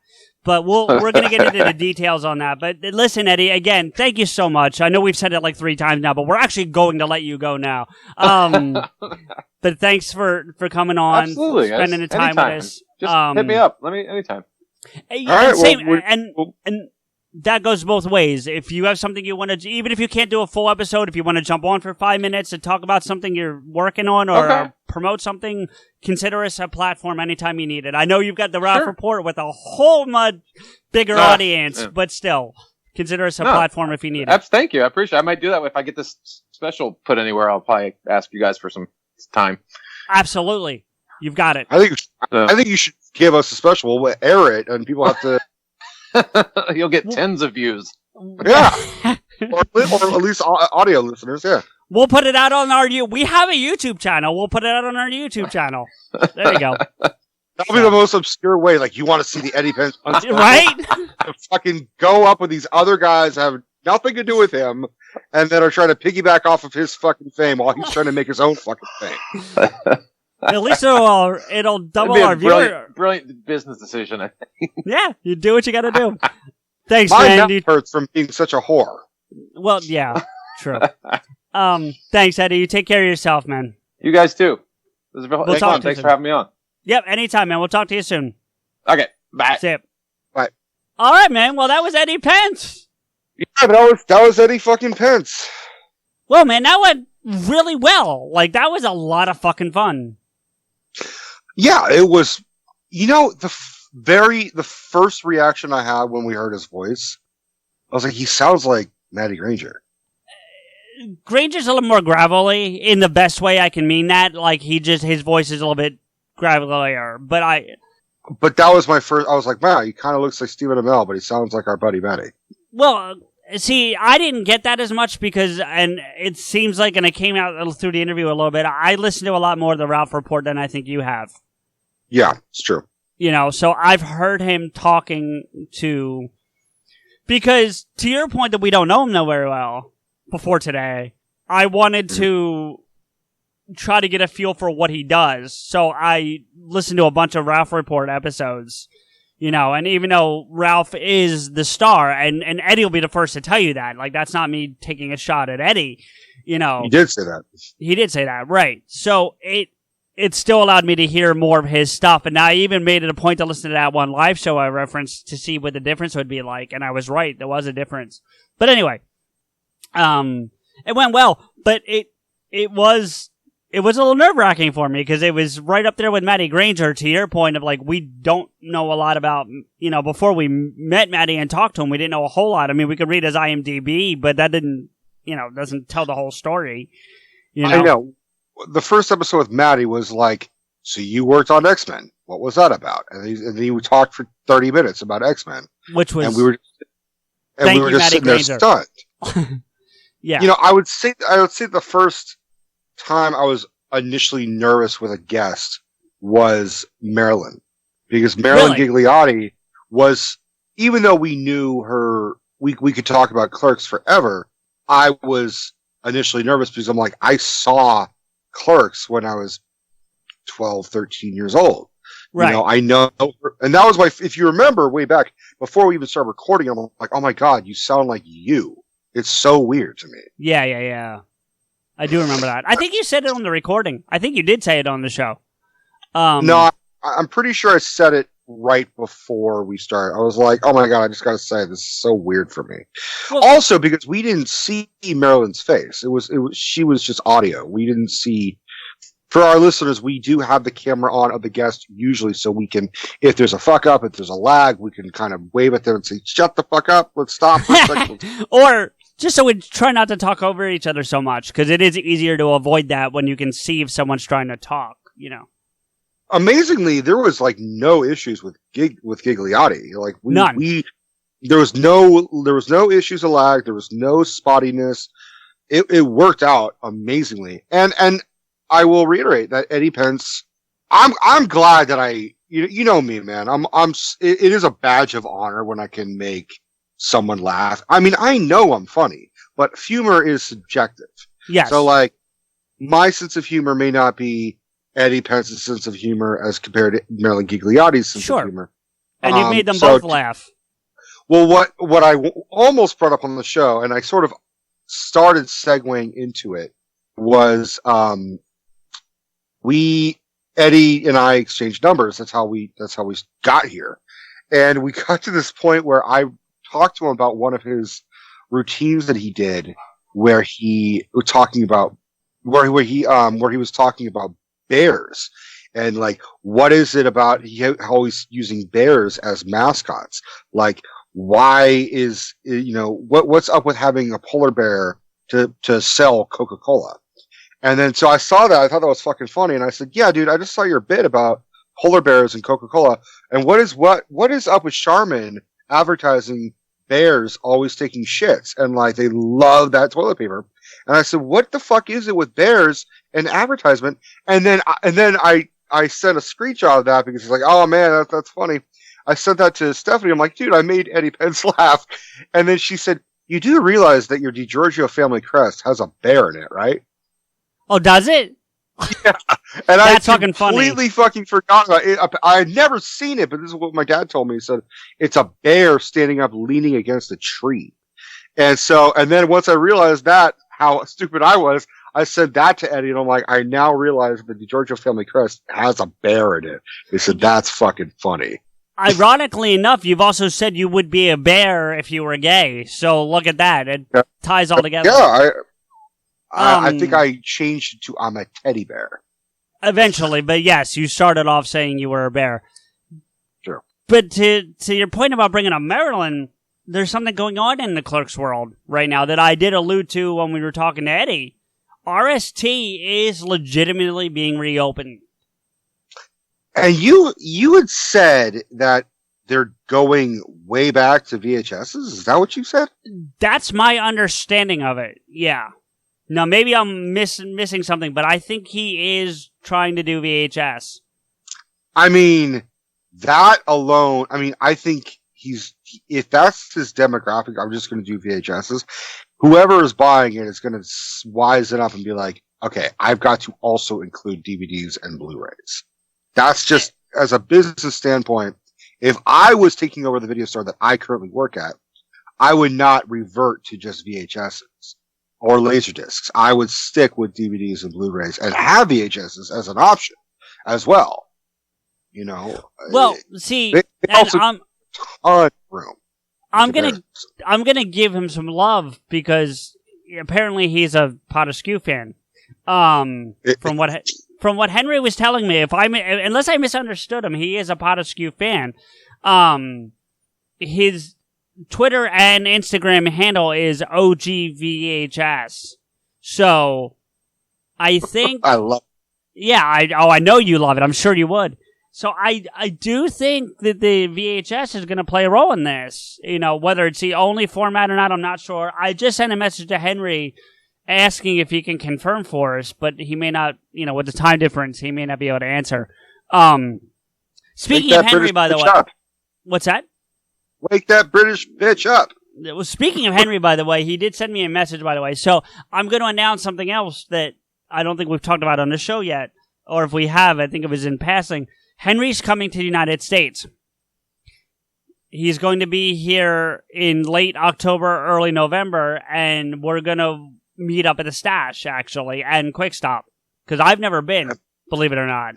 [SPEAKER 1] But we're going to get into the details on that. But listen, Eddie, again, thank you so much. I know we've said it like 3 times now, but we're actually going to let you go now. But thanks for coming on,
[SPEAKER 3] Absolutely,
[SPEAKER 1] spending the time
[SPEAKER 3] anytime.
[SPEAKER 1] with us.
[SPEAKER 3] Just hit me up. Anytime.
[SPEAKER 1] Yeah, and that goes both ways. If you have something you want to, even if you can't do a full episode, if you want to jump on for 5 minutes and talk about something you're working on or promote something, consider us a platform anytime you need it. I know you've got the Ralph Report with a whole much bigger audience, but still, consider us a platform if you need it.
[SPEAKER 3] Thank you. I appreciate it. I might do that if I get this special put anywhere. I'll probably ask you guys for some time.
[SPEAKER 1] Absolutely. You've got it.
[SPEAKER 2] I think you should give us a special. We'll air it, and people have to.
[SPEAKER 3] You'll get tens of views.
[SPEAKER 2] Yeah, or at least audio listeners. Yeah,
[SPEAKER 1] we'll put it out on we have a YouTube channel. We'll put it out on our YouTube channel. There you go.
[SPEAKER 2] That'll be the most obscure way. Like, you want to see the Eddie Pence,
[SPEAKER 1] right?
[SPEAKER 2] Fucking go up with these other guys that have nothing to do with him, and that are trying to piggyback off of his fucking fame while he's trying to make his own fucking fame.
[SPEAKER 1] At least it'll double our viewer.
[SPEAKER 3] Brilliant business decision, I think.
[SPEAKER 1] Yeah, you do what you got to do. Thanks,
[SPEAKER 2] My
[SPEAKER 1] man.
[SPEAKER 2] neck hurts from being such a whore.
[SPEAKER 1] Well, yeah, true. Thanks, Eddie. You take care of yourself, man.
[SPEAKER 3] You guys too. This is Thanks for having me on.
[SPEAKER 1] Yep, anytime, man. We'll talk to you soon.
[SPEAKER 3] Okay, bye.
[SPEAKER 1] See ya.
[SPEAKER 2] Bye.
[SPEAKER 1] All right, man. Well, that was Eddie Pence.
[SPEAKER 2] Yeah, that was Eddie fucking Pence.
[SPEAKER 1] Well, man, that went really well. Like, that was a lot of fucking fun.
[SPEAKER 2] Yeah, it was. You know, the first reaction I had when we heard his voice, I was like, he sounds like Matty Granger.
[SPEAKER 1] Granger's a little more gravelly in the best way I can mean that. Like, his voice is a little bit gravelier. But
[SPEAKER 2] that was my first. I was like, wow, he kind of looks like Stephen Amell, but he sounds like our buddy Matty.
[SPEAKER 1] Well, see, I didn't get that as much because, and it seems like, and it came out through the interview a little bit, I listened to a lot more of the Ralph Report than I think you have.
[SPEAKER 2] Yeah, it's true.
[SPEAKER 1] You know, so I've heard him talking to, because to your point that we don't know him very well before today, I wanted to try to get a feel for what he does. So I listened to a bunch of Ralph Report episodes, you know, and even though Ralph is the star, and Eddie will be the first to tell you that, like, that's not me taking a shot at Eddie, you know.
[SPEAKER 2] He did say that.
[SPEAKER 1] He did say that, right. So it still allowed me to hear more of his stuff, and I even made it a point to listen to that one live show I referenced to see what the difference would be like, and I was right, there was a difference. But anyway, It went well, but it was a little nerve-wracking for me because it was right up there with Maddie Granger, to your point of like, we don't know a lot about, before we met Maddie and talked to him, we didn't know a whole lot. I mean, we could read his IMDb, but that didn't, doesn't tell the whole story.
[SPEAKER 2] I know. The first episode with Maddie was like, so you worked on X-Men. What was that about? And he talked for 30 minutes about X-Men.
[SPEAKER 1] Which was...
[SPEAKER 2] And we were just sitting there stunned.
[SPEAKER 1] Yeah.
[SPEAKER 2] I would say the first time I was initially nervous with a guest was Marilyn. Because Marilyn Gigliotti was, even though we knew her, we could talk about Clerks forever, I was initially nervous because I'm like, I saw Clerks when I was 12, 13 years old.
[SPEAKER 1] Right.
[SPEAKER 2] I know, and that was if you remember way back before we even started recording, I'm like, oh my God, you sound like you. It's so weird to me.
[SPEAKER 1] Yeah. I do remember that. I think you said it on the recording. I think you did say it on the show.
[SPEAKER 2] No, I'm pretty sure I said it right before we started. I was like, oh my God, I just got to say, this is so weird for me. Well, also, because we didn't see Marilyn's face. She was just audio. We didn't see. For our listeners, we do have the camera on of the guest usually, so we can, if there's a fuck up, if there's a lag, we can kind of wave at them and say, shut the fuck up, let's stop for a second.
[SPEAKER 1] Or just so we try not to talk over each other so much, because it is easier to avoid that when you can see if someone's trying to talk,
[SPEAKER 2] Amazingly, there was like no issues with Gigliotti. Like
[SPEAKER 1] none.
[SPEAKER 2] There was no issues of lag. There was no spottiness. It worked out amazingly. And I will reiterate that Eddie Pence, I'm glad that you know me, man. It is a badge of honor when I can make someone laugh. I mean, I know I'm funny, but humor is subjective.
[SPEAKER 1] Yes.
[SPEAKER 2] So like, my sense of humor may not be Eddie Pence's sense of humor as compared to Marilyn Gigliotti's sense of humor.
[SPEAKER 1] And you made them both laugh.
[SPEAKER 2] Well, what I almost brought up on the show, and I sort of started segueing into it, was, Eddie and I exchanged numbers. That's how we got here. And we got to this point where I talked to him about one of his routines that he did where he was talking about bears and like, what is it about how he's using bears as mascots? Like, why is, what's up with having a polar bear to sell Coca-Cola? And then, so I saw that. I thought that was fucking funny. And I said, yeah, dude, I just saw your bit about polar bears and Coca-Cola. And what is up with Charmin advertising bears always taking shits? And like, they love that toilet paper. And I said, what the fuck is it with bears and advertisement? And then I sent a screenshot of that because he's like, oh man, that's funny. I sent that to Stephanie. I'm like, dude, I made Eddie Pence laugh. And then she said, you do realize that your DiGiorgio family crest has a bear in it, right?
[SPEAKER 1] Oh, does it?
[SPEAKER 2] Yeah. And
[SPEAKER 1] that's fucking funny.
[SPEAKER 2] I completely fucking forgot about it. I had never seen it, but this is what my dad told me. He said, it's a bear standing up leaning against a tree. And then once I realized that, how stupid I was, I said that to Eddie, and I'm like, I now realize the DiGiorgio family crest has a bear in it. He said, that's fucking funny.
[SPEAKER 1] Ironically enough, you've also said you would be a bear if you were gay. So look at that. It ties all together.
[SPEAKER 2] Yeah, I think I changed it to I'm a teddy bear.
[SPEAKER 1] Eventually, but yes, you started off saying you were a bear.
[SPEAKER 2] Sure.
[SPEAKER 1] But to your point about bringing up Maryland, there's something going on in the Clerks world right now that I did allude to when we were talking to Eddie. RST is legitimately being reopened.
[SPEAKER 2] And you had said that they're going way back to VHSs? Is that what you said?
[SPEAKER 1] That's my understanding of it, yeah. Now, maybe I'm missing something, but I think he is trying to do VHS.
[SPEAKER 2] I mean, that alone, I think if that's his demographic, I'm just going to do VHSs. Whoever is buying it is going to wise it up and be like, okay, I've got to also include DVDs and Blu-rays. That's just, as a business standpoint, if I was taking over the video store that I currently work at, I would not revert to just VHSs or Laserdiscs. I would stick with DVDs and Blu-rays and have VHSs as an option as well.
[SPEAKER 1] Well, see,
[SPEAKER 2] they also
[SPEAKER 1] ton
[SPEAKER 2] of room.
[SPEAKER 1] I'm gonna give him some love because apparently he's a PodAskew fan. From what Henry was telling me, unless I misunderstood him, he is a PodAskew fan. His Twitter and Instagram handle is OGVHS. So I think
[SPEAKER 2] I love.
[SPEAKER 1] Yeah, I know you love it. I'm sure you would. So I do think that the VHS is going to play a role in this. Whether it's the only format or not, I'm not sure. I just sent a message to Henry asking if he can confirm for us, but he may not, with the time difference, he may not be able to answer. Speaking of Henry, by the way.
[SPEAKER 2] Up.
[SPEAKER 1] What's that?
[SPEAKER 2] Wake that British bitch up.
[SPEAKER 1] Well, speaking of Henry, by the way, he did send me a message, by the way. So I'm going to announce something else that I don't think we've talked about on the show yet. Or if we have, I think it was in passing. Henry's coming to the United States. He's going to be here in late October, early November, and we're going to meet up at the Stash, actually, and Quick Stop. Because I've never been, believe it or not.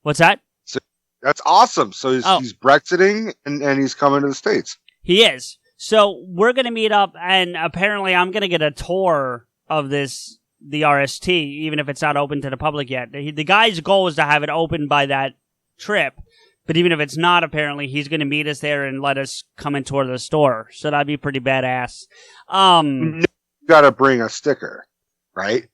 [SPEAKER 1] What's that?
[SPEAKER 2] That's awesome. So he's Brexiting, and he's coming to the States. He
[SPEAKER 1] is. So we're going to meet up, and apparently I'm going to get a tour of the RST, even if it's not open to the public yet. The guy's goal is to have it open by that trip. But even if it's not, apparently, he's going to meet us there and let us come and tour the store. So that'd be pretty badass.
[SPEAKER 2] You got to bring a sticker, right?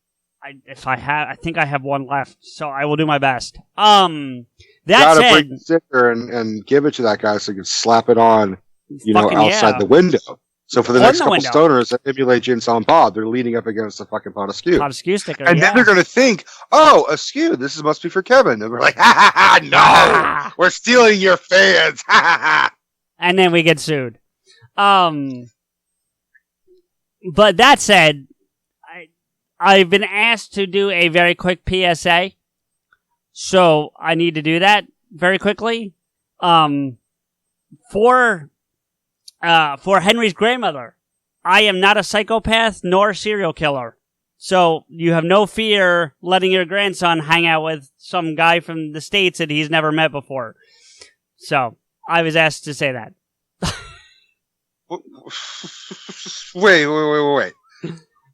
[SPEAKER 1] I think I have one left, so I will do my best.
[SPEAKER 2] You got to bring the sticker and give it to that guy so you can slap it on, outside the window. So for the next couple stoners that emulate Jin Silent Bob, they're leaning up against the fucking PodAskew
[SPEAKER 1] sticker.
[SPEAKER 2] And then they're going to think, oh, Askew, this must be for Kevin. And we're like, ha ha ha, no, we're stealing your fans. Ha ha ha.
[SPEAKER 1] And then we get sued. But that said, I've been asked to do a very quick PSA. So I need to do that very quickly. For Henry's grandmother, I am not a psychopath nor a serial killer. So you have no fear letting your grandson hang out with some guy from the States that he's never met before. So I was asked to say that.
[SPEAKER 2] Wait.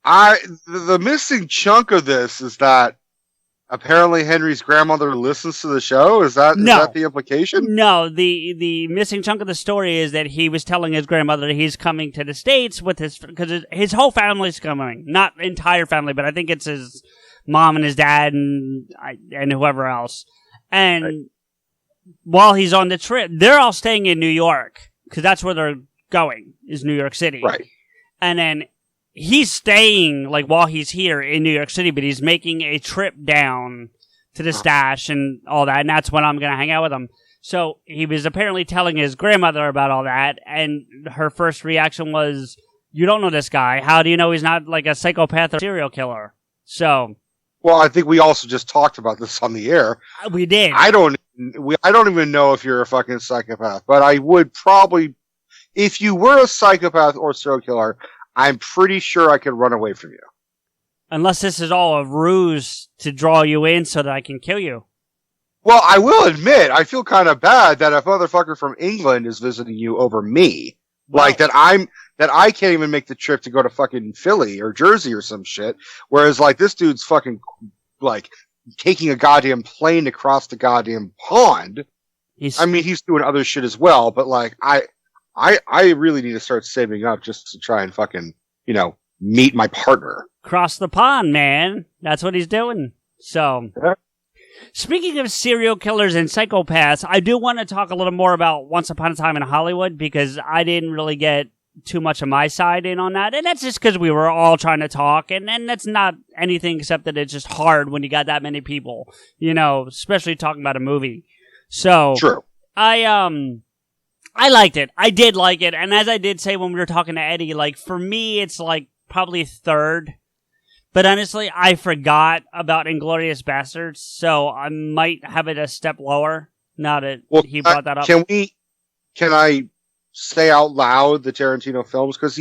[SPEAKER 2] The missing chunk of this is that apparently Henry's grandmother listens to the show? Is that the implication?
[SPEAKER 1] No, the missing chunk of the story is that he was telling his grandmother he's coming to the States with because his whole family's coming. Not entire family, but I think it's his mom and his dad and whoever else. And while he's on the trip, they're all staying in New York because that's where they're going, is New York City.
[SPEAKER 2] Right.
[SPEAKER 1] And then he's staying, while he's here in New York City, but he's making a trip down to the Stash and all that, and that's when I'm going to hang out with him. So he was apparently telling his grandmother about all that, and her first reaction was, you don't know this guy. How do you know he's not a psychopath or serial killer? So...
[SPEAKER 2] Well, I think we also just talked about this on the air.
[SPEAKER 1] We did.
[SPEAKER 2] I don't even know if you're a fucking psychopath, but I would probably, if you were a psychopath or serial killer, I'm pretty sure I could run away from you.
[SPEAKER 1] Unless this is all a ruse to draw you in so that I can kill you.
[SPEAKER 2] Well, I will admit, I feel kind of bad that a motherfucker from England is visiting you over me. Well, that I can't even make the trip to go to fucking Philly or Jersey or some shit. Whereas this dude's fucking taking a goddamn plane across the goddamn pond. He's doing other shit as well, but I really need to start saving up just to try and fucking, meet my partner.
[SPEAKER 1] Cross the pond, man. That's what he's doing. So, speaking of serial killers and psychopaths, I do want to talk a little more about Once Upon a Time in Hollywood because I didn't really get too much of my side in on that. And that's just because we were all trying to talk. And that's not anything except that it's just hard when you got that many people, especially talking about a movie. So,
[SPEAKER 2] true.
[SPEAKER 1] I liked it. I did like it. And as I did say when we were talking to Eddie, for me, it's probably third. But honestly, I forgot about Inglourious Basterds, so I might have it a step lower now that he brought that up.
[SPEAKER 2] Can I say out loud the Tarantino films? Because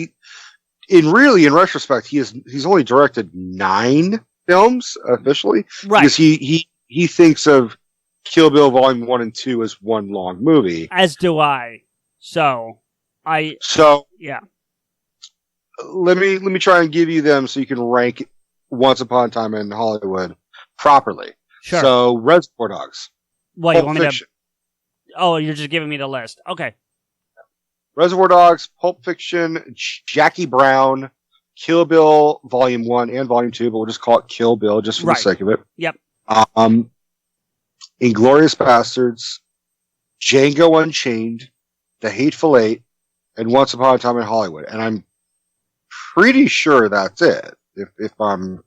[SPEAKER 2] in retrospect, he's only directed 9 films officially.
[SPEAKER 1] Right.
[SPEAKER 2] Because he thinks of Kill Bill Volume 1 and 2 as one long movie.
[SPEAKER 1] As do I. Yeah.
[SPEAKER 2] let me try and give you them so you can rank Once Upon a Time in Hollywood properly.
[SPEAKER 1] Sure.
[SPEAKER 2] So Reservoir Dogs.
[SPEAKER 1] What,
[SPEAKER 2] Pulp
[SPEAKER 1] you want
[SPEAKER 2] Fiction.
[SPEAKER 1] me to... Oh, you're just giving me the list. Okay.
[SPEAKER 2] Reservoir Dogs, Pulp Fiction, Jackie Brown, Kill Bill Volume 1 and Volume 2, but we'll just call it Kill Bill just for the sake of it.
[SPEAKER 1] Yep.
[SPEAKER 2] Inglourious Bastards, Django Unchained, The Hateful Eight, and Once Upon a Time in Hollywood. And I'm pretty sure that's it. If I'm...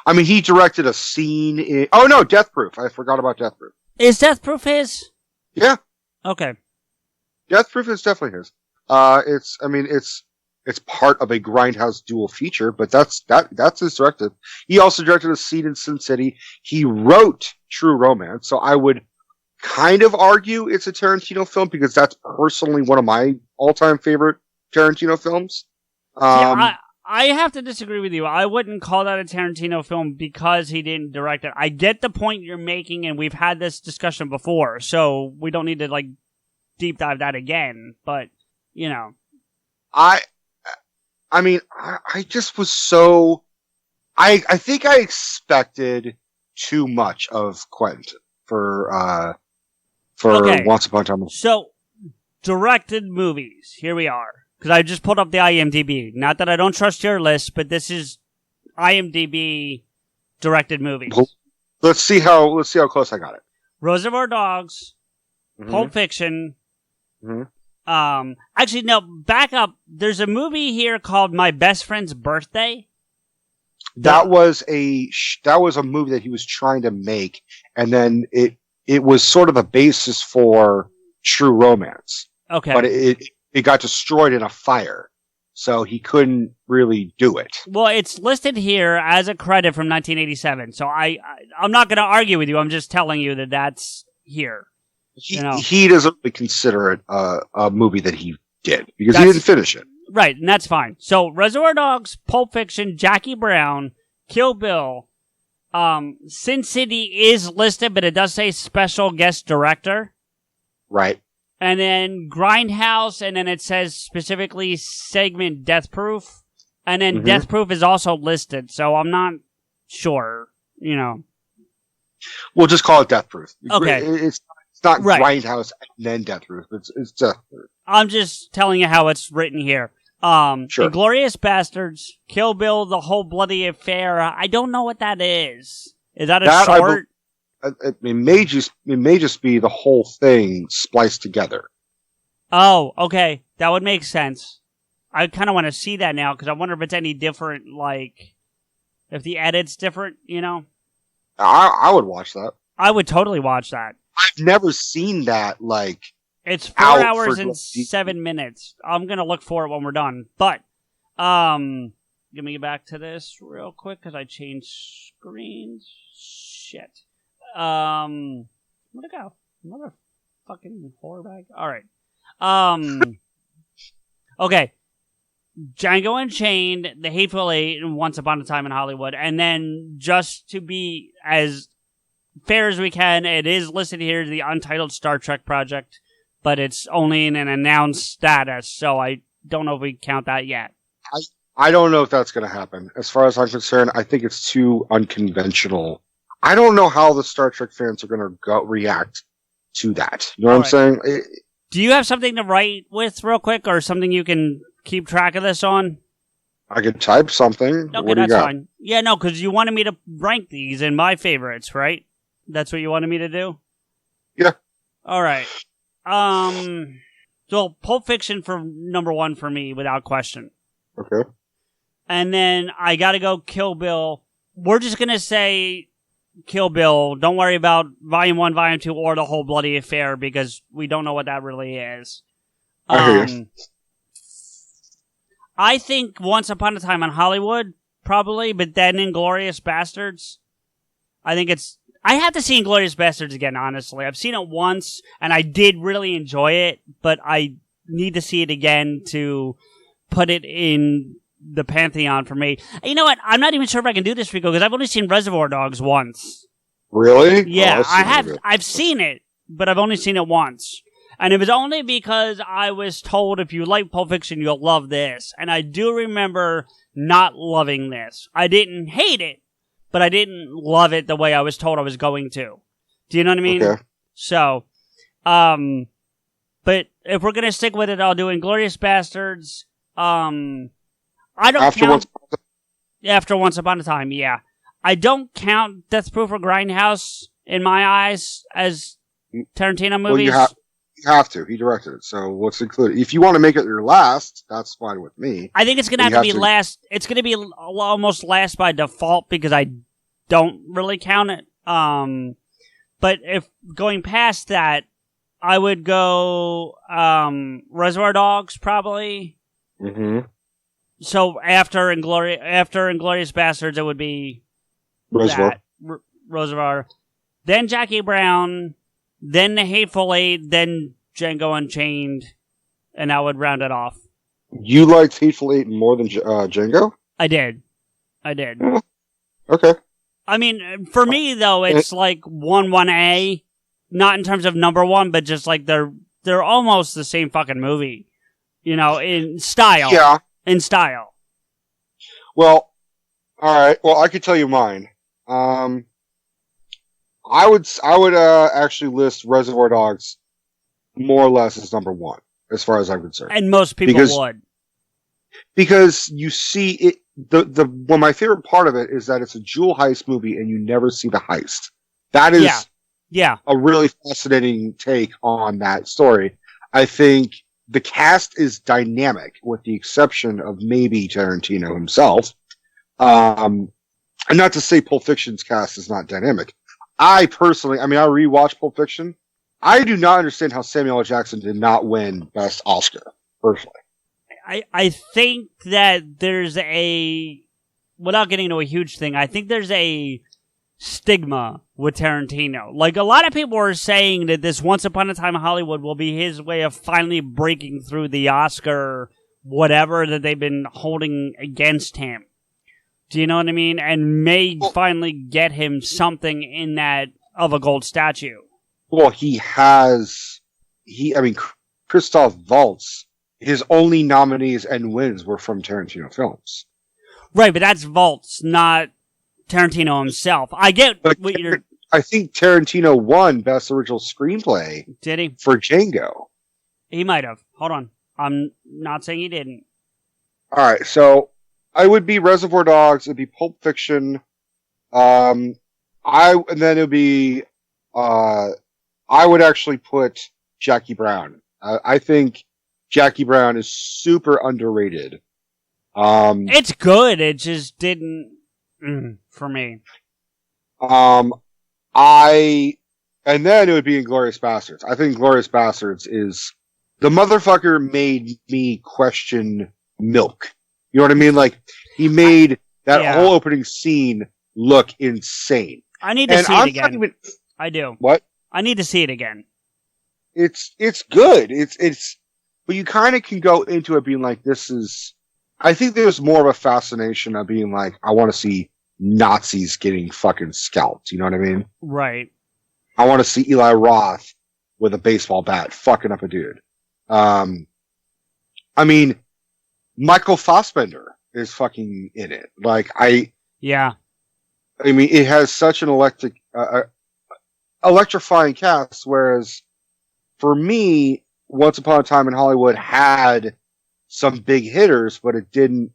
[SPEAKER 2] I mean, he directed a scene in... Oh, no, Death Proof. I forgot about Death Proof.
[SPEAKER 1] Is Death Proof his?
[SPEAKER 2] Yeah.
[SPEAKER 1] Okay.
[SPEAKER 2] Death Proof is definitely his. It's part of a Grindhouse dual feature, but that's his directive. He also directed a scene in Sin City. He wrote True Romance, so I would kind of argue it's a Tarantino film because that's personally one of my all-time favorite Tarantino films.
[SPEAKER 1] I have to disagree with you. I wouldn't call that a Tarantino film because he didn't direct it. I get the point you're making, and we've had this discussion before, so we don't need to like deep dive that again. But you know, I
[SPEAKER 2] just was so. I think I expected too much of Quentin for Once Upon a Time.
[SPEAKER 1] So, directed movies. Here we are. Because I just pulled up the IMDb. Not that I don't trust your list, but this is IMDb directed movies.
[SPEAKER 2] Let's see how close I got it.
[SPEAKER 1] Reservoir Dogs, Pulp Fiction. Actually, no, back up. There's a movie here called My Best Friend's Birthday.
[SPEAKER 2] That was a movie that he was trying to make, and then it was sort of a basis for True Romance.
[SPEAKER 1] Okay,
[SPEAKER 2] but it got destroyed in a fire, so he couldn't really do it.
[SPEAKER 1] Well, it's listed here as a credit from 1987, so I'm not going to argue with you. I'm just telling you that that's here.
[SPEAKER 2] He doesn't really consider it a movie that he did because he didn't finish it.
[SPEAKER 1] Right, and that's fine. So, Reservoir Dogs, Pulp Fiction, Jackie Brown, Kill Bill, Sin City is listed, but it does say special guest director.
[SPEAKER 2] Right.
[SPEAKER 1] And then Grindhouse, and then it says specifically segment Death Proof. And then Death Proof is also listed, so I'm not sure, you know.
[SPEAKER 2] We'll just call it Death Proof.
[SPEAKER 1] Okay.
[SPEAKER 2] It's not Grindhouse and then Death Proof. It's Death Proof. I'm
[SPEAKER 1] just telling you how it's written here.
[SPEAKER 2] Sure.
[SPEAKER 1] Inglourious Bastards, Kill Bill, The Whole Bloody Affair. I don't know what that is. Is that a short?
[SPEAKER 2] It may just be the whole thing spliced together.
[SPEAKER 1] Oh, okay. That would make sense. I kind of want to see that now because I wonder if it's any different, like, if the edit's different, you know?
[SPEAKER 2] I would watch that.
[SPEAKER 1] I would totally watch that.
[SPEAKER 2] I've never seen that, like...
[SPEAKER 1] It's 4 hours and 7 minutes. I'm going to look for it when we're done. But, let me get back to this real quick because I changed screens. Shit. Where'd it go? Another fucking horror bag. All right. Okay. Django Unchained, The Hateful Eight, and Once Upon a Time in Hollywood. And then, just to be as fair as we can, it is listed here as the Untitled Star Trek Project, but it's only in an announced status, so I don't know if we count that yet.
[SPEAKER 2] I don't know if that's going to happen. As far as I'm concerned, I think it's too unconventional. I don't know how the Star Trek fans are going to react to that. You know what I'm saying?
[SPEAKER 1] Do you have something to write with real quick, or something you can keep track of this on?
[SPEAKER 2] I could type something.
[SPEAKER 1] Okay, that's fine. Yeah, no, because you wanted me to rank these in my favorites, right? That's what you wanted me to do?
[SPEAKER 2] Yeah.
[SPEAKER 1] All right. So Pulp Fiction for number 1 for me, without question.
[SPEAKER 2] Okay.
[SPEAKER 1] And then I gotta go Kill Bill. We're just gonna say Kill Bill. Don't worry about Volume 1, Volume 2, or The Whole Bloody Affair, because we don't know what that really is. I think Once Upon a Time in Hollywood, probably, but then Inglourious Bastards. I have to see Inglourious Bastards again, honestly. I've seen it once, and I did really enjoy it, but I need to see it again to put it in the pantheon for me. You know what? I'm not even sure if I can do this, Rico, because I've only seen Reservoir Dogs once.
[SPEAKER 2] Really?
[SPEAKER 1] Yeah, I've seen it, but I've only seen it once. And it was only because I was told if you like Pulp Fiction, you'll love this. And I do remember not loving this. I didn't hate it, but I didn't love it the way I was told I was going to. Do you know what I mean?
[SPEAKER 2] Okay.
[SPEAKER 1] So, but if we're going to stick with it, I'll do Inglourious Bastards. I don't count... After Once Upon a Time, yeah. I don't count Death Proof or Grindhouse in my eyes as Tarantino movies.
[SPEAKER 2] Well, you have to. He directed it, so what's included? If you want to make it your last, that's fine with me.
[SPEAKER 1] I think it's going to have to be last. It's going to be almost last by default because I don't really count it. But if going past that, I would go Reservoir Dogs probably.
[SPEAKER 2] Mm-hmm.
[SPEAKER 1] So after Inglourious Bastards, it would be Reservoir. Then Jackie Brown, then The Hateful Eight, then Django Unchained, and I would round it off.
[SPEAKER 2] You liked Hateful Eight more than Django?
[SPEAKER 1] I did.
[SPEAKER 2] Okay.
[SPEAKER 1] I mean, for me though, it's like 1A, not in terms of number one, but just like they're almost the same fucking movie, in style.
[SPEAKER 2] Yeah.
[SPEAKER 1] In style.
[SPEAKER 2] Well, all right. Well, I could tell you mine. I would actually list Reservoir Dogs more or less as number one, as far as I'm concerned.
[SPEAKER 1] And most people would.
[SPEAKER 2] Because you see it, my favorite part of it is that it's a jewel heist movie and you never see the heist. That is a really fascinating take on that story. I think the cast is dynamic, with the exception of maybe Tarantino himself. And not to say Pulp Fiction's cast is not dynamic. I rewatched Pulp Fiction. I do not understand how Samuel L. Jackson did not win Best Oscar, personally.
[SPEAKER 1] I think that there's without getting into a huge thing, I think there's a stigma with Tarantino. Like, a lot of people are saying that this Once Upon a Time in Hollywood will be his way of finally breaking through the Oscar whatever that they've been holding against him. Do you know what I mean? And may finally get him something in that of a gold statue. Well,
[SPEAKER 2] Christoph Waltz, his only nominees and wins were from Tarantino films.
[SPEAKER 1] Right, but that's Waltz, not Tarantino himself. I get what you're...
[SPEAKER 2] I think Tarantino won Best Original Screenplay.
[SPEAKER 1] Did he?
[SPEAKER 2] For Django.
[SPEAKER 1] He might have. Hold on. I'm not saying he didn't.
[SPEAKER 2] Alright, so I would be Reservoir Dogs, it'd be Pulp Fiction, I would actually put Jackie Brown. I think Jackie Brown is super underrated.
[SPEAKER 1] It's good, it just didn't... for me.
[SPEAKER 2] And then it would be Inglourious Bastards. I think Inglourious Bastards is... The motherfucker made me question milk. You know what I mean? Like, he made that whole opening scene look insane.
[SPEAKER 1] I need to see it again. I do.
[SPEAKER 2] What?
[SPEAKER 1] I need to see it again.
[SPEAKER 2] It's good. But you kind of can go into it being like, I think there's more of a fascination of being like, I want to see Nazis getting fucking scalped. You know what I mean?
[SPEAKER 1] Right.
[SPEAKER 2] I want to see Eli Roth with a baseball bat fucking up a dude. Michael Fassbender is fucking in it. It has such an electrifying cast, whereas for me, Once Upon a Time in Hollywood had some big hitters, but it didn't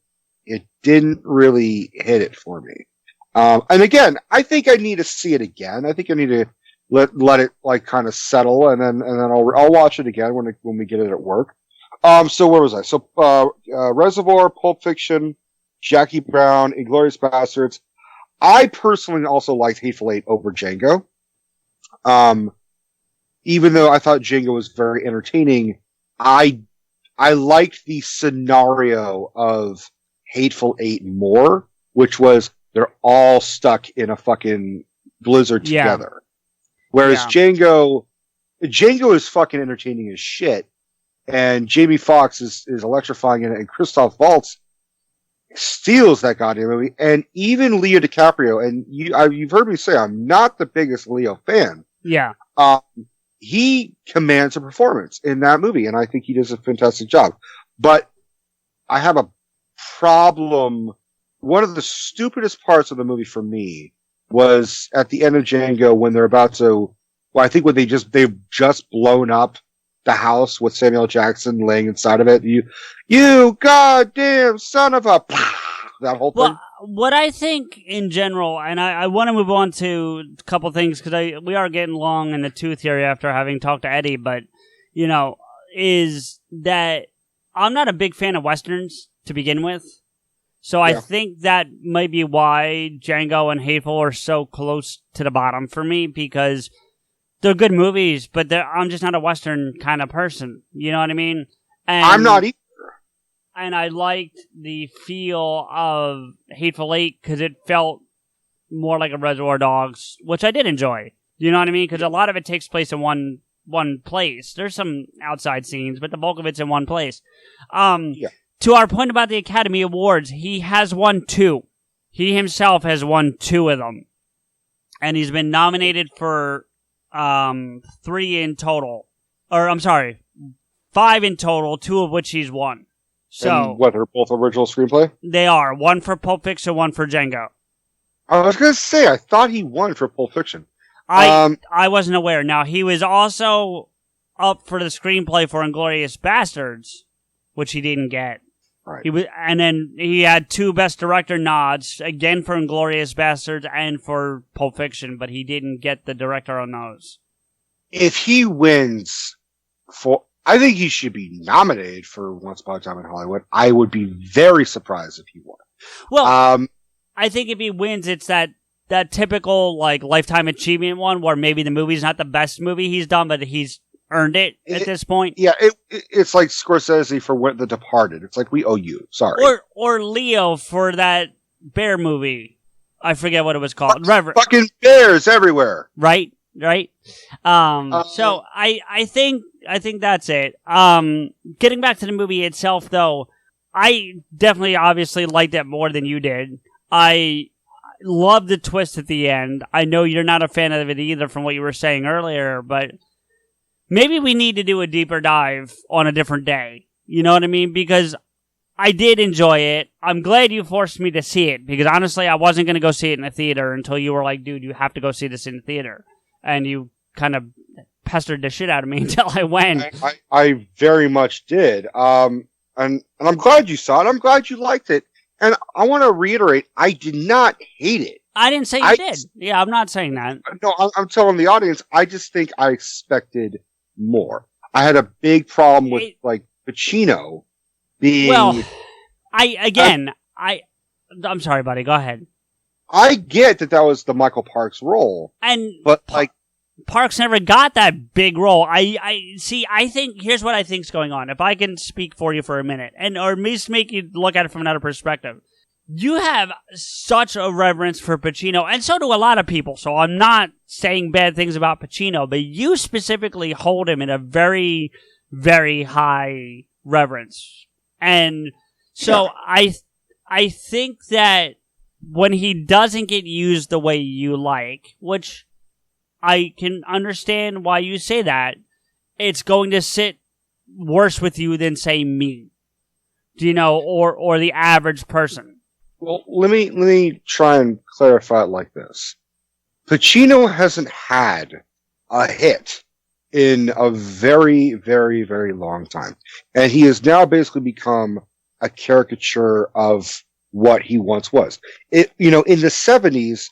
[SPEAKER 2] really hit it for me. And again, I think I need to see it again. I think I need to let it kind of settle, and then I'll watch it again when we get it at work. So where was I? So Reservoir, Pulp Fiction, Jackie Brown, Inglourious Bastards. I personally also liked Hateful Eight over Django. Even though I thought Django was very entertaining, I liked the scenario of Hateful Eight more, which was they're all stuck in a fucking blizzard together. Whereas Django is fucking entertaining as shit, and Jamie Foxx is electrifying in it, and Christoph Waltz steals that goddamn movie, and even Leo DiCaprio, and you've heard me say I'm not the biggest Leo fan.
[SPEAKER 1] Yeah.
[SPEAKER 2] he commands a performance in that movie, and I think he does a fantastic job. But I have a problem. One of the stupidest parts of the movie for me was at the end of Django when they're about to, well, I think when they've just blown up the house with Samuel L. Jackson laying inside of it. You goddamn son of a, that whole thing.
[SPEAKER 1] Well, what I think in general, and I want to move on to a couple things because we are getting long in the tooth here after having talked to Eddie, but, is that I'm not a big fan of Westerns to begin with. So I think that might be why Django and Hateful are so close to the bottom for me, because they're good movies, but I'm just not a Western kind of person. You know what I mean? And
[SPEAKER 2] I'm not either.
[SPEAKER 1] And I liked the feel of Hateful Eight because it felt more like a Reservoir Dogs, which I did enjoy. You know what I mean? Because a lot of it takes place in one place. There's some outside scenes, but the bulk of it's in one place. To our point about the Academy Awards, he has won 2. He himself has won 2 of them. And he's been nominated for 3 in total. Or, I'm sorry, 5 in total, 2 of which he's won. So,
[SPEAKER 2] and what, they're both original screenplay?
[SPEAKER 1] They are. 1 for Pulp Fiction, 1 for Django.
[SPEAKER 2] I was going to say, I thought he won for Pulp Fiction.
[SPEAKER 1] I wasn't aware. Now, he was also up for the screenplay for Inglourious Bastards, which he didn't get.
[SPEAKER 2] Right.
[SPEAKER 1] And then he had 2 Best Director nods, again for Inglourious Bastards and for Pulp Fiction, but he didn't get the director on those.
[SPEAKER 2] If he wins I think he should be nominated for Once Upon a Time in Hollywood. I would be very surprised if he won.
[SPEAKER 1] Well, I think if he wins, it's that typical like Lifetime Achievement one where maybe the movie's not the best movie he's done, but he's earned it at this point.
[SPEAKER 2] Yeah, it's like Scorsese for The Departed. It's like, we owe you. Sorry.
[SPEAKER 1] Or Leo for that bear movie. I forget what it was called.
[SPEAKER 2] Fucking bears everywhere.
[SPEAKER 1] Right. So I think that's it. Getting back to the movie itself, though, I definitely obviously liked it more than you did. I love the twist at the end. I know you're not a fan of it either from what you were saying earlier, but maybe we need to do a deeper dive on a different day. You know what I mean? Because I did enjoy it. I'm glad you forced me to see it, because honestly, I wasn't going to go see it in the theater until you were like, dude, you have to go see this in the theater. And you kind of pestered the shit out of me until I went.
[SPEAKER 2] I very much did. And I'm glad you saw it. I'm glad you liked it. And I want to reiterate, I did not hate it.
[SPEAKER 1] I didn't say you did. Yeah, I'm not saying that.
[SPEAKER 2] No, I'm telling the audience, I just think I expected more. I had a big problem with, Pacino being... Well,
[SPEAKER 1] I'm sorry, buddy. Go ahead.
[SPEAKER 2] I get that was the Michael Parks role. But
[SPEAKER 1] Parks never got that big role. I think, here's what I think's going on. If I can speak for you for a minute, or at least make you look at it from another perspective. You have such a reverence for Pacino, and so do a lot of people, so I'm not saying bad things about Pacino, but you specifically hold him in a very, very high reverence. And so I think that when he doesn't get used the way you like, which I can understand why you say that, it's going to sit worse with you than, say, me. Do you know, or the average person?
[SPEAKER 2] Well, let me try and clarify it like this. Pacino hasn't had a hit in a very, very, very long time. And he has now basically become a caricature of what he once was. In the 70s,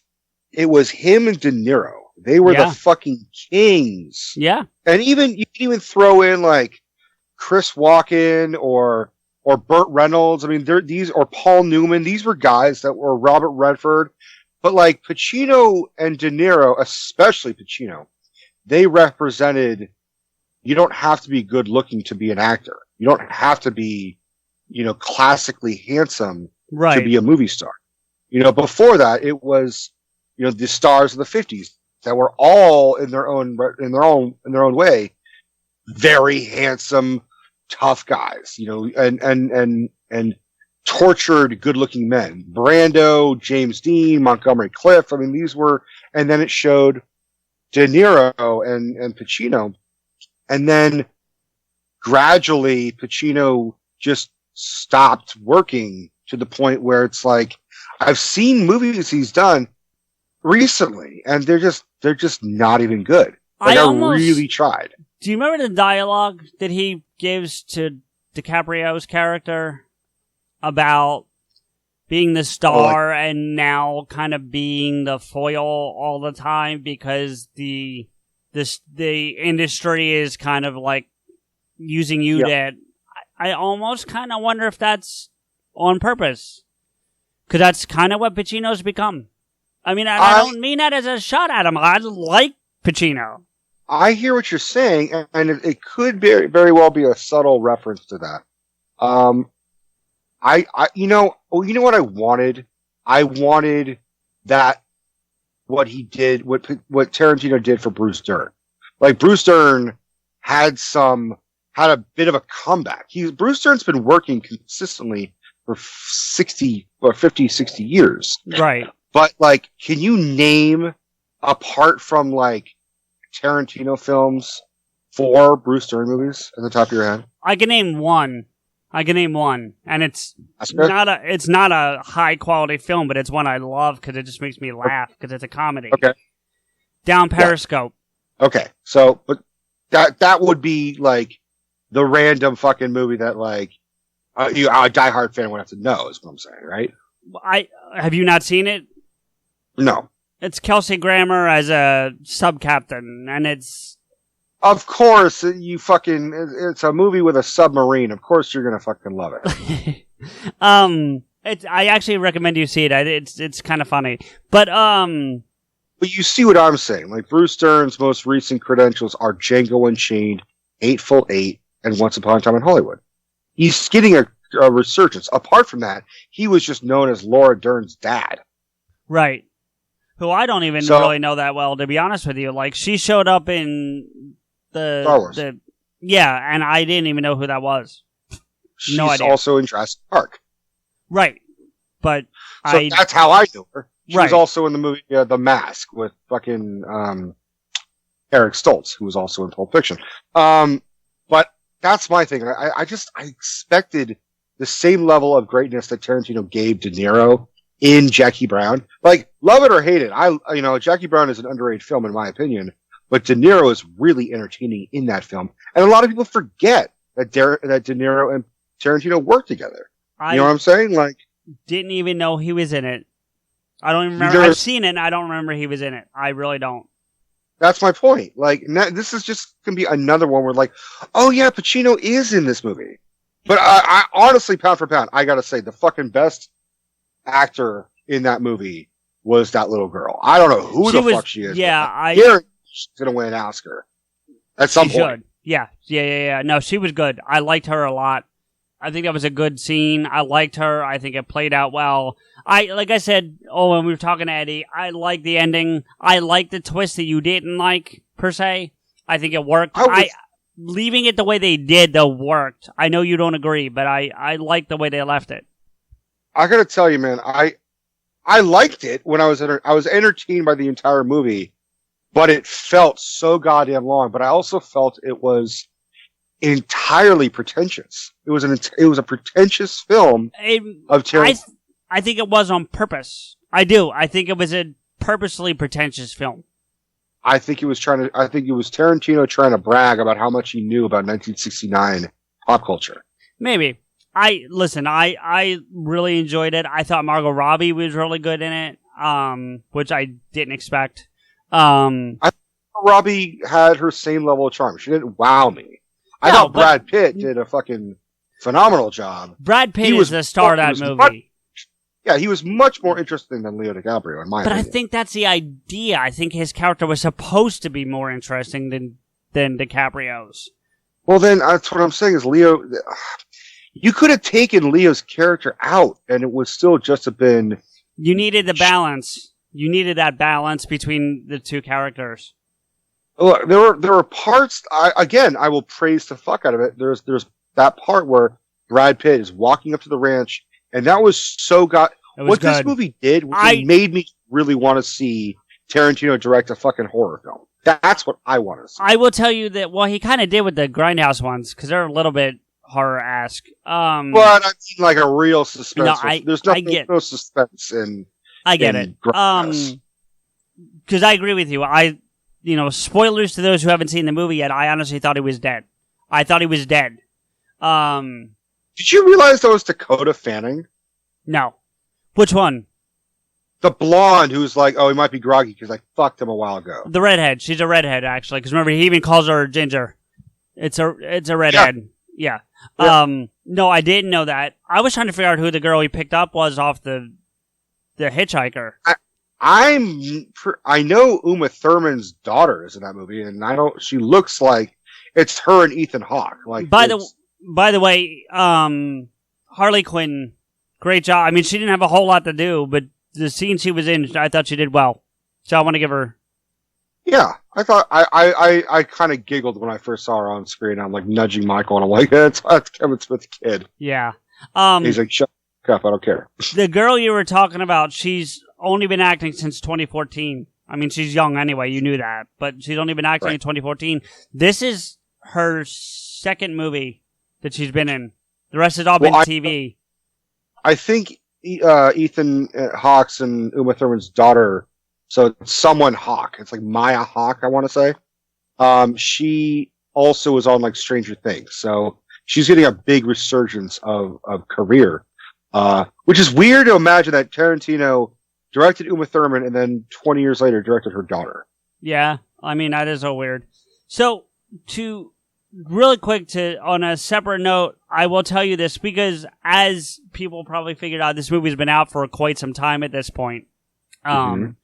[SPEAKER 2] it was him and De Niro. They were the fucking kings.
[SPEAKER 1] Yeah.
[SPEAKER 2] And you can even throw in like Chris Walken or Burt Reynolds. I mean, or Paul Newman. These were guys that were Robert Redford. But like Pacino and De Niro, especially Pacino, they represented, you don't have to be good looking to be an actor. You don't have to be, classically handsome to be a movie star. Before that, it was, the stars of the 50s that were all in their own way, very handsome, tough guys, and tortured, good-looking men. Brando, James Dean, Montgomery Clift. I mean, these were, and then it showed De Niro and Pacino, and then gradually Pacino just stopped working to the point where it's like I've seen movies he's done recently, and they're just not even good. Like I really tried.
[SPEAKER 1] Do you remember the dialogue that he gives to DiCaprio's character about being the star and now kind of being the foil all the time because the industry is kind of like using you to... I almost kind of wonder if that's on purpose. Because that's kind of what Pacino's become. I mean, I don't mean that as a shot at him. I like Pacino.
[SPEAKER 2] I hear what you're saying, and it could very well be a subtle reference to that. You know what I wanted? I wanted that what he did, what Tarantino did for Bruce Dern. Like Bruce Dern had a bit of a comeback. Bruce Dern's been working consistently for 50, 60 years.
[SPEAKER 1] Right.
[SPEAKER 2] But like, can you name, apart from like Tarantino films, 4 Bruce Dern movies at the top of your head?
[SPEAKER 1] I can name one, and it's not a high quality film, but it's one I love because it just makes me laugh because it's a comedy.
[SPEAKER 2] Okay.
[SPEAKER 1] Down Periscope.
[SPEAKER 2] Yeah. Okay, so but that would be like the random fucking movie that like a diehard fan would have to know is what I'm saying, right?
[SPEAKER 1] Have you not seen it?
[SPEAKER 2] No.
[SPEAKER 1] It's Kelsey Grammer as a sub-captain, and it's...
[SPEAKER 2] Of course, it's a movie with a submarine. Of course you're gonna fucking love it.
[SPEAKER 1] I actually recommend you see it. It's kind of funny. But
[SPEAKER 2] you see what I'm saying. Like, Bruce Dern's most recent credentials are Django Unchained, Eightful Eight, and Once Upon a Time in Hollywood. He's getting a resurgence. Apart from that, he was just known as Laura Dern's dad.
[SPEAKER 1] Right. Who I don't even really know that well, to be honest with you. Like, she showed up in
[SPEAKER 2] Star Wars.
[SPEAKER 1] Yeah, and I didn't even know who that was.
[SPEAKER 2] She's also in Jurassic Park.
[SPEAKER 1] Right. But
[SPEAKER 2] so that's how I knew her. She
[SPEAKER 1] right.
[SPEAKER 2] was also in the movie The Mask with fucking Eric Stoltz, who was also in Pulp Fiction. But that's my thing. I expected the same level of greatness that Tarantino gave De Niro in Jackie Brown. Like, love it or hate it, Jackie Brown is an underrated film in my opinion, but De Niro is really entertaining in that film. And a lot of people forget that De Niro and Tarantino worked together. You know what I'm saying? Like,
[SPEAKER 1] didn't even know he was in it. I don't even remember. I've seen it and I don't remember he was in it. I really don't.
[SPEAKER 2] That's my point. Like, this is just going to be another one where like, oh yeah, Pacino is in this movie. But I honestly, pound for pound, I gotta say the fucking best actor in that movie was that little girl. I don't know who fuck she is.
[SPEAKER 1] Yeah,
[SPEAKER 2] she's gonna win an Oscar at some point.
[SPEAKER 1] Yeah. No, she was good. I liked her a lot. I think that was a good scene. I liked her. I think it played out well. Like I said, when we were talking to Eddie, I liked the ending. I liked the twist that you didn't like, per se. I think it worked. Leaving it the way they did, though, worked. I know you don't agree, but I liked the way they left it.
[SPEAKER 2] I gotta tell you, man, I liked it when I was entertained by the entire movie, but it felt so goddamn long. But I also felt it was entirely pretentious. It was a pretentious film of Tarantino.
[SPEAKER 1] I think it was on purpose. I do. I think it was a purposely pretentious film.
[SPEAKER 2] I think it was Tarantino trying to brag about how much he knew about 1969 pop culture.
[SPEAKER 1] Maybe. I really enjoyed it. I thought Margot Robbie was really good in it, which I didn't expect. I thought
[SPEAKER 2] Robbie had her same level of charm. She didn't wow me. I thought Brad Pitt did a fucking phenomenal job.
[SPEAKER 1] Brad Pitt is the star of that movie.
[SPEAKER 2] He was much more interesting than Leo DiCaprio, in my opinion.
[SPEAKER 1] But I think that's the idea. I think his character was supposed to be more interesting than DiCaprio's.
[SPEAKER 2] Well, then, that's what I'm saying is Leo... You could have taken Leo's character out, and it would still just have been...
[SPEAKER 1] You needed the balance. You needed that balance between the two characters.
[SPEAKER 2] Look, there were parts... I will praise the fuck out of it. There's that part where Brad Pitt is walking up to the ranch, and that was so what good. This movie did was it made me really want to see Tarantino direct a fucking horror film. That's what I want to see.
[SPEAKER 1] I will tell you that, well, he kind of did with the Grindhouse ones, because they're a little bit horror-esque.
[SPEAKER 2] But I mean, like a real suspense. There's no suspense in.
[SPEAKER 1] I get it. Because I agree with you. Spoilers to those who haven't seen the movie yet. I honestly thought he was dead. I thought he was dead.
[SPEAKER 2] Did you realize that was Dakota Fanning?
[SPEAKER 1] No. Which one?
[SPEAKER 2] The blonde who's like, oh, he might be groggy because I fucked him a while ago.
[SPEAKER 1] The redhead. She's a redhead, actually. Because remember, he even calls her Ginger. It's a redhead. Yeah. No, I didn't know that. I was trying to figure out who the girl he picked up was off the hitchhiker.
[SPEAKER 2] I know Uma Thurman's daughter is in that movie, and she looks like it's her and Ethan Hawke. Like, by
[SPEAKER 1] the way, Harley Quinn, great job. I mean, she didn't have a whole lot to do, but the scene she was in, I thought she did well. So I want to give her.
[SPEAKER 2] Yeah, I thought I kind of giggled when I first saw her on screen. I'm like nudging Michael, and I'm like, that's Kevin Smith's kid.
[SPEAKER 1] Yeah.
[SPEAKER 2] He's like, shut up, I don't care.
[SPEAKER 1] The girl you were talking about, she's only been acting since 2014. I mean, she's young anyway, you knew that. But she's only been acting in 2014. This is her second movie that she's been in. The rest has all been TV.
[SPEAKER 2] I think Ethan Hawke's and Uma Thurman's daughter, so it's someone Hawke. It's like Maya Hawke, I want to say. She also was on like Stranger Things. So she's getting a big resurgence of career. Which is weird to imagine that Tarantino directed Uma Thurman and then 20 years later directed her daughter.
[SPEAKER 1] Yeah, I mean, that is so weird. So, really quick, on a separate note, I will tell you this, because as people probably figured out, this movie's been out for quite some time at this point. I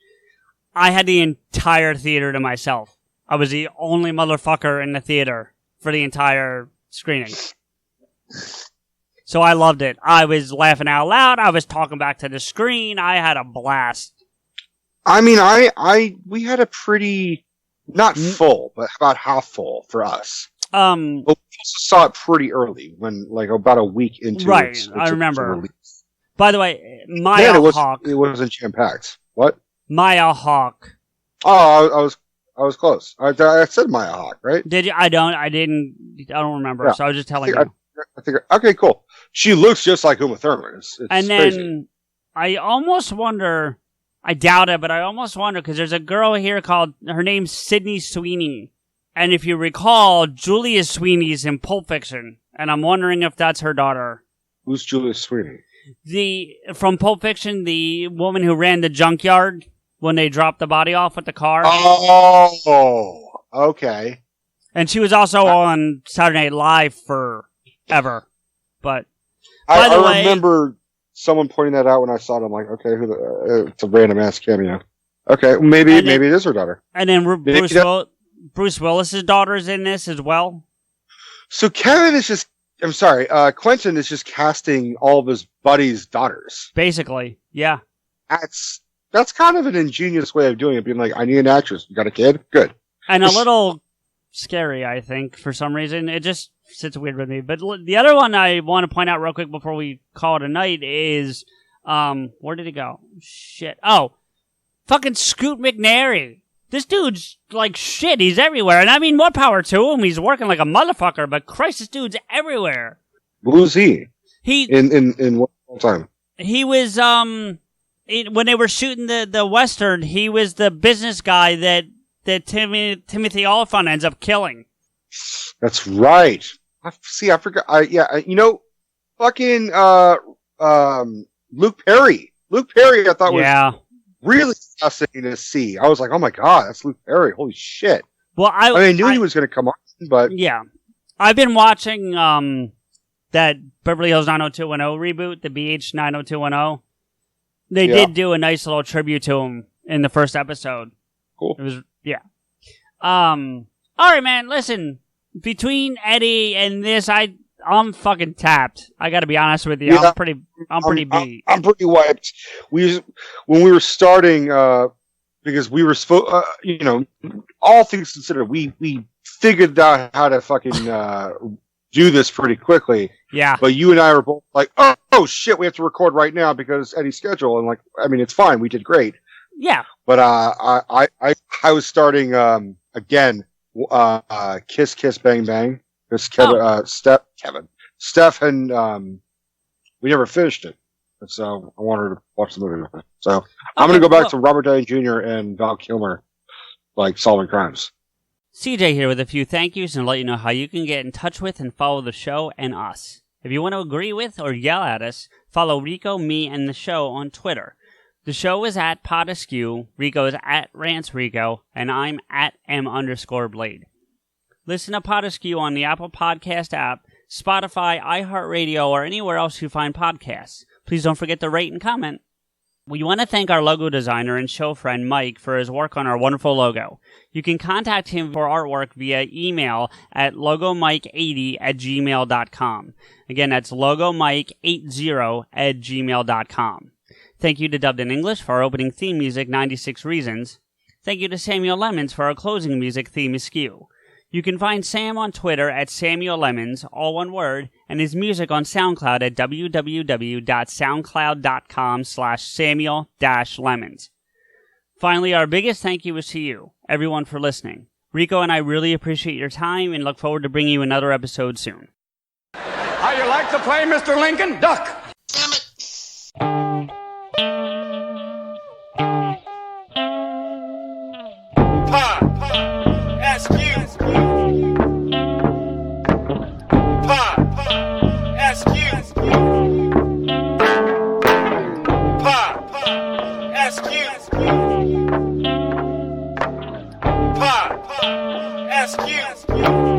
[SPEAKER 1] had the entire theater to myself. I was the only motherfucker in the theater for the entire screening. So I loved it. I was laughing out loud. I was talking back to the screen. I had a blast.
[SPEAKER 2] I mean, we had a pretty, not full, but about half full for us. But we also saw it pretty early, when like about a week into its
[SPEAKER 1] I remember. Release. By the way, Maya Hawke.
[SPEAKER 2] It wasn't jam packed. What?
[SPEAKER 1] Maya Hawke.
[SPEAKER 2] Oh, I was close. I said Maya Hawke, right?
[SPEAKER 1] Did you? I don't remember. Yeah. So I was just telling you.
[SPEAKER 2] I think. Okay, cool. She looks just like Uma Thurman. It's
[SPEAKER 1] and
[SPEAKER 2] crazy.
[SPEAKER 1] Then I almost wonder. I doubt it, but I almost wonder, because there's a girl here her name's Sydney Sweeney. And if you recall, Julia Sweeney's in Pulp Fiction. And I'm wondering if that's her daughter.
[SPEAKER 2] Who's Julia Sweeney?
[SPEAKER 1] From Pulp Fiction, the woman who ran the junkyard when they dropped the body off with the car.
[SPEAKER 2] Oh, okay.
[SPEAKER 1] And she was also on Saturday Night Live forever. But
[SPEAKER 2] I remember someone pointing that out when I saw it. I'm like, okay, it's a random ass cameo. Okay, maybe it is her daughter.
[SPEAKER 1] And then Bruce Willis's daughter is in this as well.
[SPEAKER 2] So Quentin is just casting all of his buddies' daughters.
[SPEAKER 1] Basically, yeah.
[SPEAKER 2] That's kind of an ingenious way of doing it, being like, I need an actress. You got a kid? Good.
[SPEAKER 1] And a little scary, I think, for some reason. It just sits weird with me. But the other one I want to point out real quick before we call it a night is, where did he go? Shit. Oh, fucking Scoot McNairy. This dude's like shit. He's everywhere. And I mean, more power to him. He's working like a motherfucker, but Christ, this dude's everywhere.
[SPEAKER 2] Who's he? In what time?
[SPEAKER 1] He was, when they were shooting the Western, he was the business guy that Timothy Olyphant ends up killing.
[SPEAKER 2] That's right. I forgot. Fucking Luke Perry. Luke Perry, I thought was really fascinating to see. I was like, oh my god, that's Luke Perry. Holy shit.
[SPEAKER 1] Well, I
[SPEAKER 2] knew he was going to come on, but
[SPEAKER 1] yeah, I've been watching that Beverly Hills 90210 reboot, the BH 90210. They did do a nice little tribute to him in the first episode.
[SPEAKER 2] Cool.
[SPEAKER 1] It was all right, man. Listen, between Eddie and this, I'm fucking tapped. I got to be honest with you. Yeah, I'm pretty beat.
[SPEAKER 2] I'm pretty wiped. When we were starting, because we were all things considered, we figured out how to fucking do this pretty quickly.
[SPEAKER 1] Yeah.
[SPEAKER 2] But you and I were both like, oh shit, we have to record right now because Eddie's schedule, and like, I mean, it's fine. We did great.
[SPEAKER 1] Yeah.
[SPEAKER 2] But I was starting again. Kiss Kiss Bang Bang. Because Steph and we never finished it, and so I wanted to watch the movie with it. So I'm going to go back to Robert Downey Jr. and Val Kilmer, like solving crimes.
[SPEAKER 1] CJ here with a few thank yous and let you know how you can get in touch with and follow the show and us. If you want to agree with or yell at us, follow Rico, me, and the show on Twitter. The show is at PodAskew, Rico is at RantsRico, and I'm at M_Blade. Listen to PodAskew on the Apple Podcast app, Spotify, iHeartRadio, or anywhere else you find podcasts. Please don't forget to rate and comment. We want to thank our logo designer and show friend Mike for his work on our wonderful logo. You can contact him for artwork via email at logomike80@gmail.com. Again, that's logomike80@gmail.com. Thank you to Dubbed in English for our opening theme music, 96 Reasons. Thank you to Samuel Lemons for our closing music, Theme Askew. You can find Sam on Twitter at Samuel Lemons, all one word, and his music on SoundCloud at www.soundcloud.com/Samuel-Lemons. Finally, our biggest thank you is to you, everyone, for listening. Rico and I really appreciate your time and look forward to bringing you another episode soon.
[SPEAKER 4] How you like to play, Mr. Lincoln? Duck!
[SPEAKER 5] Damn it!
[SPEAKER 4] PodAskew.